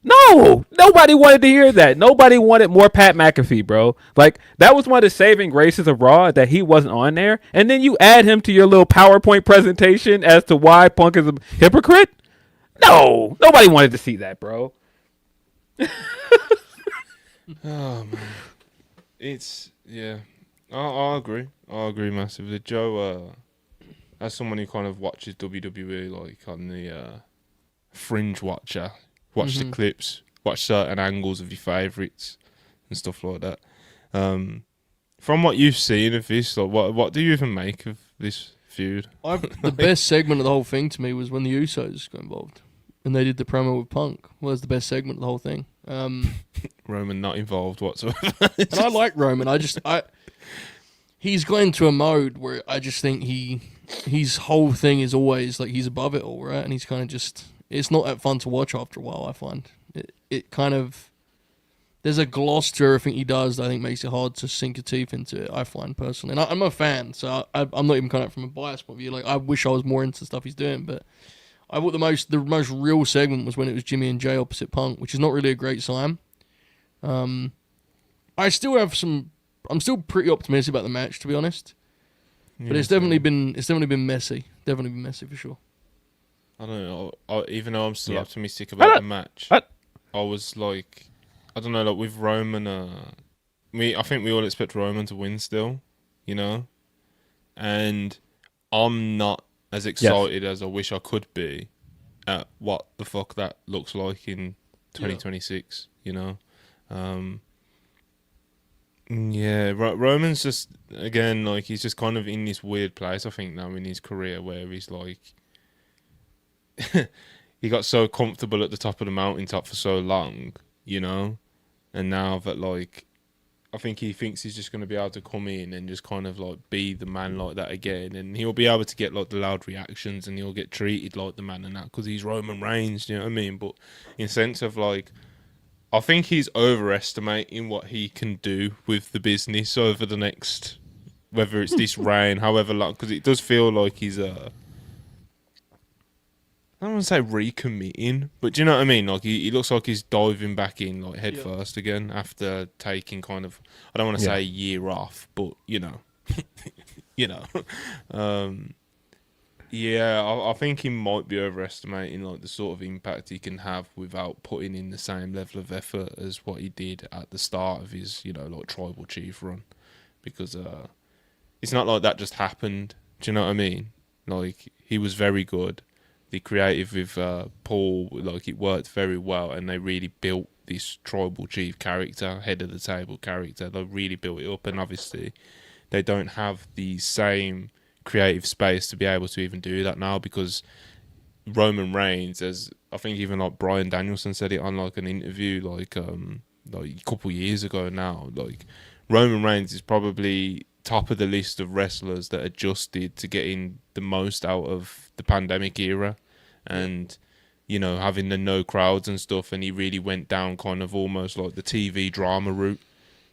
No, nobody wanted to hear that. Nobody wanted more Pat McAfee, bro. Like, that was one of the saving graces of Raw, that he wasn't on there. And then you add him to your little PowerPoint presentation as to why Punk is a hypocrite? No, nobody wanted to see that, bro. Oh man, it's yeah. I agree. I agree massively. Joe, as someone who kind of watches WWE like on the fringe watcher, watch the clips, watch certain angles of your favourites and stuff like that. From what you've seen of this, like, what do you even make of this feud? The best segment of the whole thing to me was when the Usos got involved and they did the promo with Punk. Was the best segment of the whole thing. Roman not involved whatsoever. And I like Roman. He's gone into a mode where I just think his whole thing is always like he's above it all, right? And he's kind of just, it's not that fun to watch after a while. I find it kind of, there's a gloss to everything he does that I think makes it hard to sink your teeth into it. I find personally, and I'm a fan, so I'm not even kind of from a biased point of view. Like, I wish I was more into stuff he's doing, but I thought the most real segment was when it was Jimmy and Jay opposite Punk, which is not really a great sign. I still have I'm still pretty optimistic about the match, to be honest. But it's definitely been messy. Definitely been messy for sure. I don't know. Even though I'm still optimistic about the match, I was like, I don't know, like with Roman. I think we all expect Roman to win still, you know, and I'm not as excited as I wish I could be at what the fuck that looks like in 2026, you know. Roman's just, again, like, he's just kind of in this weird place, I think, now in his career where he's like, he got so comfortable at the top of the mountaintop for so long, you know, and now that, like, I think he thinks he's just going to be able to come in and just kind of like be the man like that again, and he'll be able to get like the loud reactions and he'll get treated like the man and that because he's Roman Reigns, you know what I mean? But in sense of like, I think he's overestimating what he can do with the business over the next, whether it's this reign, however long, because it does feel like he's I don't want to say recommitting, but do you know what I mean? Like he looks like he's diving back in like head first again after taking kind of, I don't want to say a year off, but you know, you know, yeah, I think he might be overestimating like the sort of impact he can have without putting in the same level of effort as what he did at the start of his, you know, like tribal chief run, because it's not like that just happened. Do you know what I mean? Like he was very good. The creative with Paul, like it worked very well, and they really built this tribal chief character, head of the table character. They really built it up, and obviously they don't have the same creative space to be able to even do that now, because Roman Reigns, as I think even like Bryan Danielson said it on like an interview like a couple years ago now, like Roman Reigns is probably top of the list of wrestlers that adjusted to getting the most out of the pandemic era, and you know, having the no crowds and stuff, and he really went down kind of almost like the TV drama route,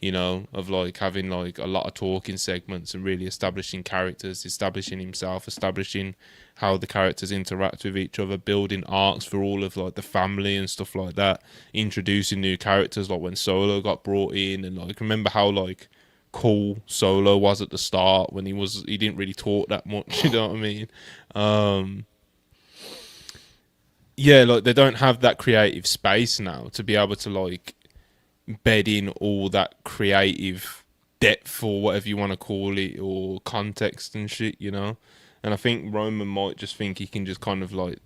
you know, of like having like a lot of talking segments and really establishing characters, establishing himself, establishing how the characters interact with each other, building arcs for all of like the family and stuff like that, introducing new characters like when Solo got brought in, and like remember how like cool Solo was at the start when he didn't really talk that much, you know what I mean? Yeah, like they don't have that creative space now to be able to like bed in all that creative depth or whatever you want to call it, or context and shit, you know? And I think Roman might just think he can just kind of like,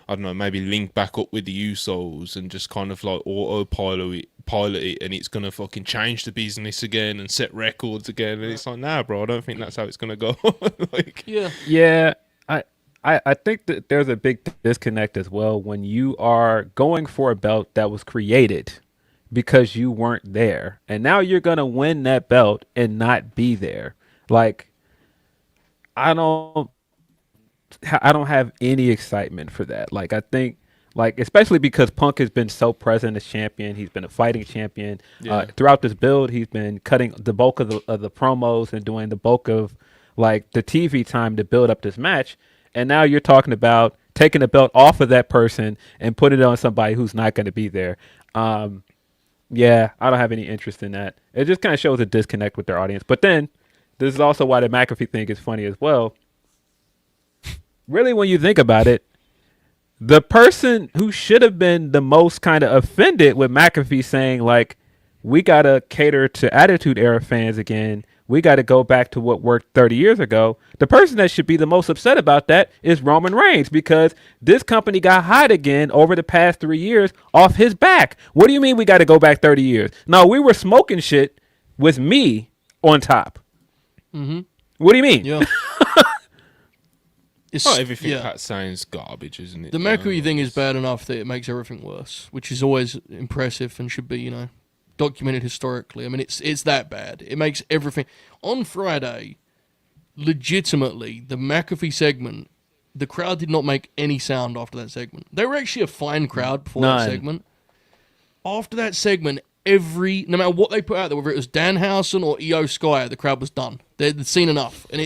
I don't know, maybe link back up with the Usos and just kind of like autopilot it, and it's gonna fucking change the business again and set records again. And it's like, nah, bro, I don't think that's how it's gonna go. Like, yeah. I think that there's a big disconnect as well when you are going for a belt that was created because you weren't there, and now you're gonna win that belt and not be there. Like, I don't have any excitement for that. Like, I think, like, especially because Punk has been so present as champion, he's been a fighting champion throughout this build. He's been cutting the bulk of the promos and doing the bulk of like the TV time to build up this match. And now you're talking about taking the belt off of that person and putting it on somebody who's not going to be there. Yeah, I don't have any interest in that. It just kind of shows a disconnect with their audience. But then this is also why the McAfee thing is funny as well. Really, when you think about it, the person who should have been the most kind of offended with McAfee saying, like, we got to cater to Attitude Era fans again, we got to go back to what worked 30 years ago. The person that should be the most upset about that is Roman Reigns, because this company got hot again over the past 3 years off his back. What do you mean we got to go back 30 years? No, we were smoking shit with me on top. Mm-hmm. What do you mean? Yeah. Not everything Pat saying's garbage, isn't it? The Mercury thing is bad enough that it makes everything worse, which is always impressive and should be, you know, documented historically. I mean, it's that bad. It makes everything. On Friday, legitimately, the McAfee segment, the crowd did not make any sound after that segment. They were actually a fine crowd before that segment. After that segment, no matter what they put out there, whether it was Danhausen or Io Sky, the crowd was done. They'd seen enough. And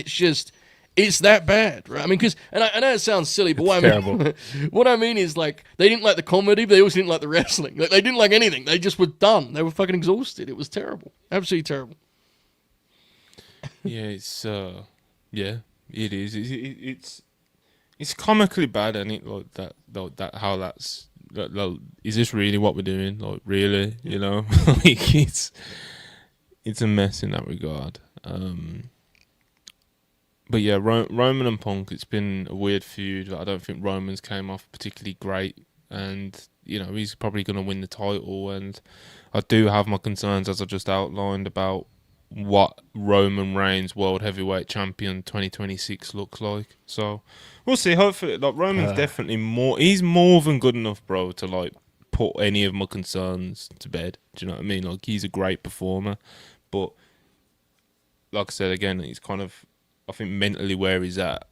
it's that bad, right? I mean, because, and I know it sounds silly, but what I mean is, like, they didn't like the comedy, but they also didn't like the wrestling. Like, they didn't like anything. They just were done. They were fucking exhausted. It was terrible. Absolutely terrible. Yeah, yeah, it is. It's comically bad, and it like that how that's. Is this really what we're doing? Like, really, you know? Like, it's a mess in that regard. But yeah, Roman and Punk, it's been a weird feud. I don't think Roman's came off particularly great, and you know, he's probably going to win the title. And I do have my concerns, as I just outlined, about what Roman Reigns World Heavyweight Champion 2026 looks like. So we'll see. Hopefully, like, Roman's definitely more. He's more than good enough, bro, to like put any of my concerns to bed. Do you know what I mean? Like, he's a great performer, but like I said again, he's kind of, I think mentally where he's at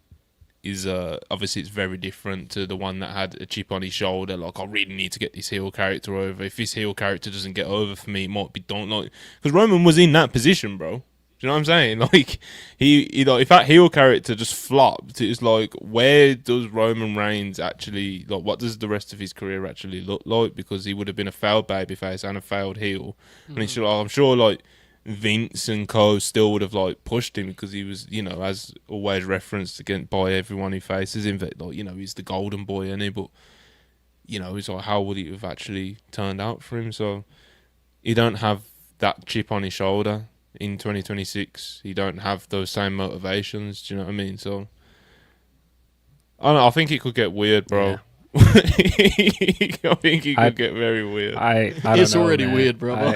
is obviously it's very different to the one that had a chip on his shoulder. Like, I really need to get this heel character over. If this heel character doesn't get over for me, it might be done. Like, because Roman was in that position, bro. Do Do you know what I'm saying? Like if that heel character just flopped, it's like, where does Roman Reigns actually, like, what does the rest of his career actually look like? Because he would have been a failed babyface and a failed heel, and I'm sure like Vince and co still would have like pushed him because he was, as always referenced again by everyone who faces him, that, like, he's the golden boy, isn't he? But it's like, how would it have actually turned out for him? So he don't have that chip on his shoulder in 2026. He don't have those same motivations. Do you know what I mean? So I don't know. I think it could get weird, bro. Yeah. I think it could get very weird. I don't It's know, already man. weird, bro.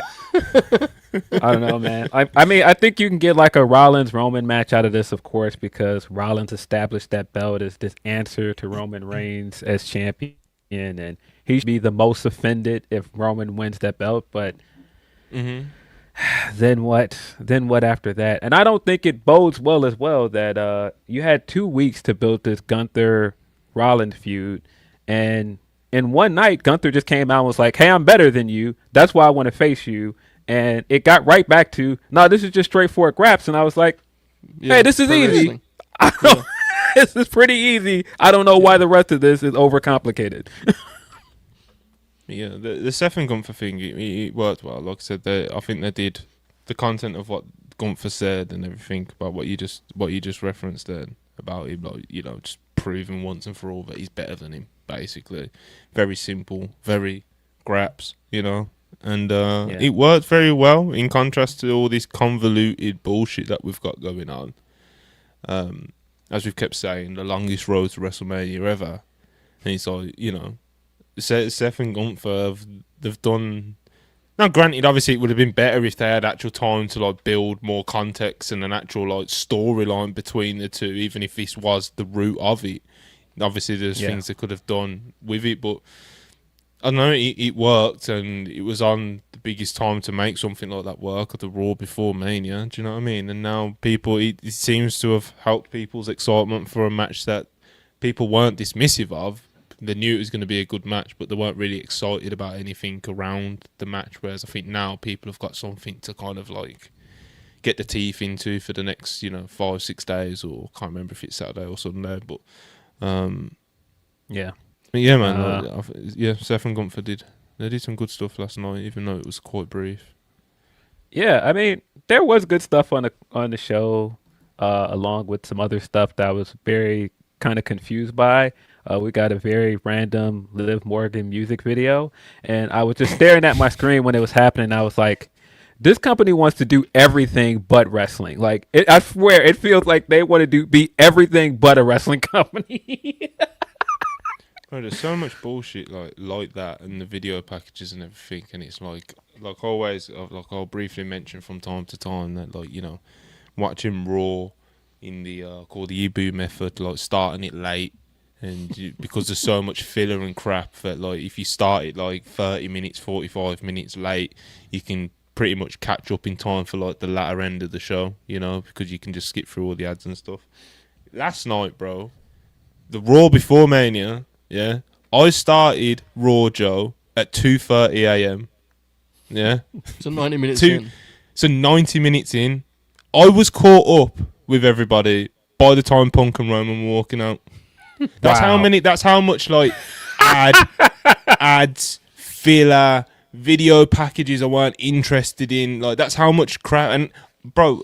I don't know, man. I mean, I think you can get like a Rollins Roman match out of this, of course, because Rollins established that belt as this answer to Roman Reigns as champion, and he should be the most offended if Roman wins that belt. But then what? Then what after that? And I don't think it bodes well as well that you had 2 weeks to build this Gunther Rollins feud, and in one night Gunther just came out and was like, "Hey, I'm better than you. That's why I want to face you." And it got right back to, no, this is just straightforward graps. And I was like, hey, this is easy. This is pretty easy. I don't know why the rest of this is overcomplicated. Yeah, the Seth and Gunther thing, it worked well. Like I said, I think they did the content of what Gunther said and everything about what you just referenced there about him, like, just proving once and for all that he's better than him, basically. Very simple, very graps, And it worked very well in contrast to all this convoluted bullshit that we've got going on. As we've kept saying, the longest road to WrestleMania ever. And it's like, Seth and Gunther, they've done... Now, granted, obviously it would have been better if they had actual time to like build more context and an actual like storyline between the two, even if this was the root of it. Obviously, there's things they could have done with it, but... I don't know, it worked, and it was on the biggest time to make something like that work at the Raw before Mania, do you know what I mean? And now it seems to have helped people's excitement for a match that people weren't dismissive of. They knew it was going to be a good match, but they weren't really excited about anything around the match, whereas I think now people have got something to kind of like get the teeth into for the next, 5-6 days, or I can't remember if it's Saturday or Sunday, but yeah. Yeah, man. Seth and Gunther did some good stuff last night, even though it was quite brief. Yeah, I mean, there was good stuff on the show, along with some other stuff that I was very kind of confused by. We got a very random Liv Morgan music video, and I was just staring at my screen when it was happening. I was like, this company wants to do everything but wrestling. Like, I swear, it feels like they want to be everything but a wrestling company. Bro, there's so much bullshit like that in the video packages and everything, and it's like always, like I'll briefly mention from time to time that, like, watching Raw in the called the Ibu method, like starting it late, and because there's so much filler and crap that, like, if you start it like 30 minutes, 45 minutes late, you can pretty much catch up in time for like the latter end of the show, because you can just skip through all the ads and stuff. Last night, bro, the Raw before Mania. Yeah, I started Raw, Joe, at 2:30 a.m. Yeah, so 90 minutes in. So 90 minutes in, I was caught up with everybody by the time Punk and Roman were walking out. That's That's how much like ads, filler, video packages I weren't interested in. Like, that's how much crap. And bro,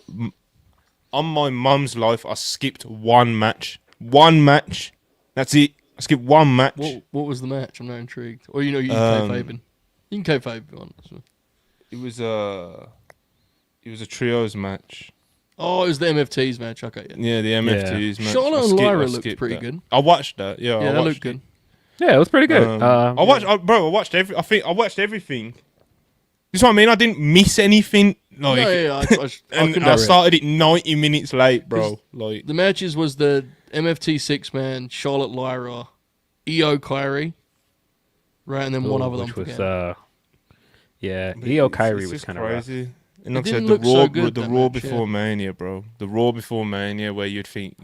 on my mum's life, I skipped one match. That's it. I skipped one match. What was the match? I'm not intrigued. Or, you can kayfabe. You can kayfabe on. So. It was a trios match. Oh, it was the MFTs match. Okay, yeah, the MFTs match. Charlotte and Lyra looked pretty good. I watched that. Yeah, that looked good. Yeah, it was pretty good. I watched everything. You know what I mean? I didn't miss anything. Like, I started it 90 minutes late, bro. Like, the matches was the MFT 6-man, Charlotte Lyra, Io Kyrie, right, and then one other which them. Was Io Kyrie was kind of crazy. And like I didn't said, look so good, the that Raw match, before yeah. Mania, bro. The Raw before Mania, where you'd think,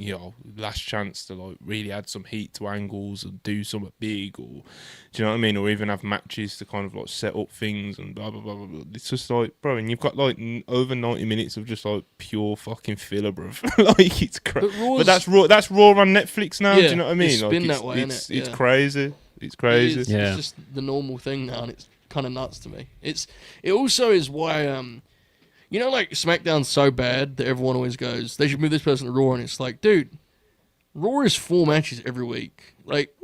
last chance to like really add some heat to angles and do something big, or do you know what I mean? Or even have matches to kind of like set up things and blah blah blah blah. Blah. It's just like, bro, and you've got like over 90 minutes of just like pure fucking filler, bro. Like it's crazy. But that's Raw. That's Raw on Netflix now. Yeah, do you know what I mean? it's been that way, it's innit? Yeah. crazy. It's crazy. It is, It's just the normal thing now, and it's kind of nuts to me. It also is why like SmackDown's so bad that everyone always goes, they should move this person to Raw, and it's like, dude, Raw is 4 matches every week. Like,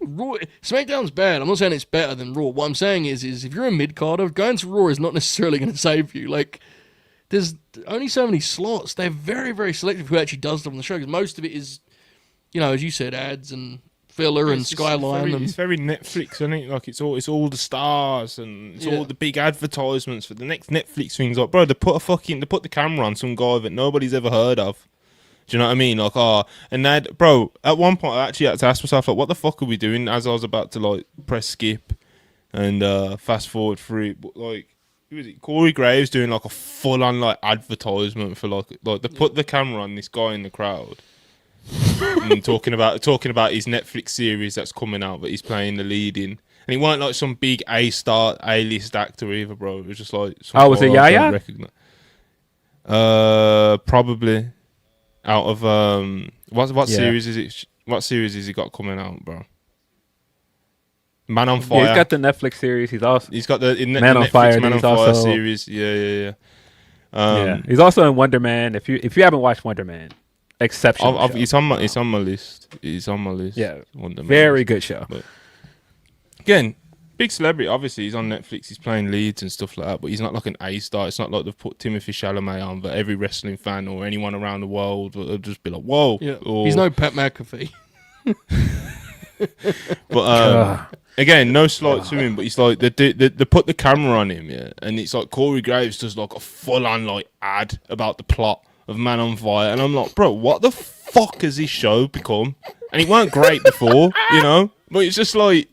Raw, SmackDown's bad. I'm not saying it's better than Raw. What I'm saying is if you're a mid-carder, going to Raw is not necessarily going to save you. Like, there's only so many slots. They're very, very selective who actually does stuff on the show, because most of it is, as you said, ads and filler and Skyline. It's very Netflix, isn't it? Like it's all the stars and it's all the big advertisements for the next Netflix things. Like, bro, they put the camera on some guy that nobody's ever heard of. Do you know what I mean? Like, and that, bro, at one point I actually had to ask myself, like, what the fuck are we doing? As I was about to like press skip and fast forward through it, but like, who was it? Corey Graves doing like a full on like advertisement for like they put the camera on this guy in the crowd. And talking about his Netflix series that's coming out that he's playing the lead in, and he weren't like some big A-star A-list actor either, bro. It was just like was it Yaya? Probably out of what series is it? What series has he got coming out, bro? Man on Fire. Yeah, he's got the Netflix series. He's got the Man on Netflix Fire. Man on He's Fire also series. Yeah. He's also in Wonder Man. If you haven't watched Wonder Man, exceptional. It's on my list. It's on my list. Yeah, Wonder Man. very good show. But again, big celebrity. Obviously, he's on Netflix. He's playing leads and stuff like that. But he's not like an A-star. It's not like they've put Timothée Chalamet on. But every wrestling fan or anyone around the world will just be like, "Whoa!" Yeah. Or, He's no Pat McAfee. But again, no slight to him. But it's like they put the camera on him, yeah, and it's like Corey Graves does like a full-on like ad about the plot of Man on Fire, and I'm like, bro, what the fuck has this show become? And it weren't great before, but it's just like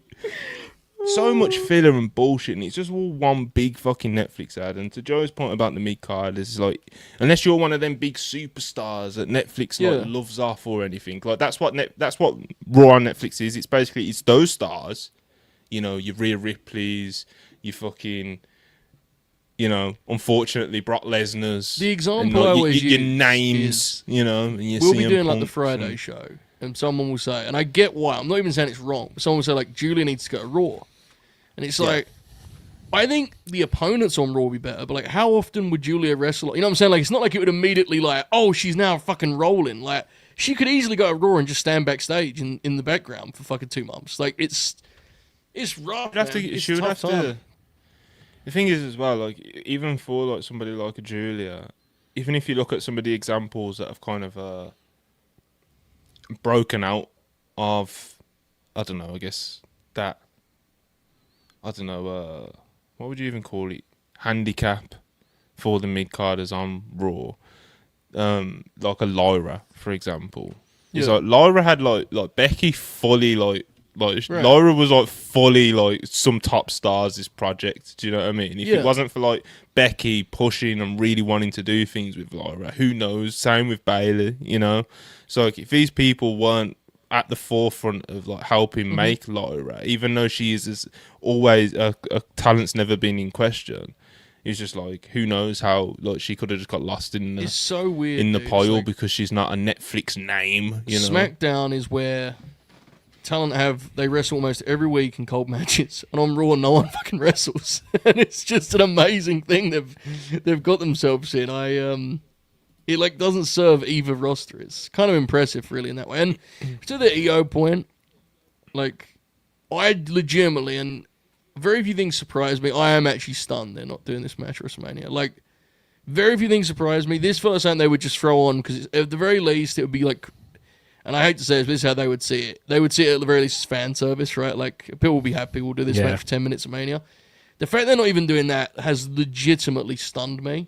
so much filler and bullshit, and it's just all one big fucking Netflix ad. And to Joe's point about the mid-card, is like, unless you're one of them big superstars that Netflix like loves off or anything, like that's what Raw on Netflix is. It's basically those stars, your Rhea Ripley's, your fucking, unfortunately Brock Lesnar's. The example and, like, I always your use names, and you we'll be doing like the Friday show, and someone will say, and I get why, I'm not even saying it's wrong, but someone will say like, Julia needs to go to Raw. And it's like, I think the opponents on Raw will be better, but like, how often would Julia wrestle? You know what I'm saying? Like, it's not like it would immediately like, oh, she's now fucking rolling. Like, she could easily go to Raw and just stand backstage in the background for fucking 2 months. Like, it's rough. She would have to. The thing is as well, like, even for like somebody like a Julia, even if you look at some of the examples that have kind of broken out of, I don't know, I guess that. I don't know, what would you even call it? Handicap for the mid-carders on Raw. Like a Lyra, for example. It's like Lyra had like Becky fully like right. Lyra was like fully like some top stars this project. Do you know what I mean? If it wasn't for like Becky pushing and really wanting to do things with Lyra, who knows? Same with Bayley, So like if these people weren't at the forefront of like helping make Lyra, even though she is always a talent's never been in question. It's just like, who knows how like she could have just got lost in the, it's so weird in the dude. pile like, because she's not a Netflix name. SmackDown is where talent they wrestle almost every week in cold matches, and on Raw no one fucking wrestles, and it's just an amazing thing they've got themselves in. It like doesn't serve either roster. It's kind of impressive, really, in that way. And to the EO point, like I legitimately, and very few things surprise me. I am actually stunned they're not doing this match at WrestleMania. Like very few things surprise me. This felt like something they would just throw on because at the very least it would be like, and I hate to say this, but this is how they would see it. They would see it at the very least as fan service, right? Like people will be happy. We'll do this match for 10 minutes of Mania. The fact they're not even doing that has legitimately stunned me.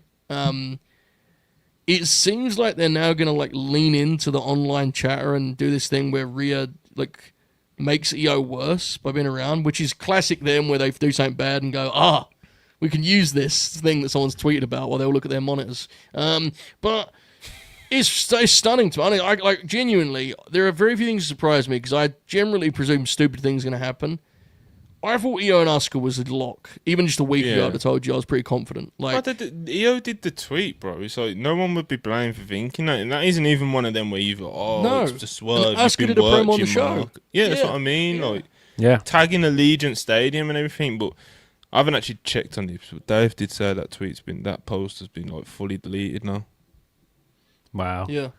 It seems like they're now going to like lean into the online chatter and do this thing where Rhea like makes EO worse by being around, which is classic them where they do something bad and go, We can use this thing that someone's tweeted about while they'll look at their monitors. But it's stunning to me. Like genuinely, there are very few things that surprise me because I generally presume stupid things are going to happen. I thought Io and Asuka was a lock. Even just a week ago, I told you I was pretty confident. Like, Io did the tweet, bro. It's like no one would be blamed for thinking that, and that isn't even one of them where you've it's just swerve. Asuka did a promo on the show. Yeah, that's what I mean. Yeah. Like, tagging Allegiant Stadium and everything, but I haven't actually checked on this. But Dave did say that post has been like fully deleted now. Wow. Yeah.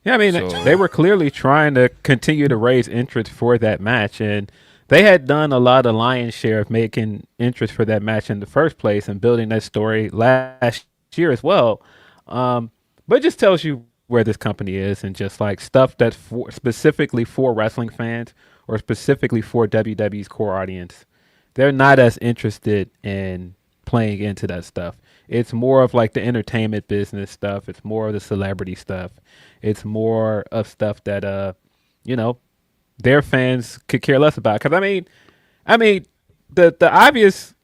Yeah, I mean, they were clearly trying to continue to raise interest for that match, and they had done a lot of lion's share of making interest for that match in the first place and building that story last year as well. But it just tells you where this company is and just like stuff that's specifically for wrestling fans or specifically for WWE's core audience. They're not as interested in playing into that stuff. It's more of like the entertainment business stuff. It's more of the celebrity stuff. It's more of stuff that, their fans could care less about. Because I mean, the obvious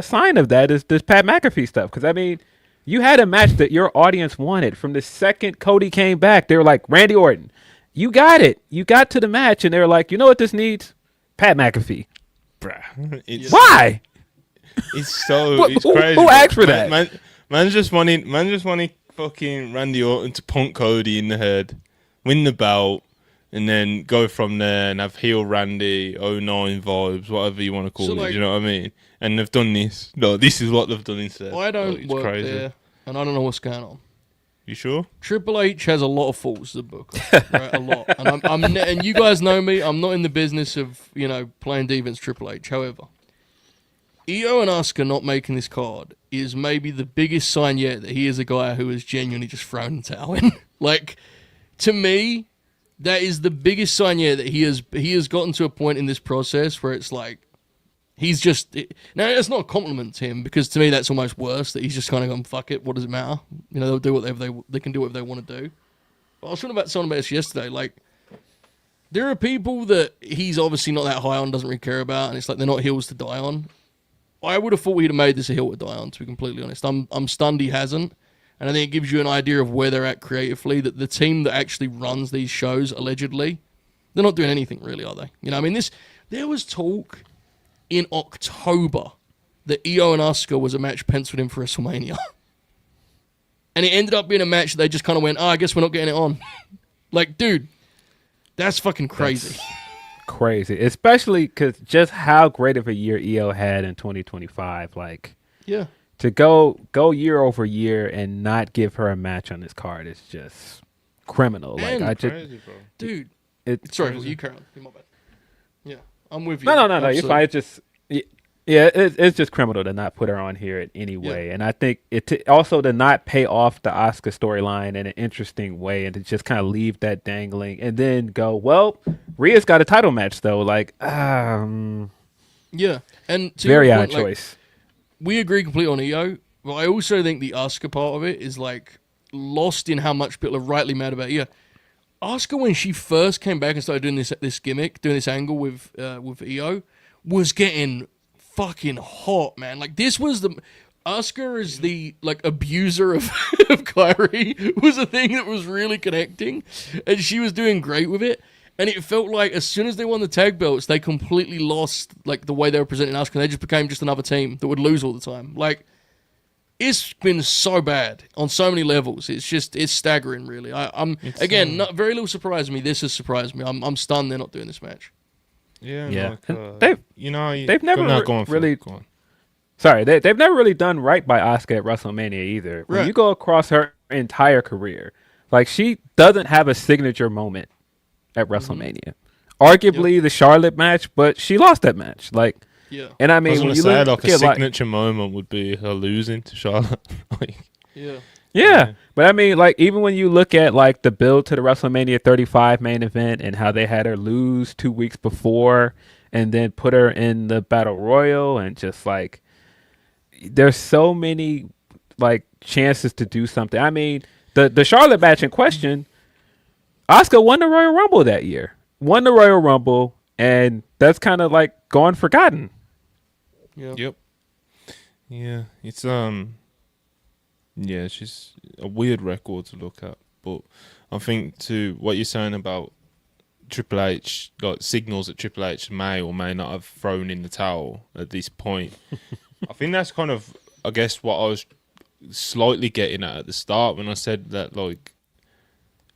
sign of that is this Pat McAfee stuff. Because I mean, you had a match that your audience wanted from the second Cody came back. They were like, Randy Orton, you got it. You got to the match, and they were like, you know what this needs? Pat McAfee. Bruh, why? It's crazy. Who asked for that? Man just wanted fucking Randy Orton to punk Cody in the head, win the belt, and then go from there and have heel Randy 09 vibes, whatever you want to call it. You know what I mean? And they've done this. No, this is what they've done instead. I don't work there, and I don't know what's going on. You sure? Triple H has a lot of faults to book, right? A lot. And and you guys know me. I'm not in the business of playing defense Triple H. However, Io and Asuka not making this card is maybe the biggest sign yet that he is a guy who has genuinely just thrown the towel in. Like, to me, that is the biggest sign yet that he has gotten to a point in this process where it's like he's just now it's not a compliment to him because to me that's almost worse that he's just kind of gone fuck it, what does it matter? They'll do whatever they can do whatever they want to do. But I was talking about someone about this yesterday. Like, there are people that he's obviously not that high on, doesn't really care about, and it's like they're not heels to die on. I would have thought he'd have made this a hill to die on, to be completely honest. I'm stunned he hasn't. And I think it gives you an idea of where they're at creatively, that the team that actually runs these shows, allegedly, they're not doing anything really, are they? There was talk in October that Io and Asuka was a match penciled in for WrestleMania. And it ended up being a match that they just kind of went, I guess we're not getting it on. Like, dude, that's fucking crazy. That's crazy, especially because just how great of a year Io had in 2025. Like, yeah, to go year over year and not give her a match on this card is just criminal. And like, crazy, bro. Dude, Sorry, you carry on. My bad. Yeah, I'm with you. No. You're fine. It's just, it's just criminal to not put her on here in any way. And I think also to not pay off the Asuka storyline in an interesting way and to just kind of leave that dangling and then go, well, Rhea's got a title match though. Like, yeah, and to very your odd point, choice. We agree completely on Io, but I also think the Asuka part of it is like lost in how much people are rightly mad about Io. Asuka, when she first came back and started doing this gimmick, doing this angle with Io, was getting fucking hot, man. Like, this was Asuka is the like abuser of Kyrie was a thing that was really connecting, and she was doing great with it. And it felt like as soon as they won the tag belts, they completely lost like the way they were presenting Asuka. They just became just another team that would lose all the time. Like, it's been so bad on so many levels. It's staggering, really. Very little surprised me. This has surprised me. I'm stunned they're not doing this match. Yeah. They've never really. Sorry, they've never really done right by Asuka at WrestleMania either. When you go across her entire career, like, she doesn't have a signature moment at WrestleMania. Arguably the Charlotte match, but she lost that match. Like, yeah. And I mean, when you look like a signature moment would be her losing to Charlotte. Yeah. But I mean, like, even when you look at like the build to the WrestleMania 35 main event and how they had her lose 2 weeks before and then put her in the Battle Royal, and just like, there's so many like chances to do something. I mean, the Charlotte match in question, Asuka won the Royal Rumble that year. Won the Royal Rumble, and that's kind of like gone forgotten. Yep. Yeah, it's it's just a weird record to look at. But I think to what you're saying about Triple H, like signals that Triple H may or may not have thrown in the towel at this point. I think that's kind of, I guess, what I was slightly getting at the start when I said that, like,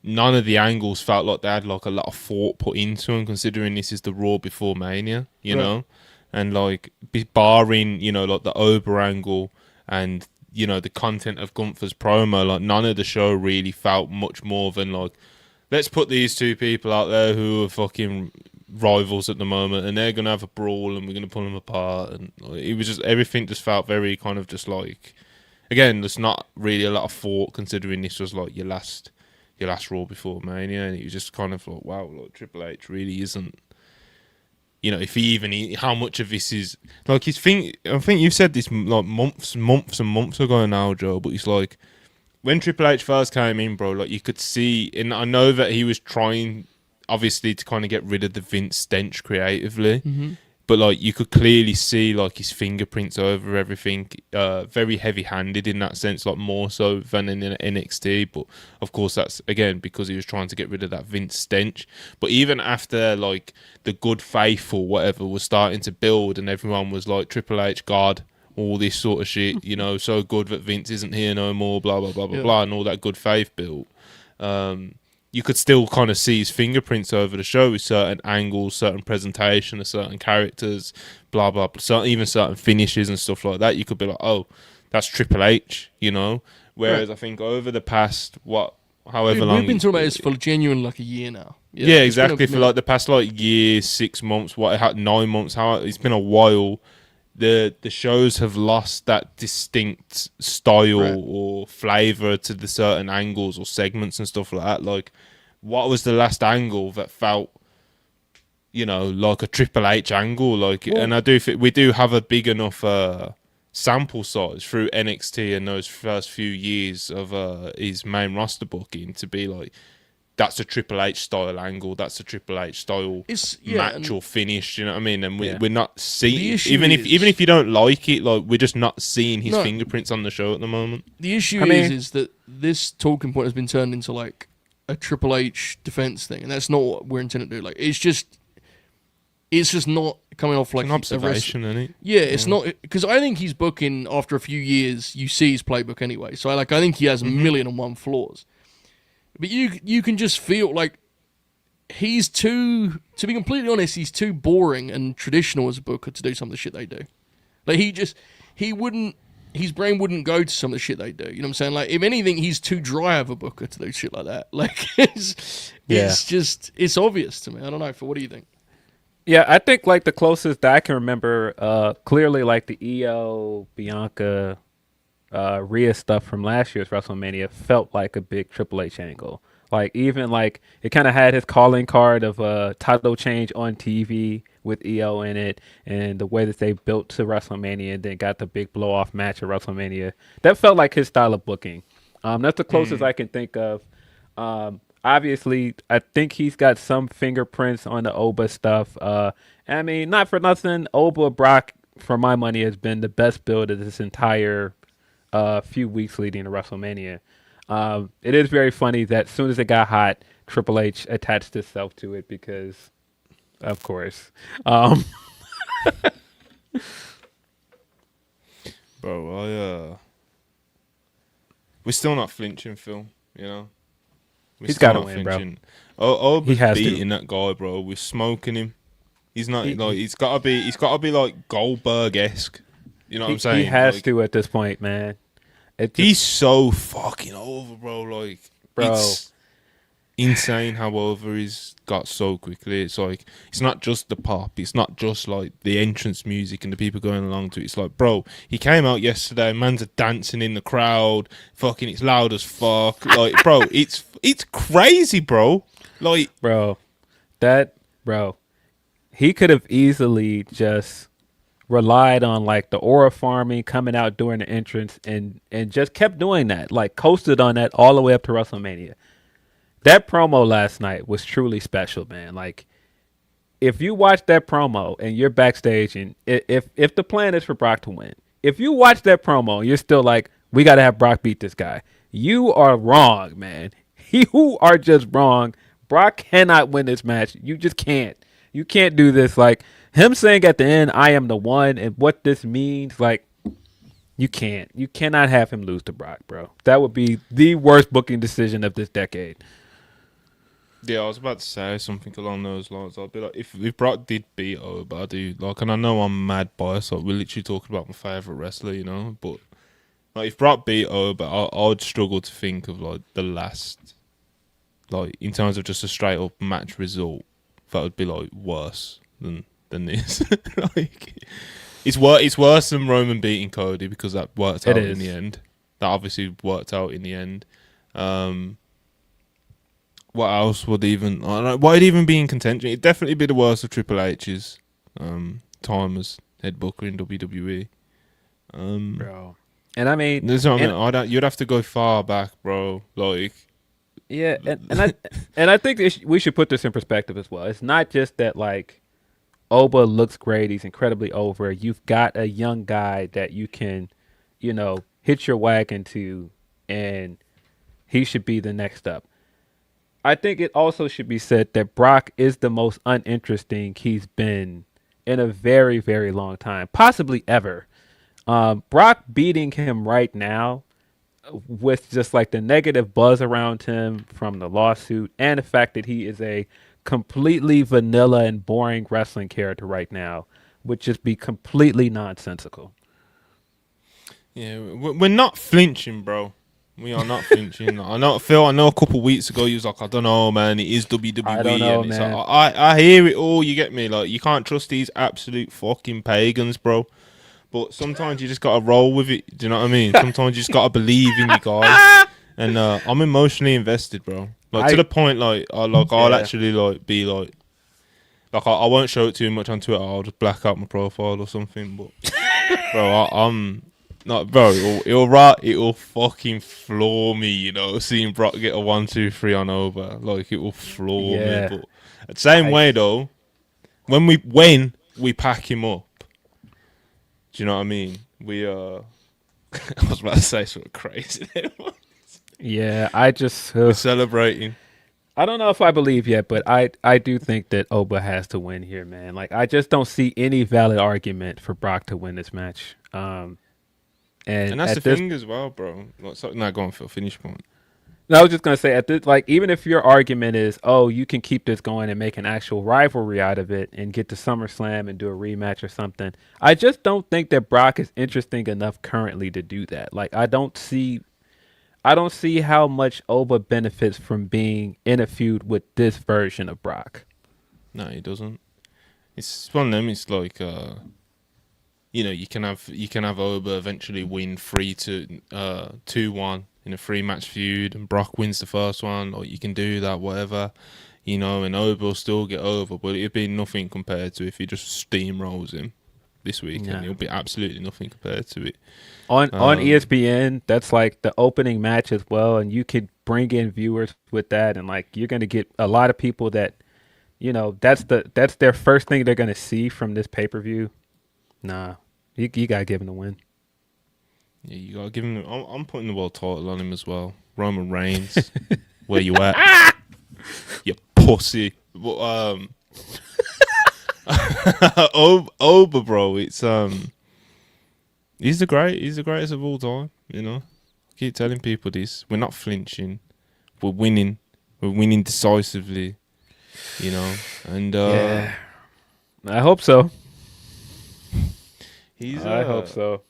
none of the angles felt like they had like a lot of thought put into them, considering this is the Raw before Mania, you Right. know, and like barring, you know, like the Ober angle and, you know, the content of Gunther's promo, like none of the show really felt much more than like, let's put these two people out there who are fucking rivals at the moment, and they're gonna have a brawl, and we're gonna pull them apart, and like, it was just everything just felt very kind of just like, again, there's not really a lot of thought considering this was like your last Raw before Mania, and it was just kind of like, wow, like Triple H really isn't, you know, if he even how much of this is like his thing. I think you've said this like months and months ago now, Joe, but it's like when Triple H first came in, bro, like you could see, and I know that he was trying, obviously, to kind of get rid of the Vince stench creatively, but like you could clearly see like his fingerprints over everything, very heavy-handed in that sense, like more so than in NXT. But of course, that's again because he was trying to get rid of that Vince stench. But even after like the good faith or whatever was starting to build, and everyone was like Triple H, God, all this sort of shit, you know, so good that Vince isn't here no more, blah blah blah blah blah, and all that good faith built. You could still kind of see his fingerprints over the show with certain angles, certain presentation of certain characters, blah blah blah, even certain finishes and stuff like that. You could be like, oh, that's Triple H, you know. Whereas I think over the past however Dude, long we've been talking about this for genuine like a year now. yeah, It's been exactly. For like the past like year, 6 months, 9 months, how it's been a while. The shows have lost that distinct style or flavor to the certain angles or segments and stuff like that. Like, what was the last angle that felt, you know, like a Triple H angle? Like, and I do think we do have a big enough sample size through NXT and those first few years of his main roster booking to be like, that's a Triple H style angle. That's a Triple H style match or finish. You know what I mean? And we're not seeing, even if you don't like it, like we're just not seeing his fingerprints on the show at the moment. The issue is that this talking point has been turned into like a Triple H defense thing, and that's not what we're intending to do. Like it's just not coming off like an observation, isn't it? Yeah, it's not, because I think he's booking after a few years. You see his playbook anyway, so I think he has a million and one flaws. But you can just feel like he's to be completely honest, he's too boring and traditional as a booker to do some of the shit they do. Like his brain wouldn't go to some of the shit they do. You know what I'm saying? Like if anything, he's too dry of a booker to do shit like that. Like it's obvious to me. I don't know. What do you think? Yeah, I think like the closest that I can remember, clearly like the EO Bianca Rhea stuff from last year's WrestleMania felt like a big Triple H angle. Like even like it kind of had his calling card of a title change on TV with EO in it, and the way that they built to WrestleMania and then got the big blow off match at WrestleMania. That felt like his style of booking. That's the closest I can think of. Obviously, I think he's got some fingerprints on the Oba stuff. I mean, not for nothing, Oba Brock, for my money, has been the best build of this entire few weeks leading to WrestleMania. It is very funny that as soon as it got hot, Triple H attached himself to it because, of course. Bro, we're still not flinching, Phil. You know, He's got to win, bro. Oh, he has beating that guy, bro. We're smoking him. He's not like he's got to be like Goldberg-esque. You know what I'm saying? He has to at this point, man. He's so fucking over, bro. Like, it's insane how over he's got so quickly. It's like, it's not just the pop. It's not just like the entrance music and the people going along to it. It's like, bro, he came out yesterday. Man's dancing in the crowd. Fucking, it's loud as fuck. Like, bro, it's crazy, bro. Like, bro, he could have easily just relied on like the aura farming, coming out during the entrance, and just kept doing that, like coasted on that all the way up to WrestleMania. That promo last night was truly special, man. Like if you watch that promo and you're backstage, and if the plan is for Brock to win, if you watch that promo, you're still like, we got to have Brock beat this guy. You are wrong, man. You are just wrong. Brock cannot win this match. You just can't. You can't do this. Like him saying at the end, I am the one, and what this means, like, you can't. You cannot have him lose to Brock, bro. That would be the worst booking decision of this decade. Yeah, I was about to say something along those lines. I'd be like, if Brock did beat Oba, I do like, and I know I'm mad biased. Like, we're literally talking about my favorite wrestler, you know. But like, if Brock beat Oba, I would struggle to think of like the last, like in terms of just a straight up match result, that would be like worse than this. Like, it's worse than Roman beating Cody because that worked out in the end. That obviously worked out in the end. What else would even? I don't know, what would even be in contention? It'd definitely be the worst of Triple H's time as head booker in WWE. Bro. And I mean, you'd have to go far back, bro. Like, yeah, and I think we should put this in perspective as well. It's not just that like Oba looks great; he's incredibly over. You've got a young guy that you can, hit your wagon to, and he should be the next up. I think it also should be said that Brock is the most uninteresting he's been in a very, very long time, possibly ever. Brock beating him right now with just like the negative buzz around him from the lawsuit and the fact that he is a completely vanilla and boring wrestling character right now would just be completely nonsensical. Yeah, we're not flinching, bro. We are not flinching. I know a couple of weeks ago you was like, I don't know, man. It is WWE. I don't know, and it's man. Like, I hear it all. You get me? Like, you can't trust these absolute fucking pagans, bro. But sometimes you just gotta roll with it. Do you know what I mean? Sometimes you just gotta believe in your guys. And I'm emotionally invested, bro. Like to the point, like I'll actually like be like I won't show it too much on Twitter. I'll just black out my profile or something. But bro, I'm not, bro. It'll fucking floor me, you know. Seeing Brock get a 1-2-3 on over, like it will floor me. But the same way though, when we pack him up. Do you know what I mean? I was about to say something crazy. Yeah, We're celebrating. I don't know if I believe yet, but I do think that Oba has to win here, man. Like, I just don't see any valid argument for Brock to win this match. And that's the thing as well, bro. Like, so, no, go on, Phil. Finish your point. No, I was just gonna say even if your argument is, oh, you can keep this going and make an actual rivalry out of it and get to SummerSlam and do a rematch or something, I just don't think that Brock is interesting enough currently to do that. Like, I don't see how much Oba benefits from being in a feud with this version of Brock. No, he doesn't. It's one of them. It's like you can have Oba eventually win 2-1 in a 3-match feud, and Brock wins the first one, or you can do that, whatever, and Oba will still get over, but it'd be nothing compared to if he just steamrolls him this week, and it'll be absolutely nothing compared to it. On ESPN, that's like the opening match as well, and you could bring in viewers with that, and like you're gonna get a lot of people that, that's their first thing they're gonna see from this pay-per-view. Nah, you gotta give him the win. Yeah, you gotta give him. I'm putting the world title on him as well. Roman Reigns, where you at? You pussy. But, Oba, bro. It's he's the greatest of all time. I keep telling people this. We're not flinching. We're winning. We're winning decisively. And yeah. I hope so. I hope so.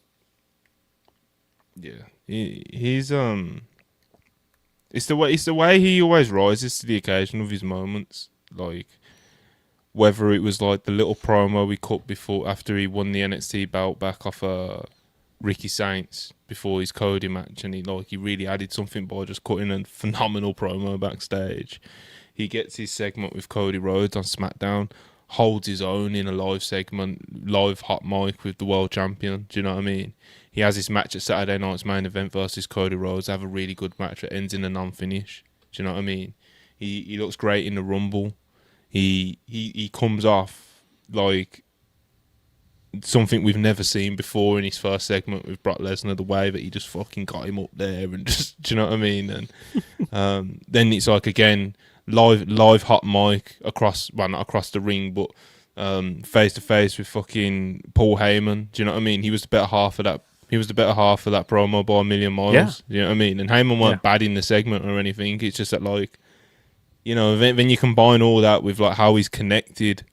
Yeah, he's It's the way he always rises to the occasion of his moments. Like whether it was like the little promo we cut after he won the NXT belt back off Ricky Saints before his Cody match, and he really added something by just cutting a phenomenal promo backstage. He gets his segment with Cody Rhodes on SmackDown, holds his own in a live segment, live hot mic with the world champion. Do you know what I mean? He has his match at Saturday Night's Main Event versus Cody Rhodes. Have a really good match that ends in a non-finish. Do you know what I mean? He looks great in the Rumble. He comes off like something we've never seen before in his first segment with Brock Lesnar, the way that he just fucking got him up there and just, do you know what I mean? And then it's like, again, live hot mic across, well, not across the ring, but face to face with fucking Paul Heyman. Do you know what I mean? He was the better half of that. He was the better half of that promo by a million miles. Yeah. You know what I mean? And Heyman weren't bad in the segment or anything. It's just that, like, you know, when you combine all that with like how he's connected,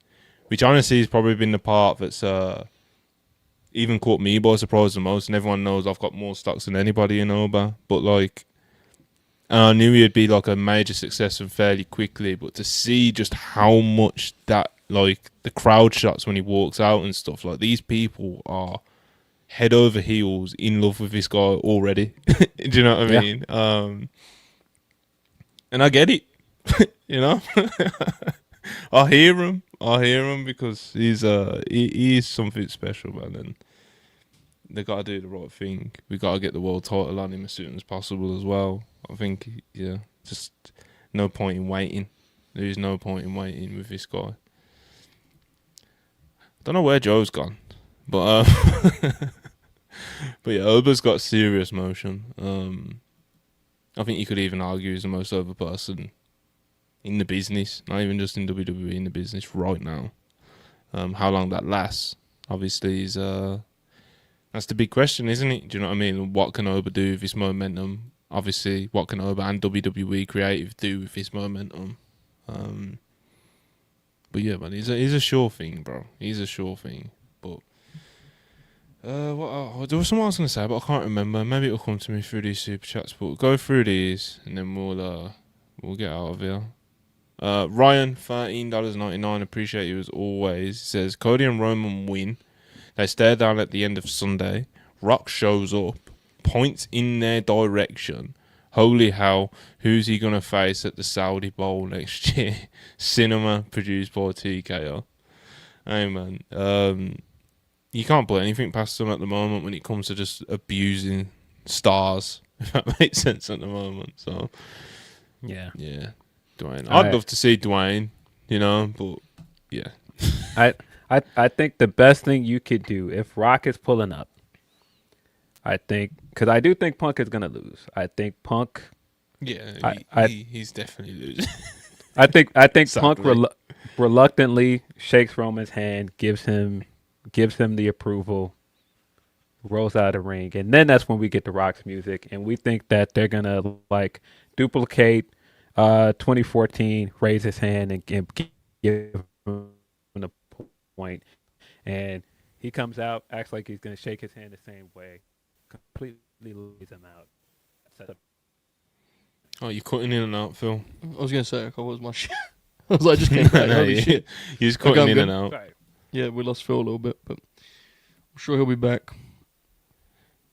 which honestly has probably been the part that's even caught me by surprise the most. And everyone knows I've got more stocks than anybody in Oba. But like, and I knew he'd be like a major success and fairly quickly. But to see just how much that, like, the crowd shots when he walks out and stuff, like, these people are head over heels in love with this guy already. Do you know what I mean? And I get it. You know, I hear him because he is something special, man. And they gotta do the right thing. We gotta get the world title on him as soon as possible as well. I think, yeah, just no point in waiting. There is no point in waiting with this guy. Don't know where Joe's gone, but but yeah, Oba's got serious motion. I think you could even argue he's the most over person in the business, not even just in WWE, in the business right now. How long that lasts, obviously, is that's the big question, isn't it? Do you know what I mean? What can Oba do with his momentum? Obviously, what can Oba and WWE Creative do with his momentum? But yeah, man, he's a sure thing, bro. He's a sure thing. But there was something I was gonna say, but I can't remember. Maybe it'll come to me through these super chats. But go through these, and then we'll get out of here. Ryan, $13.99. Appreciate you as always. Says Cody and Roman win. They stare down at the end of Sunday. Rock shows up, points in their direction. Holy hell, who's he gonna face at the Saudi Bowl next year? Cinema produced by TKO. Hey man, you can't put anything past them at the moment when it comes to just abusing stars. If that makes sense at the moment. So Yeah. Dwayne. I'd love to see Dwayne, you know, but yeah. I think the best thing you could do if Rock is pulling up, I think, because I do think Punk is gonna lose. I think Punk. Yeah, he's definitely losing. I think Punk Sadly. reluctantly shakes Roman's hand, gives him the approval, rolls out of the ring, and then that's when we get the Rock's music, and we think that they're gonna like duplicate 2014, raise his hand and give him the point, and he comes out, acts like he's gonna shake his hand the same way, completely lays him out. Oh, you're cutting in and out, Phil. I was gonna say, what was my shit? I was like, I just came back. Holy shit. You're just cutting I'm in good. and out. Sorry. Yeah, we lost Phil a little bit, but I'm sure he'll be back.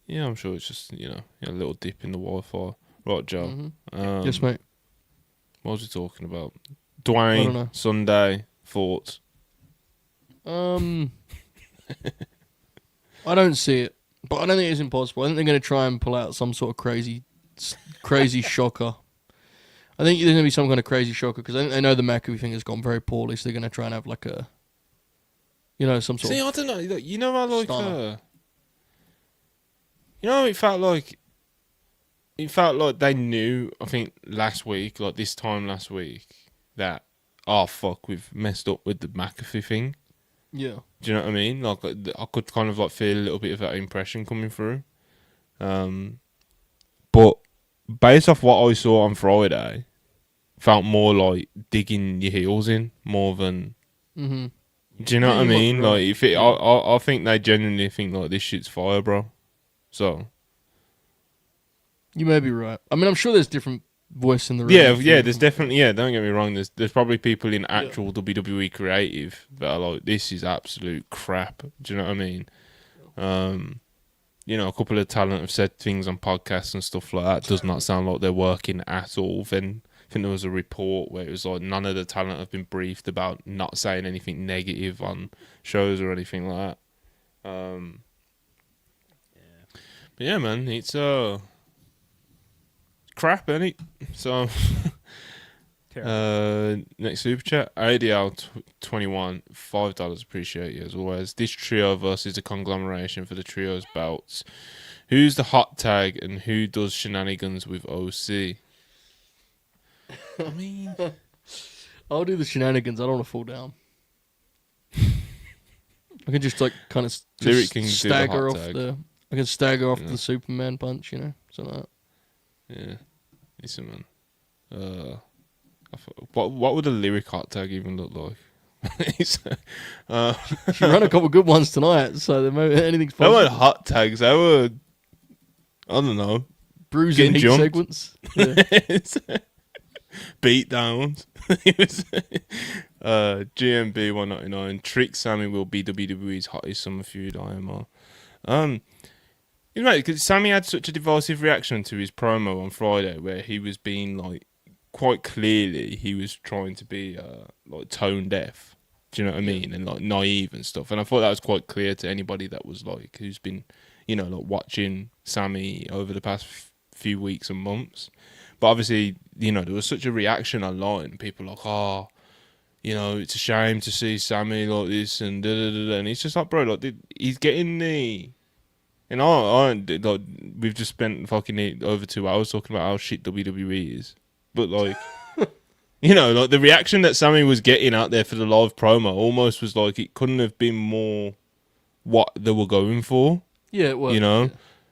Yeah, I'm sure it's just, you know, a little dip in the Wi-Fi. Right, Joe. Yes, mate. What was he talking about? I don't Dwayne, know. Sunday, thoughts. I don't see it, but I don't think it's impossible. I think they're going to try and pull out some sort of crazy shocker. I think there's going to be some kind of crazy shocker because I think they know the McAfee thing has gone very poorly, so they're going to try and have like a, you know, some sort See, of. I don't know. You know, I like. Stunner. You know, it felt like they knew. I think last week, like this time last week, that fuck, we've messed up with the McAfee thing. Yeah. Do you know what I mean? Like, I could kind of like feel a little bit of that impression coming through. But based off what I saw on Friday, felt more like digging your heels in more than. Mm-hmm. Do you know what I you might be mean? right. Like, if it, I think they genuinely think like this shit's fire, bro. So You may be right. I mean, I'm sure there's different voice in the room. yeah. There's definitely Don't get me wrong. There's probably people in actual WWE creative that are like, this is absolute crap. Do you know what I mean? You know, a couple of talent have said things on podcasts and stuff like that. Does not sound like they're working at all. Then I think there was a report where it was like none of the talent have been briefed about not saying anything negative on shows or anything like that. But yeah, man, it's crap, ain't it? So Terrible. Next super chat, ADL21, $5. Appreciate you as always. This trio versus a conglomeration for the trios belts. Who's the hot tag and who does shenanigans with OC? I mean, I'll do the shenanigans. I don't want to fall down. I can just like kind of Lyric can do the stagger hot off tag. the. I can stagger off Yeah. the Superman punch, you know, something like that. Yeah, listen, man. What would a lyric hot tag even look like? She ran a couple good ones tonight, so there may anything's They weren't possible. hot tags. They were, I don't know, Bruising getting heat jumped. sequence. Yeah. beat downs. It was GMB 199. Trick Sami will be WWE's hottest summer feud IMR. You know, because Sami had such a divisive reaction to his promo on Friday, where he was being like quite clearly he was trying to be like tone deaf. Do you know what I mean? And like naive and stuff. And I thought that was quite clear to anybody that was like who's been, you know, like watching Sami over the past few weeks and months. But obviously, you know, there was such a reaction online. People were like, oh, you know, it's a shame to see Sami like this and da da da. And it's just like, bro, like he's getting the. And like, we've just spent fucking over 2 hours talking about how shit WWE is. But like, you know, like the reaction that Sami was getting out there for the live promo almost was like it couldn't have been more what they were going for. Yeah, it was. You know, yeah.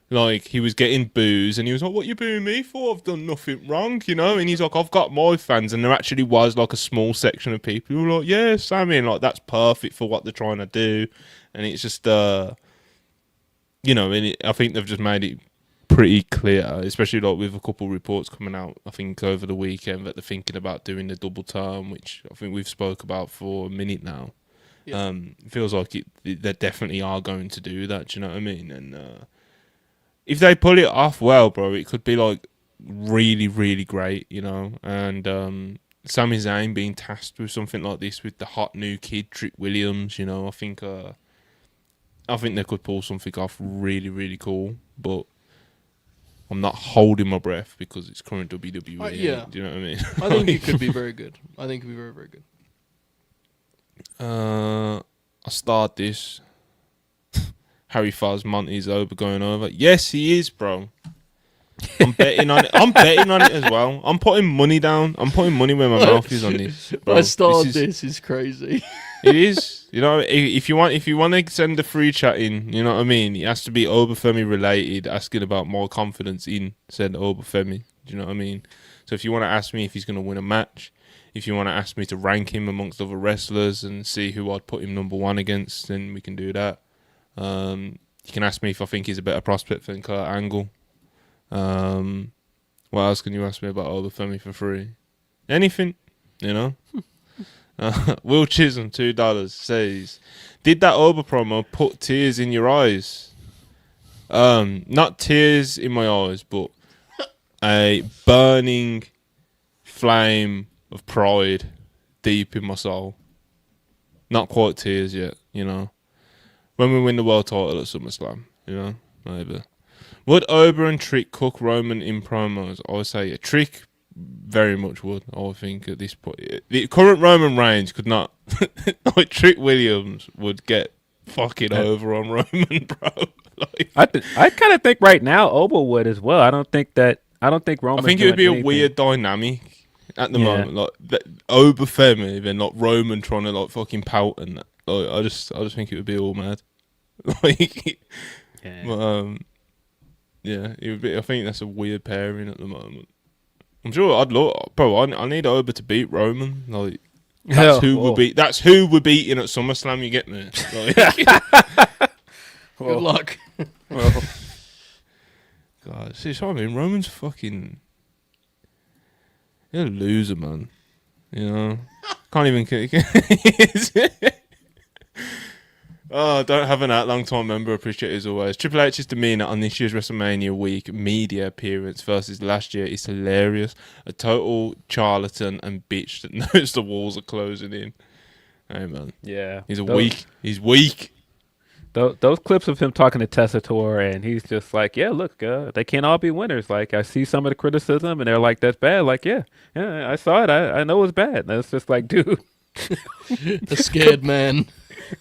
like he was getting boos and he was like, "What you booing me for? I've done nothing wrong," you know. And he's like, "I've got my fans," and there actually was like a small section of people who were like, "Yeah, Sami," and like that's perfect for what they're trying to do. And it's just, you know, and I think they've just made it pretty clear, especially like with a couple reports coming out, I think over the weekend, that they're thinking about doing the double term, which I think we've spoke about for a minute now. Yeah. It feels like they definitely are going to do that. Do you know what I mean? And if they pull it off well, bro, it could be like really, really great, you know. And Sami Zayn being tasked with something like this with the hot new kid Trick Williams, you know, I think they could pull something off really, really cool. But I'm not holding my breath because it's current WWE. Yeah. Do you know what I mean? I think it could be very good. I think it could be very, very good. I'll start this. Harry Fuzz Monty's over going over. Yes, he is, bro. I'm betting on it. I'm betting on it as well. I'm putting money down. I'm putting money where my mouth is on this. Bro. I started this is crazy. It is. You know, if you want to send a free chat in, you know what I mean? It has to be Obafemi related, asking about more confidence in said Obafemi. Do you know what I mean? So if you want to ask me if he's going to win a match, if you want to ask me to rank him amongst other wrestlers and see who I'd put him number one against, then we can do that. You can ask me if I think he's a better prospect than Kurt Angle. What else can you ask me about Obafemi for free? Anything, you know? Will Chisholm, $2, says, did that Oba promo put tears in your eyes? Not tears in my eyes, but a burning flame of pride deep in my soul. Not quite tears yet, you know. When we win the world title at SummerSlam, you know, maybe. Would Oba and Trick cook Roman in promos? I would say Trick very much would, I think, at this point. The current Roman Reigns could not. Like, Trick Williams would get fucking over on Roman, bro. Like, I kind of think right now Oba would as well. I don't think Roman. I think it would be a weird dynamic at the moment. Like, Oba Femi, then like Roman trying to like fucking pout and that. Like, I just think it would be all mad. Like, Yeah. but, yeah, it would be. I think that's a weird pairing at the moment. I'm sure I'd love, bro. I need Oba to beat Roman. Like, that's who would beat. That's who we're beating at SummerSlam. You get me? Like, Good luck. well, God, see, so I mean, Roman's fucking. You're a loser, man. You know, can't even. Oh, don't have an that long time member. Appreciate it as always. Triple H's demeanor on this year's WrestleMania week media appearance versus last year is hilarious. A total charlatan and bitch that knows the walls are closing in. Hey man, Yeah. he's weak. He's weak. those clips of him talking to Tessitore, and he's just like, yeah, look, they can't all be winners. Like, I see some of the criticism, and they're like, that's bad. Like, yeah, I saw it. I know it's bad. And it's just like, dude. A scared man.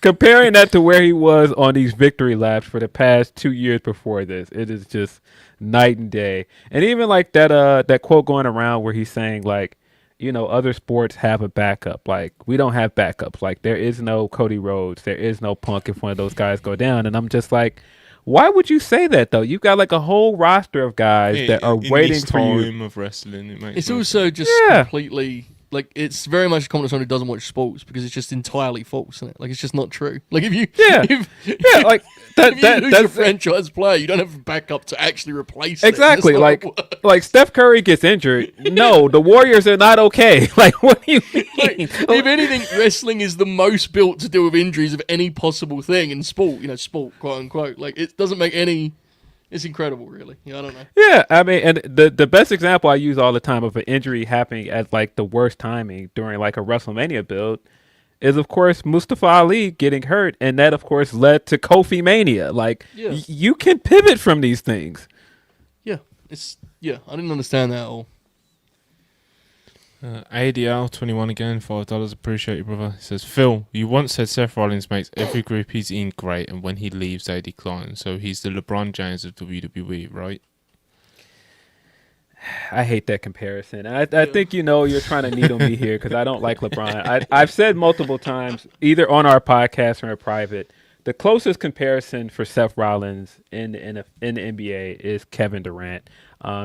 Comparing that to where he was on these victory laps for the past 2 years before this, it is just night and day. And even like that quote going around where he's saying like, other sports have a backup. Like, we don't have backups. Like, there is no Cody Rhodes. There is no Punk if one of those guys go down. And I'm just like, why would you say that though? You've got like a whole roster of guys that are waiting for you. Of wrestling, It's also just completely like, it's very much a comment on someone who doesn't watch sports because it's just entirely false, isn't it? Like, it's just not true. Like, if you like that if you lose a franchise player, you don't have a backup to actually replace it. Exactly. Like Steph Curry gets injured. No, the Warriors are not okay. Like, what do you mean? Like, if anything, wrestling is the most built to deal with injuries of any possible thing in sport. Sport, quote unquote. Like, it doesn't make any. It's incredible, really. I don't know. Yeah, I mean, and the best example I use all the time of an injury happening at like the worst timing during like a WrestleMania build is, of course, Mustafa Ali getting hurt, and that, of course, led to Kofi Mania. Like, you can pivot from these things. Yeah, I didn't understand that at all. ADL 21 again, $5. Appreciate you, brother. He says, Phil, you once said Seth Rollins makes every group he's in great, and when he leaves, they decline. So he's the LeBron James of WWE, right? I hate that comparison. I think you're trying to needle me here because I don't like LeBron. I've said multiple times, either on our podcast or in private, the closest comparison for Seth Rollins in the NBA is Kevin Durant.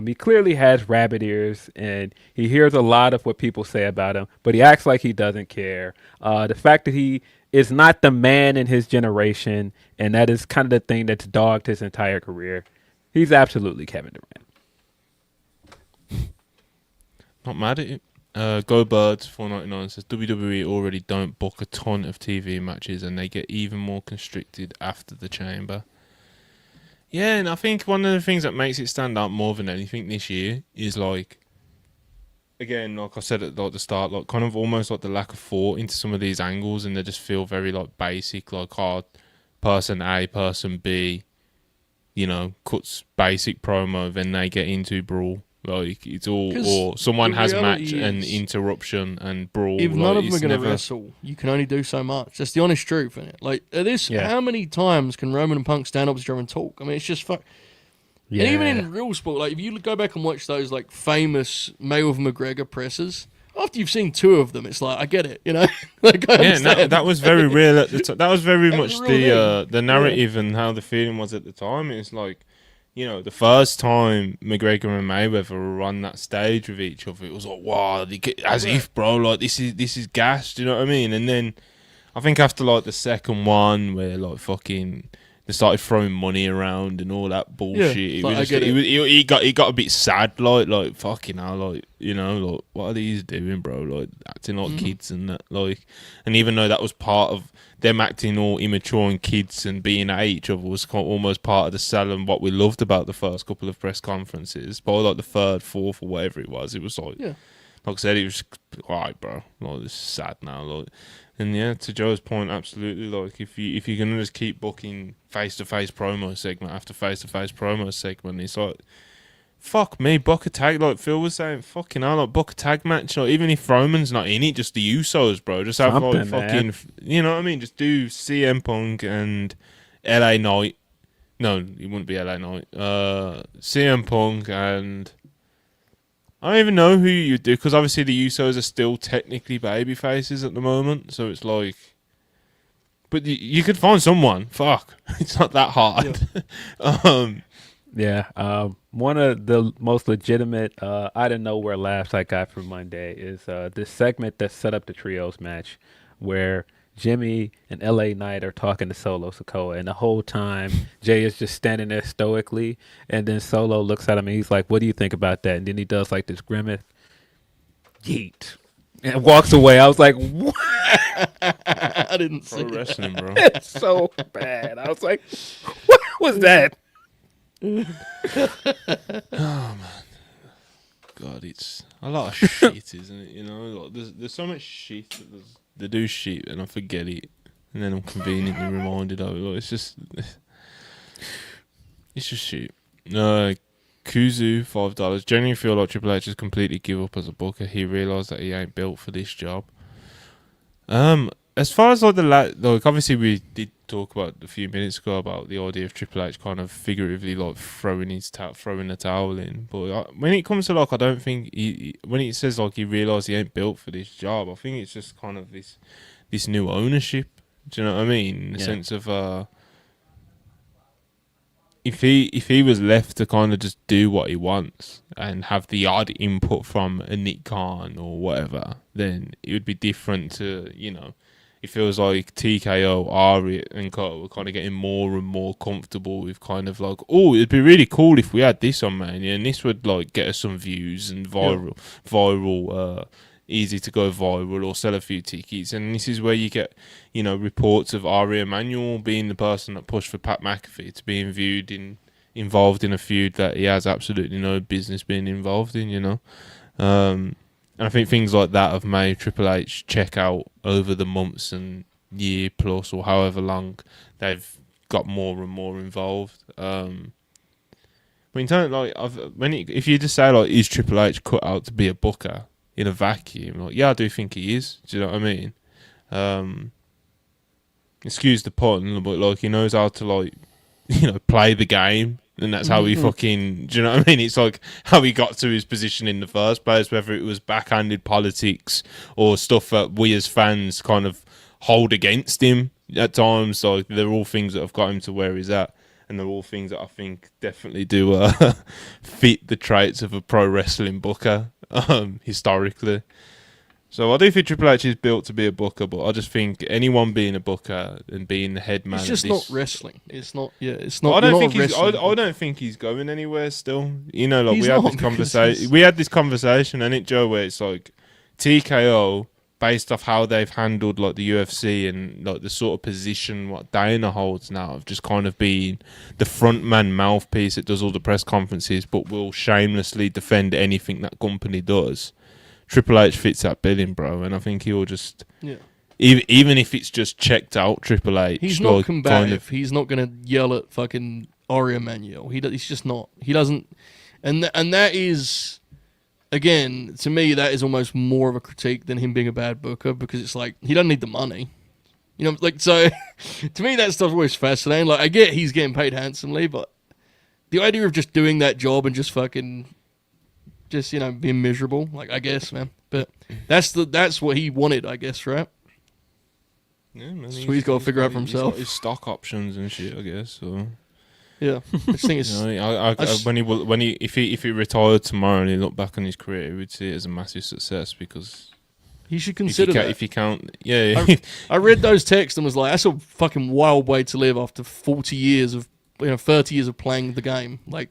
He clearly has rabbit ears, and he hears a lot of what people say about him, but he acts like he doesn't care. The fact that he is not the man in his generation, and that is kind of the thing that's dogged his entire career. He's absolutely Kevin Durant. Not mad at it. Go Birds 499 says WWE already don't book a ton of TV matches, and they get even more constricted after the Chamber. Yeah, and I think one of the things that makes it stand out more than anything this year is like, again, like I said at like the start, like kind of almost like the lack of thought into some of these angles, and they just feel very like basic, like person A, person B, cuts basic promo, then they get into brawl. Like, it's all, or someone has match and interruption and brawl. If like, none of them are going to wrestle, you can only do so much. That's the honest truth, isn't it? Like, how many times can Roman and Punk stand up to each other and talk? I mean, it's just fuck. Yeah. And even in real sport, like, if you go back and watch those, like, famous Mayweather McGregor presses, after you've seen two of them, it's like, I get it, Like, I understand. That was very real at the time. That was very much the narrative and how the feeling was at the time. It's like, the first time McGregor and Mayweather were on that stage with each other, it was like, wow, as if, bro, like, this is gas, do you know what I mean? And then I think after, like, the second one where, like, fucking they started throwing money around and all that bullshit, he got a bit sad, like, fucking hell, like, like, what are these doing, bro? Like, acting like kids and that, like, and even though that was part of them acting all immature and kids and being at each other was almost part of the sell and what we loved about the first couple of press conferences. By like the third, fourth, or whatever it was, like I said, it was alright, bro. Like, this is sad now, like, and yeah, to Joe's point, absolutely. Like, if you're gonna just keep booking face-to-face promo segment after face-to-face promo segment, it's like, fuck me, book a tag, like Phil was saying, fucking hell, like, book a tag match, like, even if Roman's not in it, just the Usos, bro, just have like fucking, you know what I mean, just do CM Punk and LA Knight, no, it wouldn't be LA Knight, CM Punk and, I don't even know who you do, because obviously the Usos are still technically baby faces at the moment, so it's like, but you could find someone, fuck, it's not that hard. One of the most legitimate out of nowhere laughs I got from Monday is this segment that set up the trios match where Jimmy and LA Knight are talking to Solo Sikoa, and the whole time Jay is just standing there stoically, and then Solo looks at him and he's like, what do you think about that? And then he does like this grimace, yeet, and walks away. I was like, what? I didn't see wrestling, bro. It's so bad. I was like, what was that? Oh man, God, it's a lot of shit, isn't it? Like, there's so much shit that they do shit and I forget it. and then I'm conveniently reminded of it. Like, it's just shit. Kuzu, $5. Genuinely feel like Triple H just completely give up as a booker. He realised that he ain't built for this job. As far as like like obviously we did talk about a few minutes ago about the idea of Triple H kind of figuratively like throwing the towel in. But when it comes to like, I don't think when he says like he realised he ain't built for this job, I think it's just kind of this new ownership. Do you know what I mean? In the sense of if he was left to kind of just do what he wants and have the odd input from a Nick Khan or whatever, then it would be different to, you know, it feels like TKO, Ari and Co were kind of getting more and more comfortable with kind of like, oh, it'd be really cool if we had this on Mania and this would like get us some views and viral, easy to go viral or sell a few tickets. And this is where you get, you know, reports of Ari Emanuel being the person that pushed for Pat McAfee to being involved in a feud that he has absolutely no business being involved in, you know. And I think things like that have made Triple H check out over the months and year plus or however long they've got more and more involved. But in terms like if you just say like, is Triple H cut out to be a booker in a vacuum? Like, yeah, I do think he is. Do you know what I mean? Excuse the pun, but like he knows how to like, you know, play the game. And that's how he fucking... Do you know what I mean? It's like how he got to his position in the first place, whether it was backhanded politics or stuff that we as fans kind of hold against him at times. Like, they're all things that have got him to where he's at. And they're all things that I think definitely do fit the traits of a pro wrestling booker, historically. So I do think Triple H is built to be a booker, but I just think anyone being a booker and being the head man, it's just not wrestling. It's not. Yeah, it's not. I don't think he's going anywhere still. You know, like He's we had not, this because conversation. We had this conversation, and Joe, where it's like TKO, based off how they've handled like the UFC and like the sort of position what Dana holds now of just kind of being the front man mouthpiece that does all the press conferences, but will shamelessly defend anything that company does. Triple H fits that billing, bro, and I think he'll just even if it's just checked out Triple H. He's not combative. He's not gonna yell at fucking Ari Emanuel. He's just not. He doesn't, and that is, again, to me, that is almost more of a critique than him being a bad booker, because it's like he doesn't need the money, you know. Like, so to me, that stuff's always fascinating. Like, I get he's getting paid handsomely, but the idea of just doing that job and just fucking. Just, you know, being miserable, like, I guess, man. But that's what he wanted, I guess, right? Yeah, man. So he's got to figure out for himself. He's got his stock options and shit, I guess. So yeah, I just think it's. You know, if he retired tomorrow and he looked back on his career, he would see it as a massive success, because he should consider that. If you count, yeah. I read those texts and was like, that's a fucking wild way to live after 40 years of, 30 years of playing the game. Like,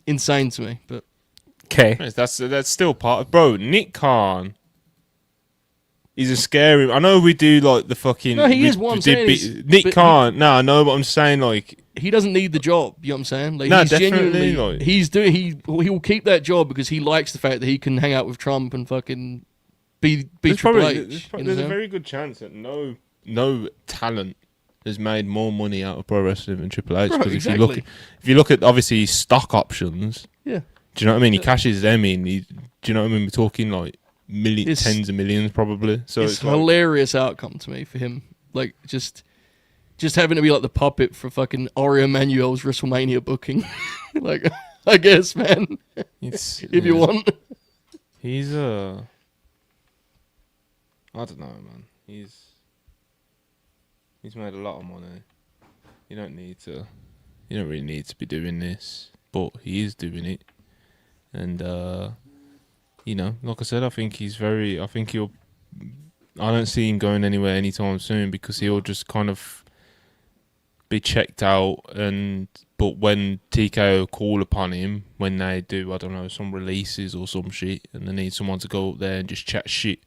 insane to me, but. Okay, that's still part of, bro. Nick Khan is a scary. I know we do like the fucking. No, he is one. Nick Khan. No, I know, but I'm saying like he doesn't need the job. You know what I'm saying? Like, no, he's definitely. Genuinely, Like, he will keep that job because he likes the fact that he can hang out with Trump and fucking be Triple H. There's a very good chance that no talent has made more money out of pro wrestling than Triple H. Because exactly. if you look at obviously stock options. Yeah. Do you know what I mean? He cashes them in. Do you know what I mean? We're talking like tens of millions probably. So it's hilarious outcome to me for him. Like, just having to be like the puppet for fucking Ari Emanuel's WrestleMania booking. Like, I guess, man. If you want. He's I don't know, man. He's made a lot of money. You don't really need to be doing this, but he is doing it. And, like I said, I think I don't see him going anywhere anytime soon, because he'll just kind of be checked out. But when TKO call upon him, when they do, I don't know, some releases or some shit, and they need someone to go up there and just chat shit,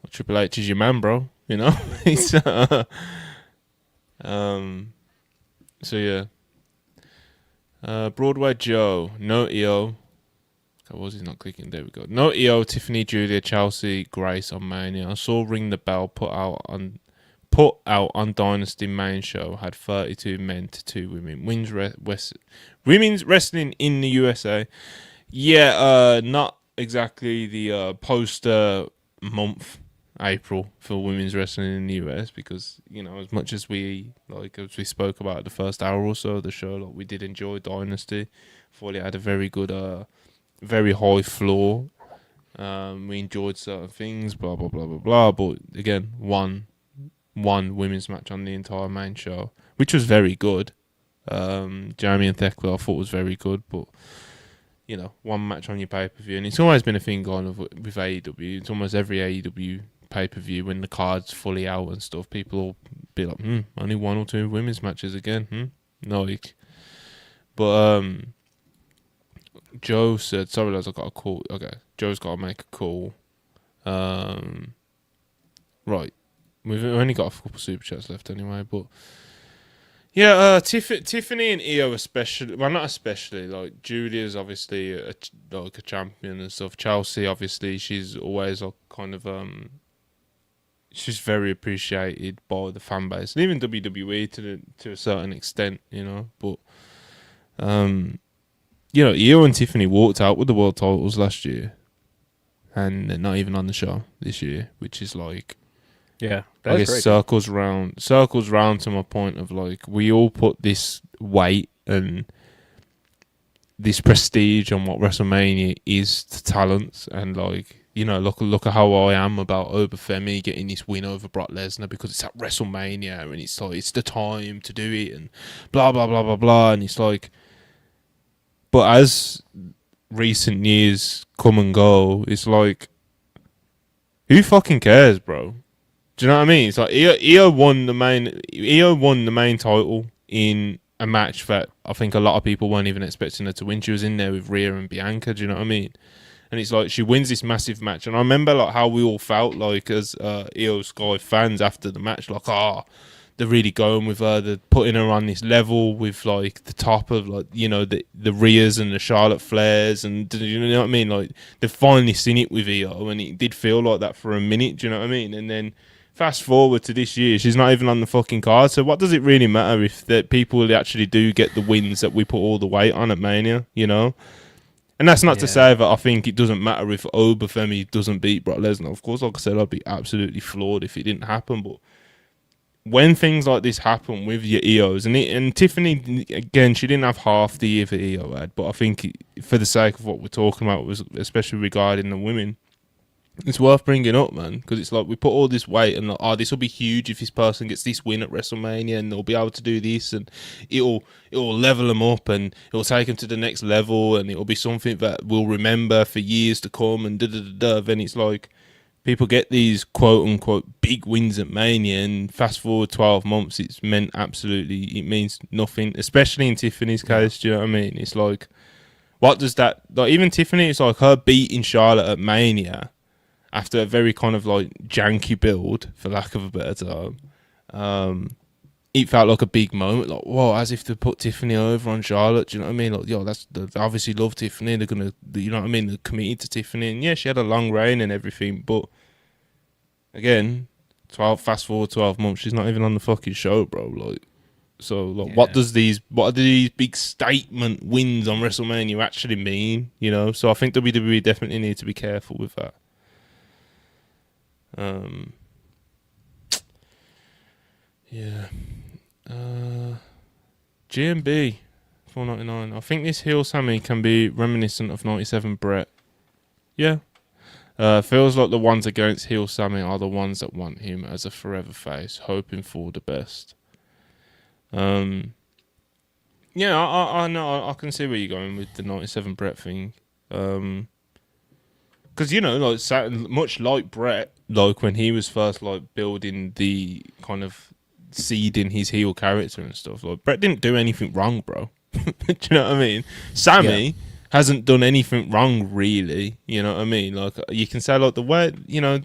well, Triple H is your man, bro. You know? He's, so yeah. Broadway Joe, no EO. What was he not clicking? There we go. No EO, Tiffany, Julia, Chelsea, Grace on Mania. I saw Ring the Bell put put out on Dynasty main show had 32 men to 2 women. Women's wrestling in the USA. Yeah, not exactly the poster month, April, for women's wrestling in the US, because, you know, as much as we spoke about the first hour or so of the show, like, we did enjoy Dynasty. Thought it had a very good, very high floor. We enjoyed certain things, blah blah blah blah blah. But again, one women's match on the entire main show, which was very good. Jeremy and Thekla I thought was very good, but, you know, one match on your pay-per-view, and it's always been a thing going with AEW. It's almost every AEW pay-per-view when the card's fully out and stuff, people will be like, only 1 or 2 women's matches again, no, like. But Joe said, sorry lads, I got a call. Okay, Joe's got to make a call. Right, we've only got a couple super chats left anyway, but yeah, Tiffany and Io especially. Well, not especially. Like, Julia's obviously a champion and stuff. Chelsea, obviously, she's always kind of she's very appreciated by the fan base, and even WWE to a certain extent, you know. But you know, Io and Tiffany walked out with the world titles last year, and they're not even on the show this year, which is like, Yeah, I guess great. circles round to my point of, like, we all put this weight and this prestige on what WrestleMania is to talents, and, like, you know, look at how I am about Obafemi getting this win over Brock Lesnar because it's at WrestleMania and it's like it's the time to do it and blah blah blah blah blah, and it's like, but as recent years come and go, it's like, who fucking cares, bro? Do you know what I mean? It's like Io won the main title in a match that I think a lot of people weren't even expecting her to win. She was in there with Rhea and Bianca. Do you know what I mean? And it's like she wins this massive match, and I remember like how we all felt like as Io Sky fans after the match, like, they're really going with her. They're putting her on this level with, like, the top of, like, you know, the Rheas and the Charlotte Flairs, and you know what I mean? Like, they've finally seen it with Io, and it did feel like that for a minute. Do you know what I mean? And then fast forward to this year, she's not even on the fucking card. So what does it really matter if that people actually do get the wins that we put all the weight on at Mania? You know. And that's not to say that I think it doesn't matter if Obafemi doesn't beat Brock Lesnar. Of course, like I said, I'd be absolutely floored if it didn't happen. But when things like this happen with your EOs, and Tiffany, again, she didn't have half the year that EO had, but I think for the sake of what we're talking about, was especially regarding the women, it's worth bringing up, man, because it's like we put all this weight and like, this will be huge if this person gets this win at WrestleMania, and they'll be able to do this, and it'll level them up, and it'll take them to the next level, and it'll be something that we'll remember for years to come, and Then it's like, people get these quote-unquote big wins at Mania, and fast forward 12 months, it means nothing, especially in Tiffany's case. Do you know what I mean? It's like, what does that... Like, even Tiffany, it's like her beating Charlotte at Mania after a very kind of, like, janky build, for lack of a better term. It felt like a big moment, like, whoa, as if to put Tiffany over on Charlotte. Do you know what I mean? Like, they obviously love Tiffany. They're gonna, you know what I mean? They're committed to Tiffany, and yeah, she had a long reign and everything, but again, fast forward 12 months, she's not even on the fucking show, bro. Like, so, like, what do these big statement wins on WrestleMania actually mean? You know, so I think WWE definitely need to be careful with that. Yeah. GMB 4.99. I think this heel Sami can be reminiscent of 97 Brett. Yeah. Feels like the ones against heel Sami are the ones that want him as a forever face, hoping for the best. Yeah, I know. I can see where you're going with the 97 Brett thing. Because, you know, like, much like Brett, like when he was first, like, building the kind of seeding his heel character and stuff, like, Brett didn't do anything wrong, bro. Do you know what I mean? Sami hasn't done anything wrong, really. You know what I mean? Like, you can say, like, the way the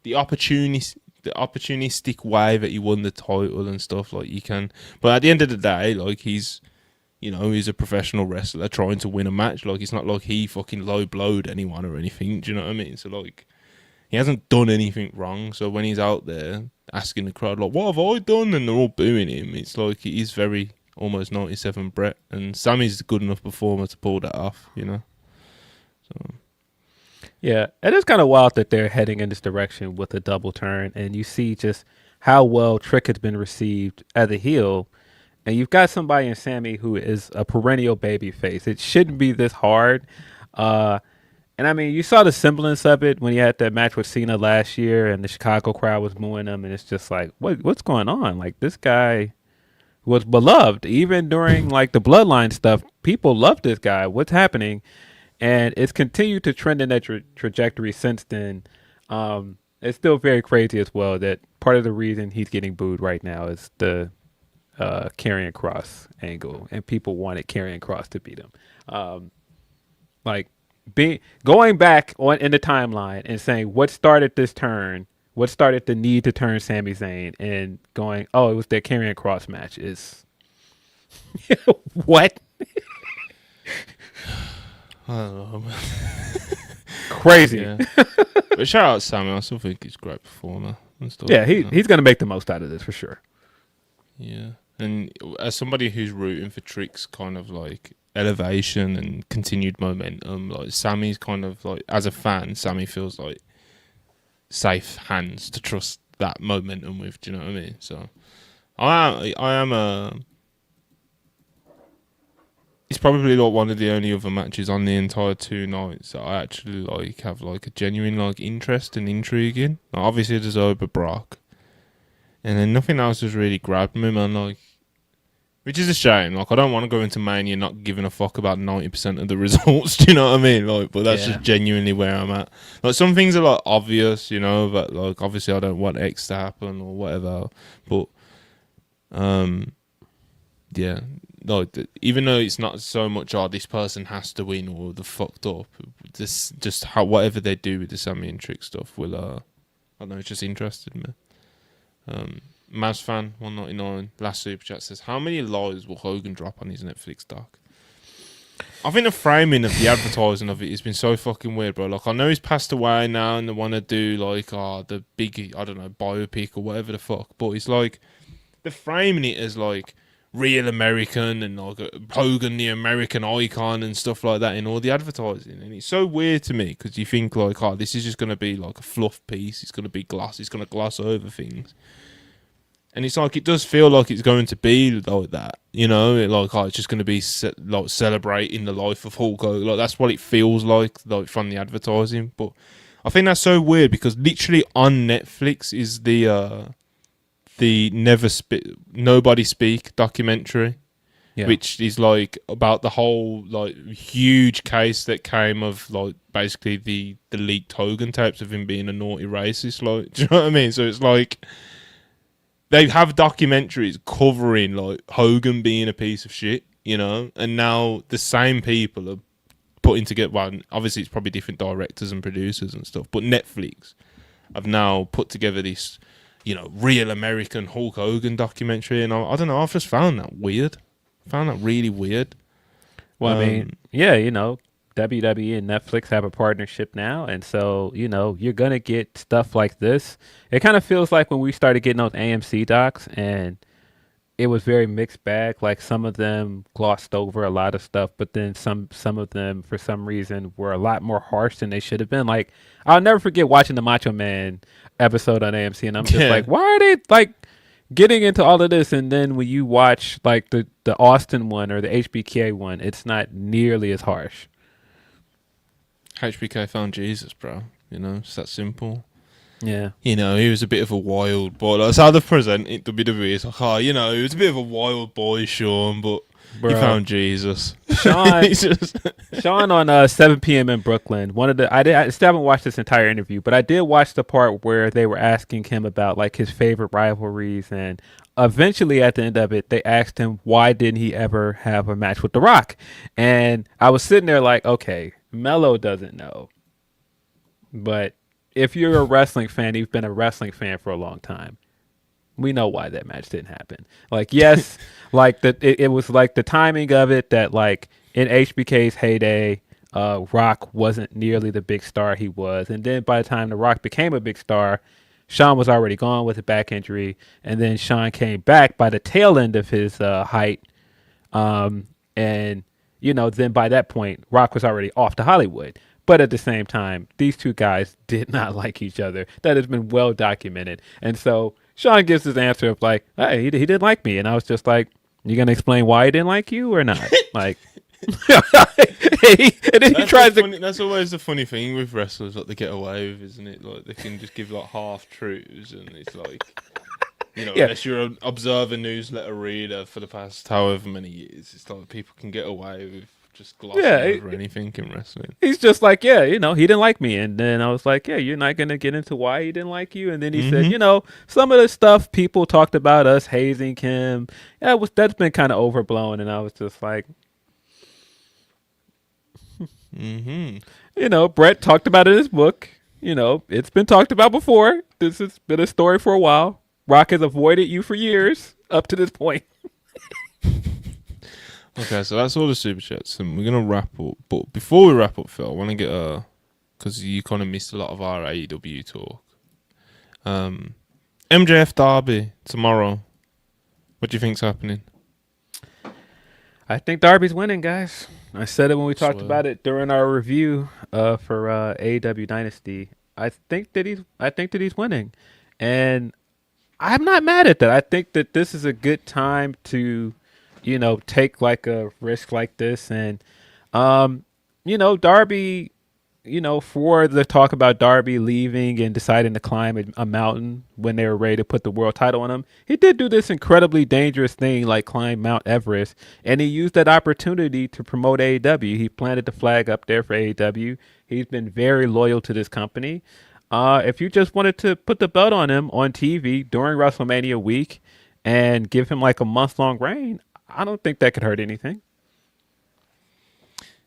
opportunistic way that he won the title and stuff, like, you can. But at the end of the day, like, he's a professional wrestler trying to win a match. Like, it's not like he fucking low blowed anyone or anything. Do you know what I mean? So, like, he hasn't done anything wrong. So when he's out there asking the crowd like, "What have I done?" and they're all booing him, it's like he is very almost 97 Brett, and Sami's a good enough performer to pull that off, you know. So Yeah, it is kind of wild that they're heading in this direction with a double turn, and you see just how well Trick has been received as a heel, and you've got somebody in Sammy who is a perennial baby face. It shouldn't be this hard. And I mean, you saw the semblance of it when he had that match with Cena last year, and the Chicago crowd was booing him, and it's just like, what's going on? Like, this guy was beloved even during like the Bloodline stuff. People love this guy. What's happening? And it's continued to trend in that trajectory since then. It's still very crazy as well that part of the reason he's getting booed right now is the Karrion Kross angle, and people wanted Karrion Kross to beat him. Going back on in the timeline and saying what started this turn, what started the need to turn Sami Zayn, and going, oh, it was that Karrion Kross match is what? I don't know, man. Crazy. Yeah. But shout out Sami. I still think he's a great performer and stuff. Yeah, he's gonna make the most out of this for sure. Yeah, and as somebody who's rooting for Trick's kind of like elevation and continued momentum, like Sami's kind of like, as a fan, Sami feels like safe hands to trust that momentum with. Do you know what I mean? So I am it's probably like one of the only other matches on the entire 2 nights that I actually like have like a genuine like interest and intrigue in. Like, obviously there's Ober Brock, and then nothing else has really grabbed me, man. Like, which is a shame. Like, I don't want to go into Mania not giving a fuck about 90% of the results. Do you know what I mean? Like, but that's just genuinely where I'm at. Like, some things are like obvious, you know, but like obviously I don't want X to happen or whatever. But yeah. Like, even though it's not so much, oh, this person has to win or the fucked up, this just how whatever they do with the Sami and Trick stuff will, I don't know, it's just interested me. Mavs fan 199 last super chat says, how many lies will Hogan drop on his Netflix doc? I think the framing of the advertising of it has been so fucking weird, bro. Like, I know he's passed away now and they want to do like the big, I don't know, biopic or whatever the fuck, but it's like they're framing it as like real American and like Hogan the American icon and stuff like that in all the advertising, and it's so weird to me because you think like, oh, this is just going to be like a fluff piece, it's going to be gloss, it's going to gloss over things, and it's like, it does feel like it's going to be like that, you know, like, oh, it's just going to be like celebrating the life of Hulk Hogan. Like, that's what it feels like from the advertising. But I think that's so weird because literally on Netflix is the Nobody Speak documentary, which is like about the whole like huge case that came of like basically the leaked Hogan tapes of him being a naughty racist. Like, do you know what I mean? So it's like they have documentaries covering like Hogan being a piece of shit, you know, and now the same people are putting together. Well, obviously it's probably different directors and producers and stuff, but Netflix have now put together this, you know, real American Hulk Hogan documentary, and I don't know, I've just found that weird. Found that really weird. Well, I mean, yeah, you know, WWE and Netflix have a partnership now, and so, you know, you're going to get stuff like this. It kind of feels like when we started getting those AMC docs, and it was very mixed bag. Like, some of them glossed over a lot of stuff, but then some of them, for some reason, were a lot more harsh than they should have been. Like, I'll never forget watching the Macho Man episode on AMC, and I'm just like, why are they like getting into all of this? And then when you watch like the Austin one or the HBK one, it's not nearly as harsh. HBK found Jesus, bro. You know, it's that simple. Yeah. You know, he was a bit of a wild boy. That's how they present it. WWE. It's like, oh, you know, he was a bit of a wild boy, Sean, but he found Jesus. Sean on 7 p.m. in Brooklyn. I still haven't watched this entire interview, but I did watch the part where they were asking him about like his favorite rivalries, and eventually at the end of it, they asked him why didn't he ever have a match with The Rock, and I was sitting there like, okay, Mello doesn't know, but if you're a wrestling fan, you've been a wrestling fan for a long time, we know why that match didn't happen. Like, yes, like it was like the timing of it that like in HBK's heyday, Rock wasn't nearly the big star he was. And then by the time The Rock became a big star, Shawn was already gone with a back injury. And then Shawn came back by the tail end of his height. And, then by that point, Rock was already off to Hollywood. But at the same time, these two guys did not like each other. That has been well documented. And so Shawn gives his answer of like, hey, he didn't like me. And I was just like, you going to explain why he didn't like you or not? Like, and then he tries to. That's always the funny thing with wrestlers, like they get away with, isn't it? Like they can just give like half truths, and it's like, unless you're an Observer newsletter reader for the past however many years, it's like people can get away with just glossing over anything in wrestling. He's just like, he didn't like me, and then I was like, you're not gonna get into why he didn't like you, and then he said, some of the stuff people talked about us hazing him, that's been kind of overblown, and I was just like. Brett talked about it in his book. It's been talked about before. This has been a story for a while. Rock has avoided you for years up to this point. Okay, so that's all the super chats, and we're gonna wrap up. But before we wrap up, Phil, I want to get because you kind of missed a lot of our AEW talk. MJF Darby tomorrow. What do you think's happening? I think Darby's winning, guys. I said it when we talked about it during our review for AEW Dynasty. I think that he's winning, and I'm not mad at that. I think that this is a good time to, take like a risk like this, and Darby. For the talk about Darby leaving and deciding to climb a mountain when they were ready to put the world title on him, he did do this incredibly dangerous thing like climb Mount Everest, and he used that opportunity to promote AEW. He planted the flag up there for AEW. He's been very loyal to this company. If you just wanted to put the belt on him on TV during WrestleMania week and give him like a month-long reign, I don't think that could hurt anything.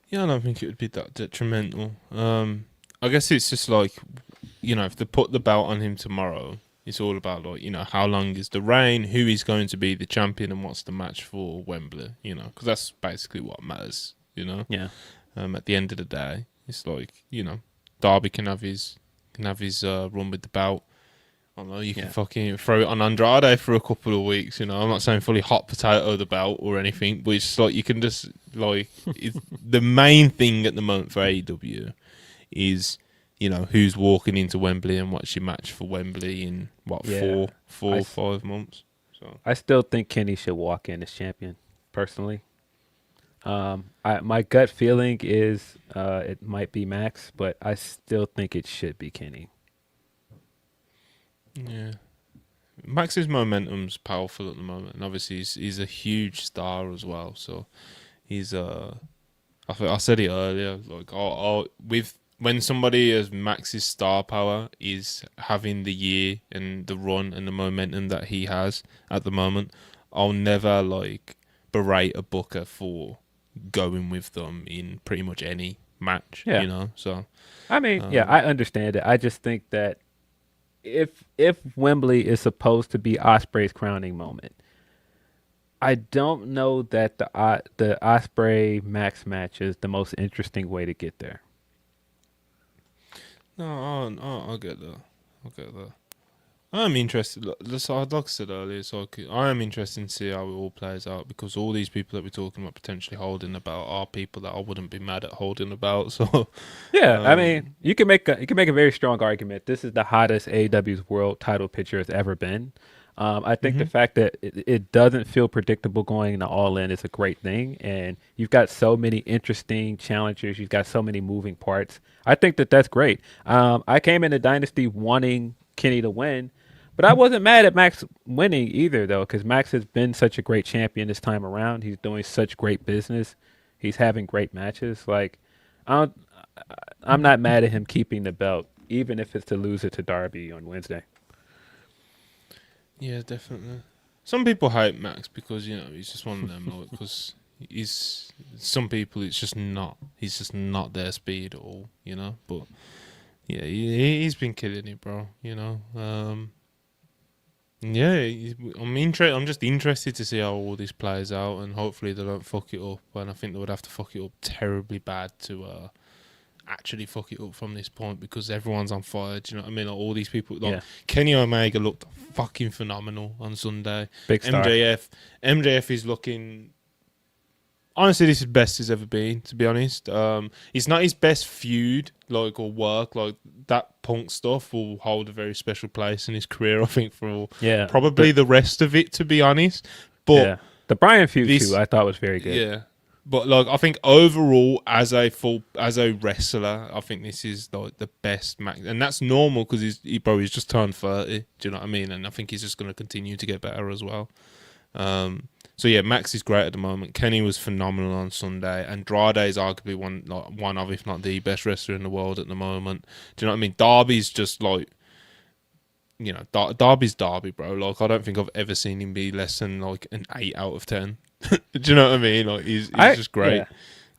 Yeah, I don't think it would be that detrimental. I guess it's just like, if they put the belt on him tomorrow, it's all about like, how long is the reign, who is going to be the champion, and what's the match for Wembley, because that's basically what matters, Yeah. At the end of the day, it's like, Darby can have his run with the belt. I don't know, you can fucking throw it on Andrade for a couple of weeks, I'm not saying fully hot potato the belt or anything, but it's just like you can just like the main thing at the moment for AEW is, who's walking into Wembley and what's your match for Wembley in 5 months. So I still think Kenny should walk in as champion, personally. My gut feeling is it might be Max, but I still think it should be Kenny. Yeah, Max's momentum's powerful at the moment, and obviously he's a huge star as well. So he's I said it earlier, like when somebody as Max's star power is having the year and the run and the momentum that he has at the moment, I'll never like berate a booker for going with them in pretty much any match. So I mean, I understand it. I just think that if Wembley is supposed to be Ospreay's crowning moment, I don't know that the Ospreay Max match is the most interesting way to get there. No, I'll get that. I'm interested. Like I said earlier, I am interested to see how it all plays out, because all these people that we're talking about potentially holding the belt are people that I wouldn't be mad at holding the belt. So yeah, I mean, you can make a very strong argument. This is the hottest AEW's world title picture has ever been. I think the fact that it doesn't feel predictable going into All In is a great thing, and you've got so many interesting challengers. You've got so many moving parts. I think that's great. I came into Dynasty wanting Kenny to win, but I wasn't mad at Max winning either, though, because Max has been such a great champion this time around. He's doing such great business. He's having great matches. Like, I'm not mad at him keeping the belt, even if it's to lose it to Darby on Wednesday. Yeah, definitely. Some people hate Max because he's just one of them. Like, because some people he's just not their speed at all. But yeah, he's been killing it, bro. Yeah, I'm just interested to see how all this plays out, and hopefully they don't fuck it up. And I think they would have to fuck it up terribly bad to actually fuck it up from this point, because everyone's on fire. Do you know what I mean? Like, all these people, like Yeah. Kenny Omega looked fucking phenomenal on Sunday. Big star. MJF is looking. Honestly, this is best he's ever been. To be honest, it's not his best feud, like, or work. Like, that Punk stuff will hold a very special place in his career, I think, for Yeah. probably the rest of it. To be honest, but Yeah. The Bryan feud this- too, I thought was very good. yeah. But like, I think overall, as a wrestler, I think this is like the best Max, and that's normal because he's just turned 30. Do you know what I mean? And I think he's just going to continue to get better as well. So yeah, Max is great at the moment. Kenny was phenomenal on Sunday. Andrade is arguably one of, if not the best wrestler in the world at the moment. Do you know what I mean? Darby's just like, you know, Darby's Darby, bro. Like, I don't think I've ever seen him be less than like an 8 out of 10. Do you know what I mean? Like, he's just great. Yeah.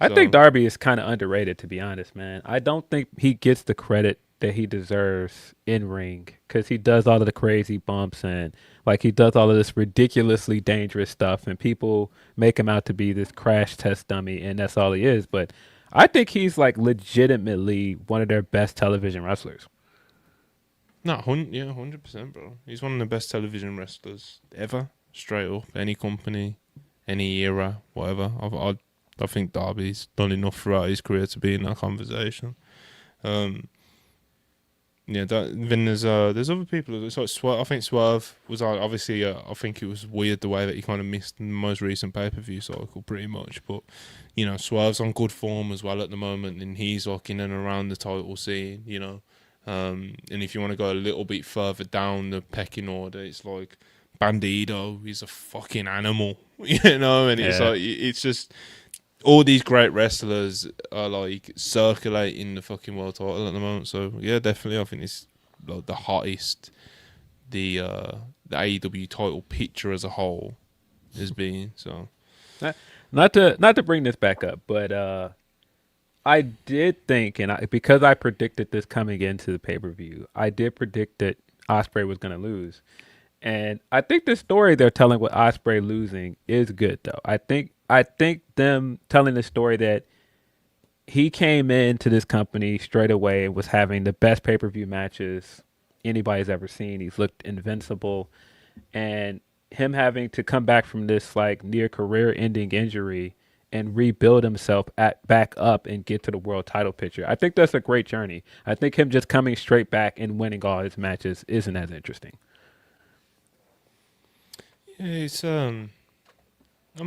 I think Darby is kind of underrated, to be honest, man. I don't think he gets the credit that he deserves in ring, because he does all of the crazy bumps and like he does all of this ridiculously dangerous stuff, and people make him out to be this crash test dummy, and that's all he is. But I think he's like legitimately one of their best television wrestlers. No, 100%, bro. He's one of the best television wrestlers ever. Straight up, any company, any era, whatever. I think Darby's done enough throughout his career to be in that conversation. Yeah, then there's other people. It's like Swerve. I think Swerve was obviously. I think it was weird the way that he kind of missed the most recent pay-per-view cycle, pretty much. But you know, Swerve's on good form as well at the moment, and he's like in and around the title scene. You know, and if you want to go a little bit further down the pecking order, it's like Bandido. He's a fucking animal, you know, and it's like it's just. All these great wrestlers are like circulating the fucking world title at the moment. So yeah, definitely, I think it's like the hottest the AEW title picture as a whole has been. So Not to bring this back up, but I did think, because I predicted this coming into the pay-per-view, I did predict that Ospreay was going to lose. And I think the story they're telling with Ospreay losing is good, though. I think them telling the story that he came into this company straight away and was having the best pay-per-view matches anybody's ever seen. He's looked invincible, and him having to come back from this like near career-ending injury and rebuild himself back up and get to the world title picture. I think that's a great journey. I think him just coming straight back and winning all his matches isn't as interesting. yeah, it's I'm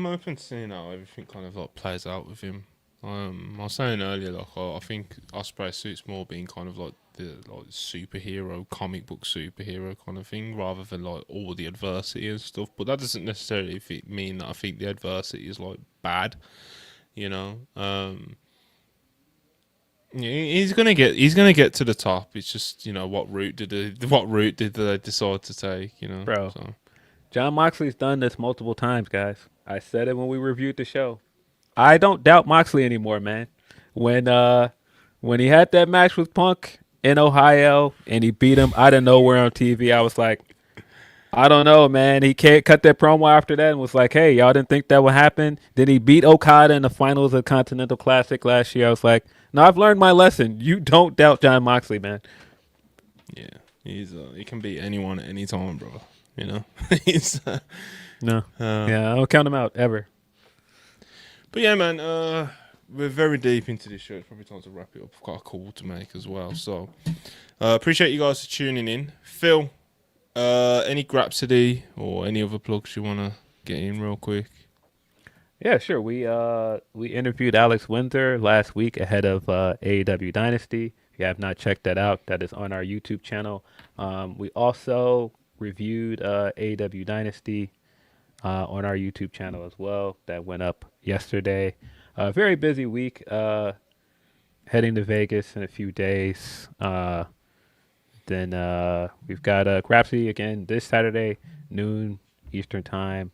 open to seeing how everything kind of like plays out with him. I was saying earlier, like I think Ospreay suits more being kind of like the superhero, comic book superhero kind of thing, rather than like all the adversity and stuff. But that doesn't necessarily mean that I think the adversity is like bad, you know. Yeah, he's gonna get to the top. It's just, you know, what route did they decide to take, you know, Bro. So. John Moxley's done this multiple times, guys. I said it when we reviewed the show. I don't doubt Moxley anymore, man. When he had that match with Punk in Ohio and he beat him out of nowhere on TV, I was like, I don't know, man. He can't cut that promo after that and was like, hey, y'all didn't think that would happen? Then he beat Okada in the finals of Continental Classic last year. I was like, no, I've learned my lesson. You don't doubt John Moxley, man. Yeah, he can beat anyone at any time, bro. You know, he's No, yeah, I don't count him out ever. But yeah, man, we're very deep into this show. It's probably time to wrap it up. I've got a call to make as well. So, appreciate you guys for tuning in. Phil, any Grapsody or any other plugs you want to get in real quick? Yeah, sure. We interviewed Alex Windsor last week ahead of AEW Dynasty. If you have not checked that out, that is on our YouTube channel. We also reviewed AEW Dynasty on our YouTube channel as well. That went up yesterday. Very busy week. Heading to Vegas in a few days. Then we've got Grapsody again this Saturday, noon Eastern time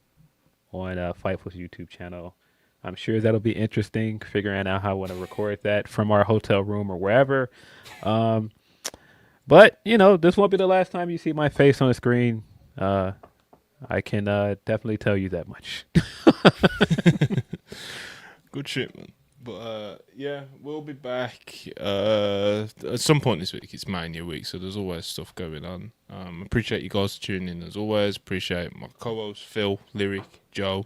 on Fightful's YouTube channel. I'm sure that'll be interesting, figuring out how I want to record that from our hotel room or wherever. But, you know, this won't be the last time you see my face on the screen I can definitely tell you that much. Good shit, man. But yeah, we'll be back at some point this week. It's Mania week, so there's always stuff going on. Appreciate you guys tuning in as always. Appreciate my co-hosts Phil, Lyric, Joe.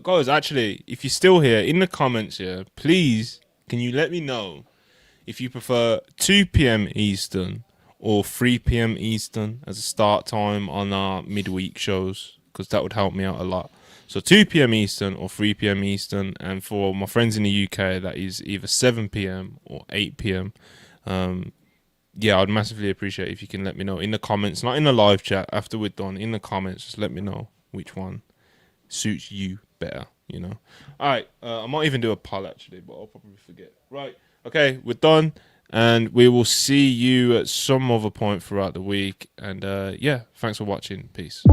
Guys, actually, if you're still here in the comments here, please can you let me know if you prefer 2 p.m. Eastern or 3 p.m. Eastern as a start time on our midweek shows, because that would help me out a lot. So 2 p.m. Eastern or 3 p.m. Eastern, and for my friends in the UK, that is either 7 p.m. or 8 p.m. Yeah, I'd massively appreciate if you can let me know in the comments, not in the live chat after we're done. In the comments, just let me know which one suits you better, you know. All right, I might even do a poll actually, but I'll probably forget. Right, okay, we're done, and we will see you at some other point throughout the week. And yeah, thanks for watching. Peace.